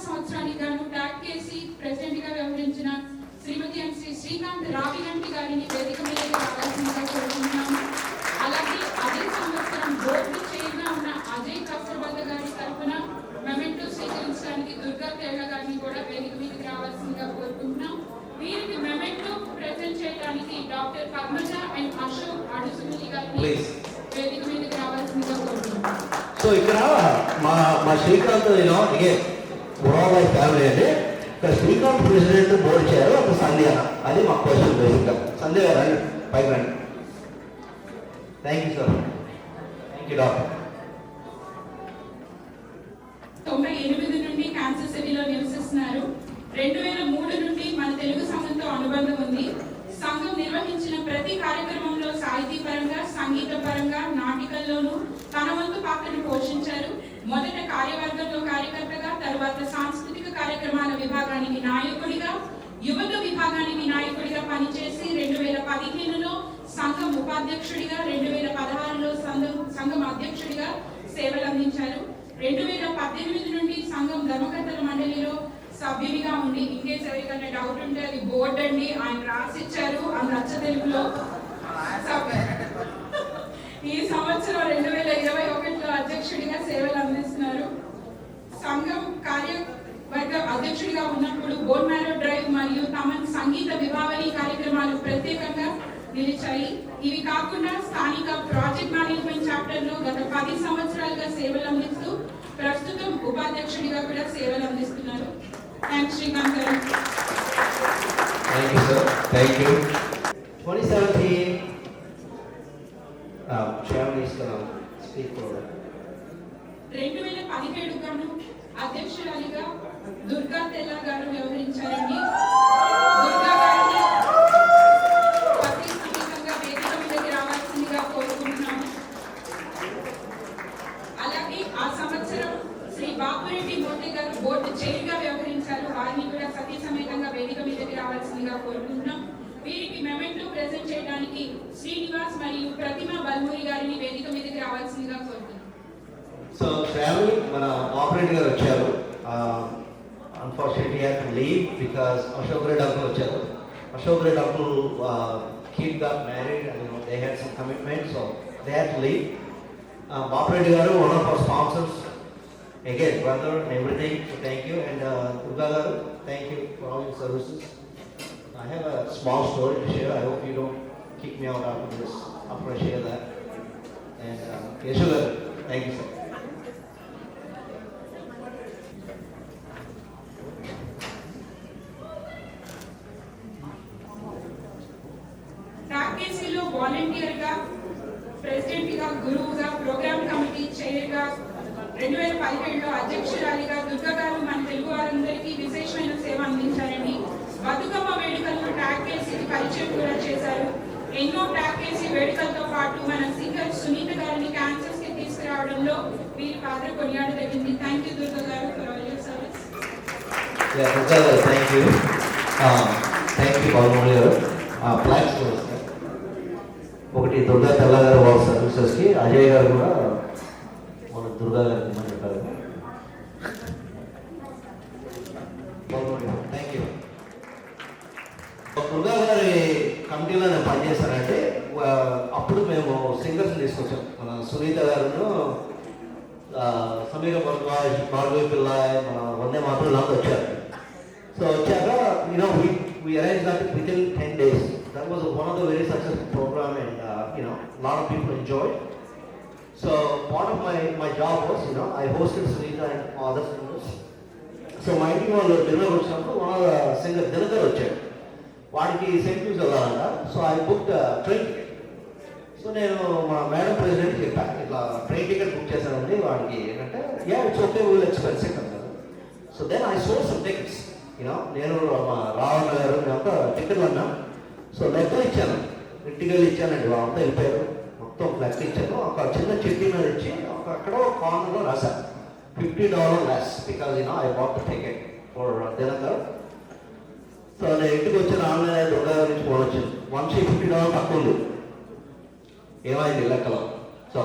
సంవత్సరానికి గాను ట్యాకేసి ప్రెసిడెంట్ గా వ్యవహరించిన శ్రీమతి శ్రీ శ్రీకాంత్ రావిగంటి గారిని వేదిక మీదకి రావాల్సిందిగా కోరుకుంటున్నాము. అలాగే అదే సంవత్సరం బోర్డు చైర్మన్ ఉన్న అజయ్ కస్తూర్బా గారి తరఫున మెమెంటో స్వీకరించడానికి దుర్గా తేగ గారిని కూడా వేదిక మీదకి రావాల్సిందిగా కోరుకుంటున్నాం. వీరికి మెమెంటో ప్రెజెంట్ చేయడానికి డాక్టర్ పద్మజ అండ్ అశోక్ అడుసుమిలి గారిని వేదిక మీదకి రావాల్సిందిగా కోరుకుంటున్నాం. సో ఇక్కడ మా శ్రీకాంత్ ఓవరాల్ ఫ్యామిలీ అంటే శ్రీకాంత్ ప్రెసిడెంట్ బోర్డు చేయాలి ఒక సంధ్య, అది మా క్వశ్చన్ బేసిక్గా. సంధ్య గారు రండి, పైకి రండి. Thank you sir. Thank you doctor. 98 నుండి కాన్సర్ సిటీలో నివసిస్తున్నారు. 2003 నుండి మన తెలుగు సంఘంతో అనుబంధం ఉంది. సంఘం నిర్వహించిన ప్రతి కార్యక్రమంలో సాహితీ పరంగా, సంగీత పరంగా, నాటికల్లోనూ తన వంతు పాత్రను పోషించారు. మొదట కార్యవర్గంలో కార్యకర్తగా, తర్వాత సాంస్కృతిక కార్యక్రమాల విభాగానికి నాయకుడిగా, యువత విభాగానికి నాయకుడిగా పనిచేసి 2015లో సంఘం ఉపాధ్యక్షుడిగా, 2016లో సంఘం అధ్యక్షుడిగా సేవలు అందించారు. 2018 నుండి సంఘం ధర్మకర్తల మండలిలో సభ్యునిగా ఉండి, ఇంకేస్ ఎవరికైనా డౌట్ ఉంటే అది బోర్డు అండి, ఆయన రాసిచ్చారు అని అచ్చ తెలుగులో. ఈ సంవత్సరం 2021లో అధ్యక్షుడిగా సేవలు అందిస్తున్నారు. సంఘం కార్యవర్గ అధ్యక్షుడిగా ఉన్నప్పుడు బోన్ మ్యారో డ్రైవ్ మరియు తమన్ సంగీత విభావరి కార్యక్రమాలు ప్రత్యేకంగా నిలిచాయి. ఇవి కాకుండా స్థానిక ప్రాజెక్ట్ మేనేజ్మెంట్ చాప్టర్ లో గత 10 సంవత్సరాలుగా సేవలు అందిస్తూ ప్రస్తుతం ఉపాధ్యక్షుడిగా కూడా సేవలు అందిస్తున్నారు. థ్యాంక్స్ శ్రీకాంత్ గారు. Thank you sir. Thank you. 2017 chairman is going to speak for 2017 గాను అధ్యక్షురాలిగా దుర్గా తెల్ల గారు వ్యవహరించారండి. దుర్గా గారిని కోరుకుంటున్నాం. వీరికి మెమెంటో ప్రెజెంట్ చేయడానికి శ్రీనివాస్ మరియు ప్రతిమ బల్మూరి గారిని వేదిక మీదకి రావాల్సిందిగా కోరుతున్నాం. సో శ్రావణి మన ఆపరేటర్ గారు వచ్చారు. Unfortunately, I had to leave because Ashok Reddy uncle వచ్చారు. Ashok Reddy uncle kid got married and they had some commitments, so they had to leave. Operator garu, one of our sponsors, again brother and everything, so thank you. And Durga garu, thank you for all your services. I have a small story to share. I hope you don't kick me out after this, after I share that. And Yeshu garu, thank you sir. రాకేశీలో వాలంటీర్గా, ప్రెసిడెంట్గా, గురువుగా, ప్రోగ్రామ్ కమిటీ చైర్గా, 2017లో అధ్యక్షురాలిగా దుర్గా గారు మన తెలుగు వారందరికీ విశేషమైన సేవ అందించారండి. బతుకమ్మ వేడుకల్లో టాకేసీకి పరిచయం కూడా చేశారు. ఎన్నో టాకేసీ వేడుకలతో పాటు మన సింగర్ సునీత గారిని క్యాన్సర్స్ కి తీసుకురావడంలో వీరి పాత్ర కొనియాడదగింది. థ్యాంక్ యూ దుర్గా గారు for all your service. Durga garu, thank you. Thank you Balmuri garu. Flags ఒకటి దుర్గా తెల్ల గారు వాళ్ళ సర్వీసెస్కి, అజయ్ గారు కూడా మన దుర్గా గారికి ఇమ్మని చెప్పారు. Thank you. దుర్గా గారి కమిటీలో నేను పనిచేశానంటే అప్పుడు మేము సింగర్స్ తీసుకొచ్చాం. మన సునీత గారును, సమీర భరద్వాజ్, భార్గవి పిల్లాయ్, మన వందే మాత్రం నాకు వచ్చారు. సో వచ్చాక we arranged that within 10 days. That was one of the very successful program, and lot of people enjoyed. So part of my job was, I hosted Sunita and other singers. So my team was dinner వచ్చినప్పుడు one of the singer Dinakar వచ్చాడు. వాడికి సెయింట్ లూయిస్ వెళ్ళాలంట. So I booked a train ticket. So నేను మా మేడం ప్రెసిడెంట్ చెప్పాను, ఇట్లా ట్రైన్ టికెట్ బుక్ చేశానండి. వాడికి ఏంటంటే it's okay, will expense it అన్నారు. So then I sold some tickets. నేను మా రావణ గారు మేమంతా టికెట్లు అన్నాం. సో లెక్కలు ఇచ్చాను, ఇంటికి వెళ్ళి ఇచ్చానండి. వాళ్ళంతా వెళ్ళిపోయారు. మొత్తం లెక్క ఇచ్చాను. ఒక చిన్న చిట్టి మీద ఇచ్చి అక్కడ కార్నర్లో రాశాను $50 less because I bought the ticket for Dinakar. So నేను ఇంటికి వచ్చిన ఆన్లైన్ దుర్గా గారి నుంచి ఫోన్ వచ్చింది, $150 తక్కువ ఉంది. ఏమైంది లెక్కలో? So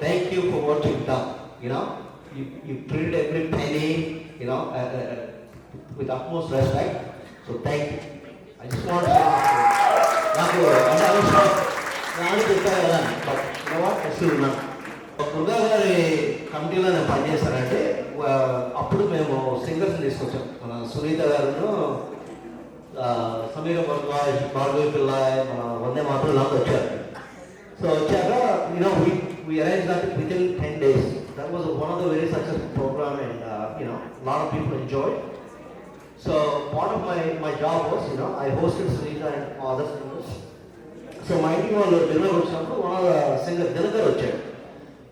thank you for what you done. You treated every penny, with utmost respect. So thank you. I just want to say నాకు అంటే అవసరం నాని చెప్పారు కదా, బట్ అసలు దుర్గా గారి కమిటీలో నేను పనిచేశానంటే అప్పుడు మేము సింగర్స్ తీసుకొచ్చాం. మన సునీత గారును, సమీర భరద్వాజ్, భార్గవి పిల్లాయ్, మన వందే మాత్రం నాకు వచ్చారు. సో వచ్చాక we arranged that within 10 days. That was one of the very successful program, and lot of people enjoyed. So part of my job was, I hosted Sunita and other singers. So my team was dinner వచ్చినప్పుడు one of the singer Dinakar వచ్చాడు.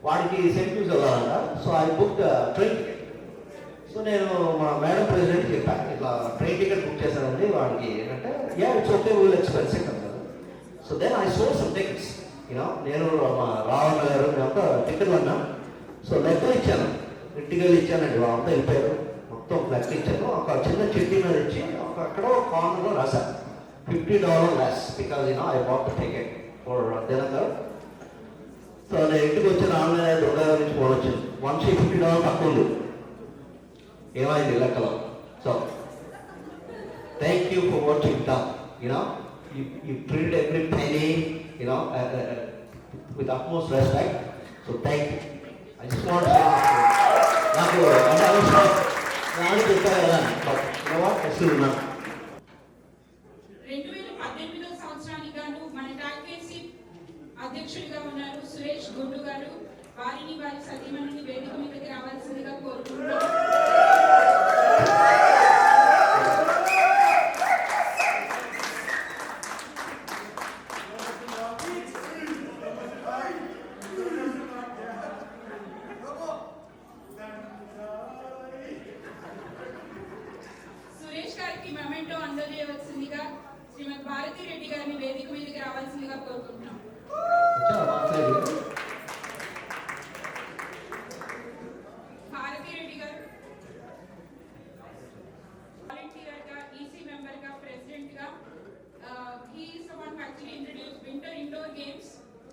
వాడికి సెయింట్ లూయిస్ వెళ్ళాలంట. So I booked a train ticket. So నేను మా మేడం ప్రెసిడెంట్ చెప్పాను, ఇట్లా ట్రైన్ టికెట్ బుక్ చేశానండి. వాడికి ఏంటంటే it's okay, will expense it అన్నారు. So then I sold some tickets. నేను మా రావణ గారు మేమంతా టికెట్లు అన్నాం. సో లెక్కలు ఇచ్చాను, ఇంటికి వెళ్ళి ఇచ్చానండి. వాళ్ళంతా వెళ్ళిపోయారు. మొత్తం లెక్క ఇచ్చాను. ఒక చిన్న చిట్టి మీద ఇచ్చి అక్కడ కార్నర్లో రాశాను $50 less because I bought the ticket for Dinakar. So నేను ఇంటికి వచ్చిన ఆన్లైన్ దుర్గా గారి నుంచి ఫోన్ వచ్చింది, $150 తక్కువ ఉంది. ఏమైంది లెక్కలో? So thank you for what you done. You treated every penny, with utmost respect. So thank you. I just want to say నాకు అంటే అవసరం నాని చెప్పారు కదా, బట్ అసలు 2018 సంవత్సరానికి గాను మన టాకేసీ అధ్యక్షుడిగా ఉన్నారు సురేష్ గుండు గారు. వారిని వారి సతీమణిని వేదిక మీదకి రావాల్సిందిగా కోరుకుంటున్నాను. సురేష్ గారికి మెమెంటో అందజేయవలసిందిగా శ్రీమతి భారతి రెడ్డి గారిని వేదిక మీదకి రావాల్సిందిగా కోరుకుంటున్నాం. భారతి రెడ్డి గారు వాలంటీర్గా, ఈసీ మెంబర్గా, ప్రెసిడెంట్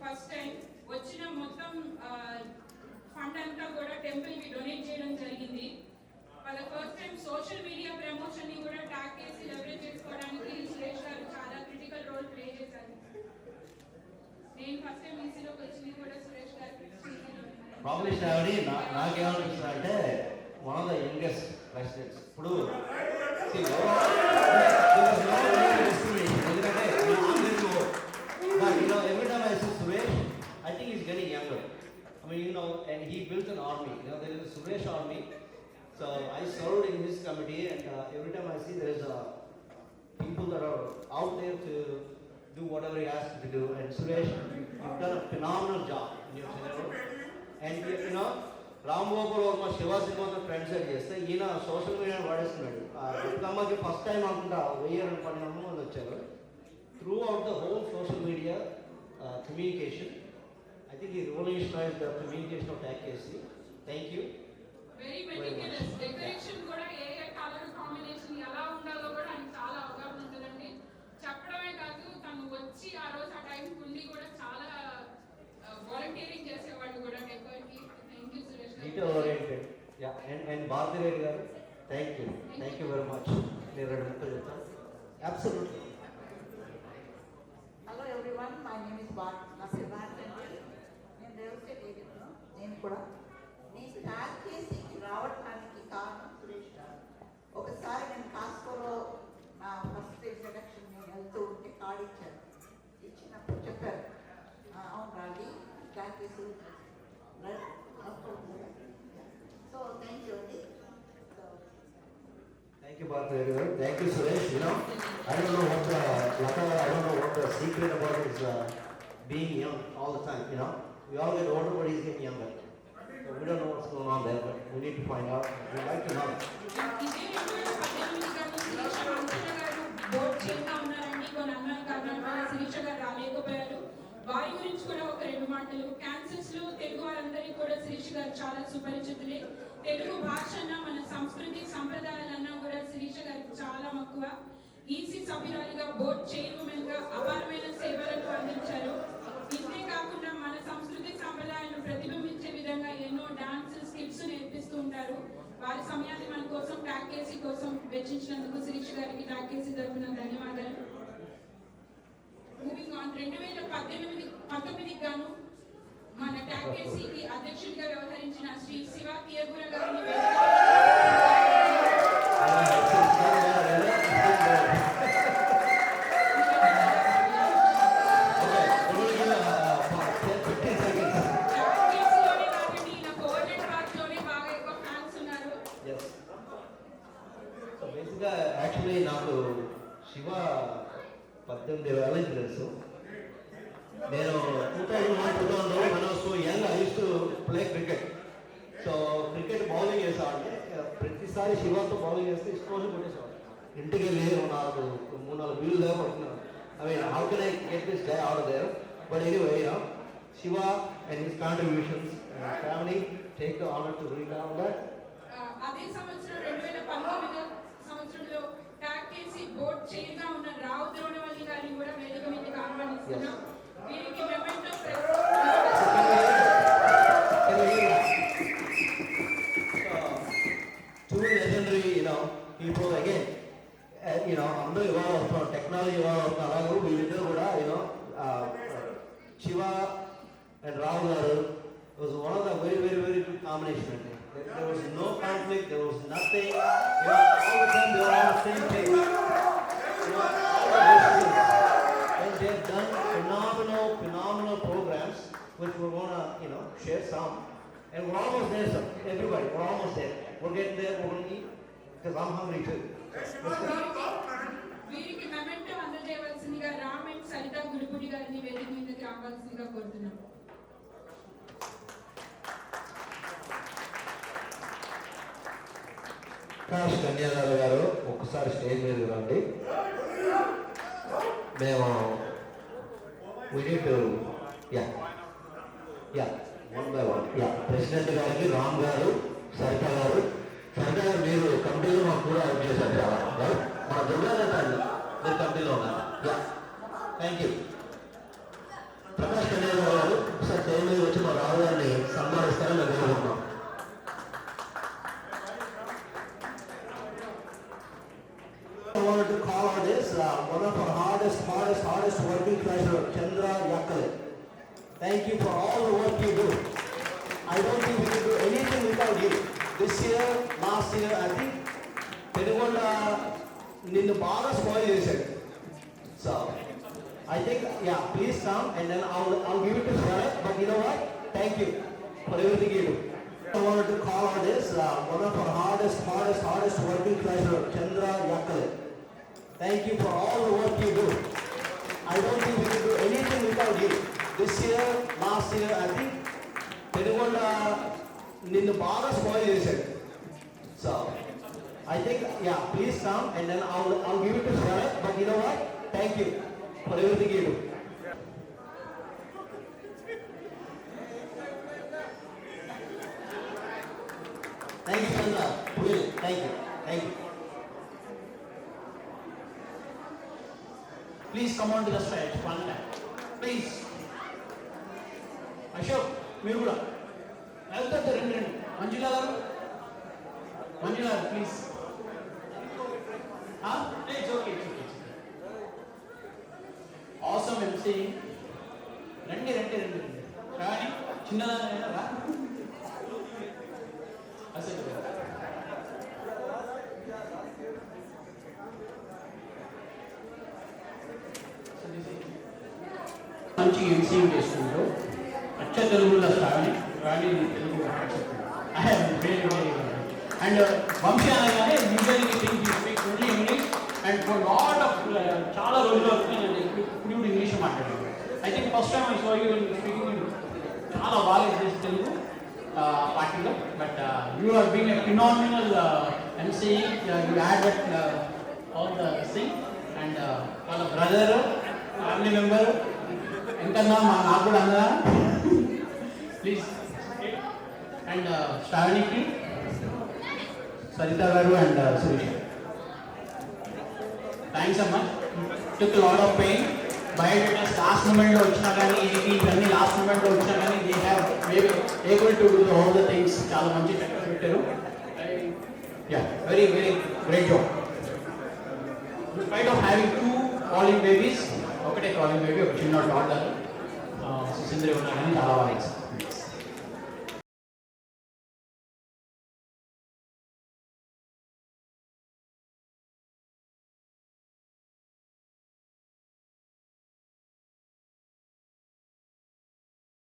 ఫస్ట్ టైం వచ్చిన మొత్తం ఫండ్ అంతా కూడా టెంపుల్ కి డొనేట్ చేయడం జరిగింది. For the first time social media promotion ని కూడా ట్యాగ్ చేసి లెవరేజ్ చేసుకోవడానికి సురేష్ గారు చాలా క్రిటికల్ రోల్ ప్లే చేశారు. నేను ఫస్ట్ టైం ఈసీలోకి వచ్చింది కూడా సురేష్ గారు. ప్రాబ్లీ శ్రావణి నాకేమనిపిస్తుంది అంటే one of the youngest presidents ఇప్పుడు every time I see Suresh, I think he's getting younger. I mean, and he built an army. There is a Suresh army. So I served in his committee, and every time I see there is people that are out there to do whatever he asks to do. And Suresh, you've done a phenomenal job in your channel. And Ram Gopal Verma Shiva Sinha friends are చేస్తే ఈయన సోషల్ మీడియా వాడేస్తున్నాడు. అమ్మకి ఫస్ట్ టైం అనుకుంటా 1012 మంది వచ్చారు. Throughout the whole social media communication, I think he revolutionized the communication of TAGKC. Thank you. Very meticulous. Decoration కూడా ఏ కలర్ కాంబినేషన్ ఎలా ఉండాలో కూడా ఆయనకు చాలా అవగాహన ఉంటుందండి. చెప్పడమే కాదు తను వచ్చి ఆ రోజు ఆ టైం ఉండి కూడా చాలా వాలంటీరింగ్ చేసేవాళ్ళు కూడా డెకోర్కి. థ్యాంక్ యూ సురేష్ గారు. Detail oriented. Yeah, and Bharati Reddy garu, thank you. Thank you very much. నేను రెండు ముక్కలు చెప్తాను. Absolutely. Hello everyone, my name is Bharati Reddy. నేను దేవస్థానం ఏరియాలో నేను కూడా నేను TAGKCకి రావడానికి కారణం సురేష్ గారు. ఒకసారి నేను కాస్కోలో నా ఫస్ట్ సెలక్షన్ నేను వెళ్తూ ఉంటే కార్డు ఇచ్చారు. ఇచ్చినప్పుడు చెప్పారు అవును రాండి TAGKC. సో థ్యాంక్ యూ అండి. Thank you, Bharati Reddy garu. Thank you, Suresh. I don't know what the secret about is being young all the time. We all get older, but he's getting younger. So we don't know what's going on there, but we need to find out. We'd like to know. Board చేస్తా ఉన్నారండి. కొన్ని అన్నాయి కారణంగా శిరీష గారు రాలేకపోయారు. వారి గురించి కూడా ఒక రెండు మాటలు. క్యాన్సర్స్ లో తెలుగు వారందరికీ కూడా శిరీష గారు చాలా సుపరిచితులే. తెలుగు భాష అన్నా మన సంస్కృతి సంప్రదాయాలన్నా కూడా శిరీష గారికి చాలా మక్కువ. ఈసీ సభ్యురాలిగా బోర్డు చైర్మన్ గా అపారమైన సేవలను అందించారు. ఇంతే కాకుండా మన సంస్కృతి సంప్రదాయాలను ప్రతిబింబించే విధంగా ఎన్నో డాన్స్ స్కిట్స్ నేర్పిస్తూ ఉంటారు. వారి సమయాన్ని మన కోసం TAGKC కోసం వెచ్చించినందుకు శిరీష గారికి TAGKC తరఫున ధన్యవాదాలు. మూవింగ్ ఆన్ 2019 గాను మన TAGKCకి అధ్యక్షుడిగా వ్యవహరించిన శ్రీ శివ తియగుర గారిని యాక్చువల్లీ నాకు శివ 18,000 తెలుసు. నేను 2001-2002 when I was so young I used to play cricket. So cricket bowling వేసేవాడిని. ప్రతిసారి శివతో బౌలింగ్ వేస్తే ఇష్టం కొట్టేసేవాడు. ఇంటికి వెళ్ళి 3-4 వీళ్ళు దాకా పడుతున్నాను. I mean, how can I get this guy out of there? But anyway, Shiva and his contributions and his family take the honor to read down that. అదే సంవత్సరం 2019 సంవత్సరంలో TAGKC బోర్డు చైర్గా ఉన్న రావు ద్రోణవల్లి గారిని కూడా వేదిక మీదకి ఆహ్వానిస్తున్నాం. వీరికి memento two legendary people again. అందరూ ఇవాళ వస్తున్నాం, టెక్నాలజీ ఇవాళ వస్తున్నాం. అలాగే వీళ్ళిద్దరు కూడా శివ అండ్ రావు గారు was one of the very good combination. There was no conflict, there was nothing. All the time they were on the same page. And they have done phenomenal programs, which we're gonna share some. And we're almost there, sir. Everybody, we're almost there. We're getting there. We're gonna eat because I'm hungry too. వీరికి మెమెంటో అందజేయవలసిందిగా రామ్ అండ్ సరిత గుడిపుడి గారిని వేదిక మీదకి రావాల్సిందిగా కోరుతున్నాం. ప్రకాష్ కన్యాదారు గారు ఒక్కసారి స్టేజ్ మీద రండి. మేము ప్రెసిడెంట్ గారికి రామ్ గారు, సరిత గారు. సరిత గారు మీరు కమిటీలో మాకు కూడా హెల్ప్ చేశారు చాలా. మన దుర్గారావు మీరు కమిటీలో ఉన్నారు. Thank you. ప్రకాష్ కళ్యాణ్ గారు ఒకసారి టైం మీద వచ్చి మా రావు గారిని సన్మానిస్తారని మేము కోరుకుంటున్నాం. I wanted to call on this one of our hardest working treasurer, Chandra Yakkale. Thank you for all the work you do. I don't think we can do anything without you. This year, last year, I think Penugonda ninnu baga spoil chesaru. So I think, yeah, please come and then I'll give it to Sharat. But you know what? Thank you for everything you do. I wanted to call on this one of our hardest working treasurer, Chandra Yakkale. Thank you for all the work you do. I don't think we can do anything without you. This year, last year, I think Penugonda ninnu baga spoil chesaru. So I think, yeah, please come and then I'll give it to Sharat. But you know what? Thank you for everything you do. Thank you, Chandra. Really, thank you. Thank you. Please come on to the stage one time. Please. Ashok, మీరు కూడా వెళ్తారు రెండు మంజులా గారు please. It's okay. Awesome MC. రండి కానీ చిన్నదాని రా అసలు మంచి ఎంసీ చేస్తుండ్రు. అచ్చ తెలుగులో రాణి తెలుగు అండ్ వంశీ అనగానే usually think you speak only English and for lot of చాలా రోజుల వరకు నేను ఇప్పుడు ఇంగ్లీష్ మాట్లాడాను. I think first time I so you speaking చాలా బాగా చేసి తెలుగు పార్టీలో. But you are being a phenomenal MC. You had that all the thing and వాళ్ళ బ్రదర్ ఫ్యామిలీ మెంబర్ ఎంతన్నా నాకు కూడా అన్నా ప్లీజ్. అండ్ శ్రావణికి సరిత గారు అండ్ సురేష్ థ్యాంక్స్ అమ్మా. Took lot of pain. Biodatas last మూమెంట్లో వచ్చినా కానీ ఇవన్నీ లాస్ట్ మూమెంట్లో వచ్చినా కానీ they have able to do all the things. చాలా మంచి చక్కగా పెట్టారు. Yeah very great job. In spite of having 2 calling babies, ఒకటే కాలింగ్ బేబీ, ఒక చిన్న డాటర్ సుసింద్రి ఉన్నా కానీ చాలా బాగా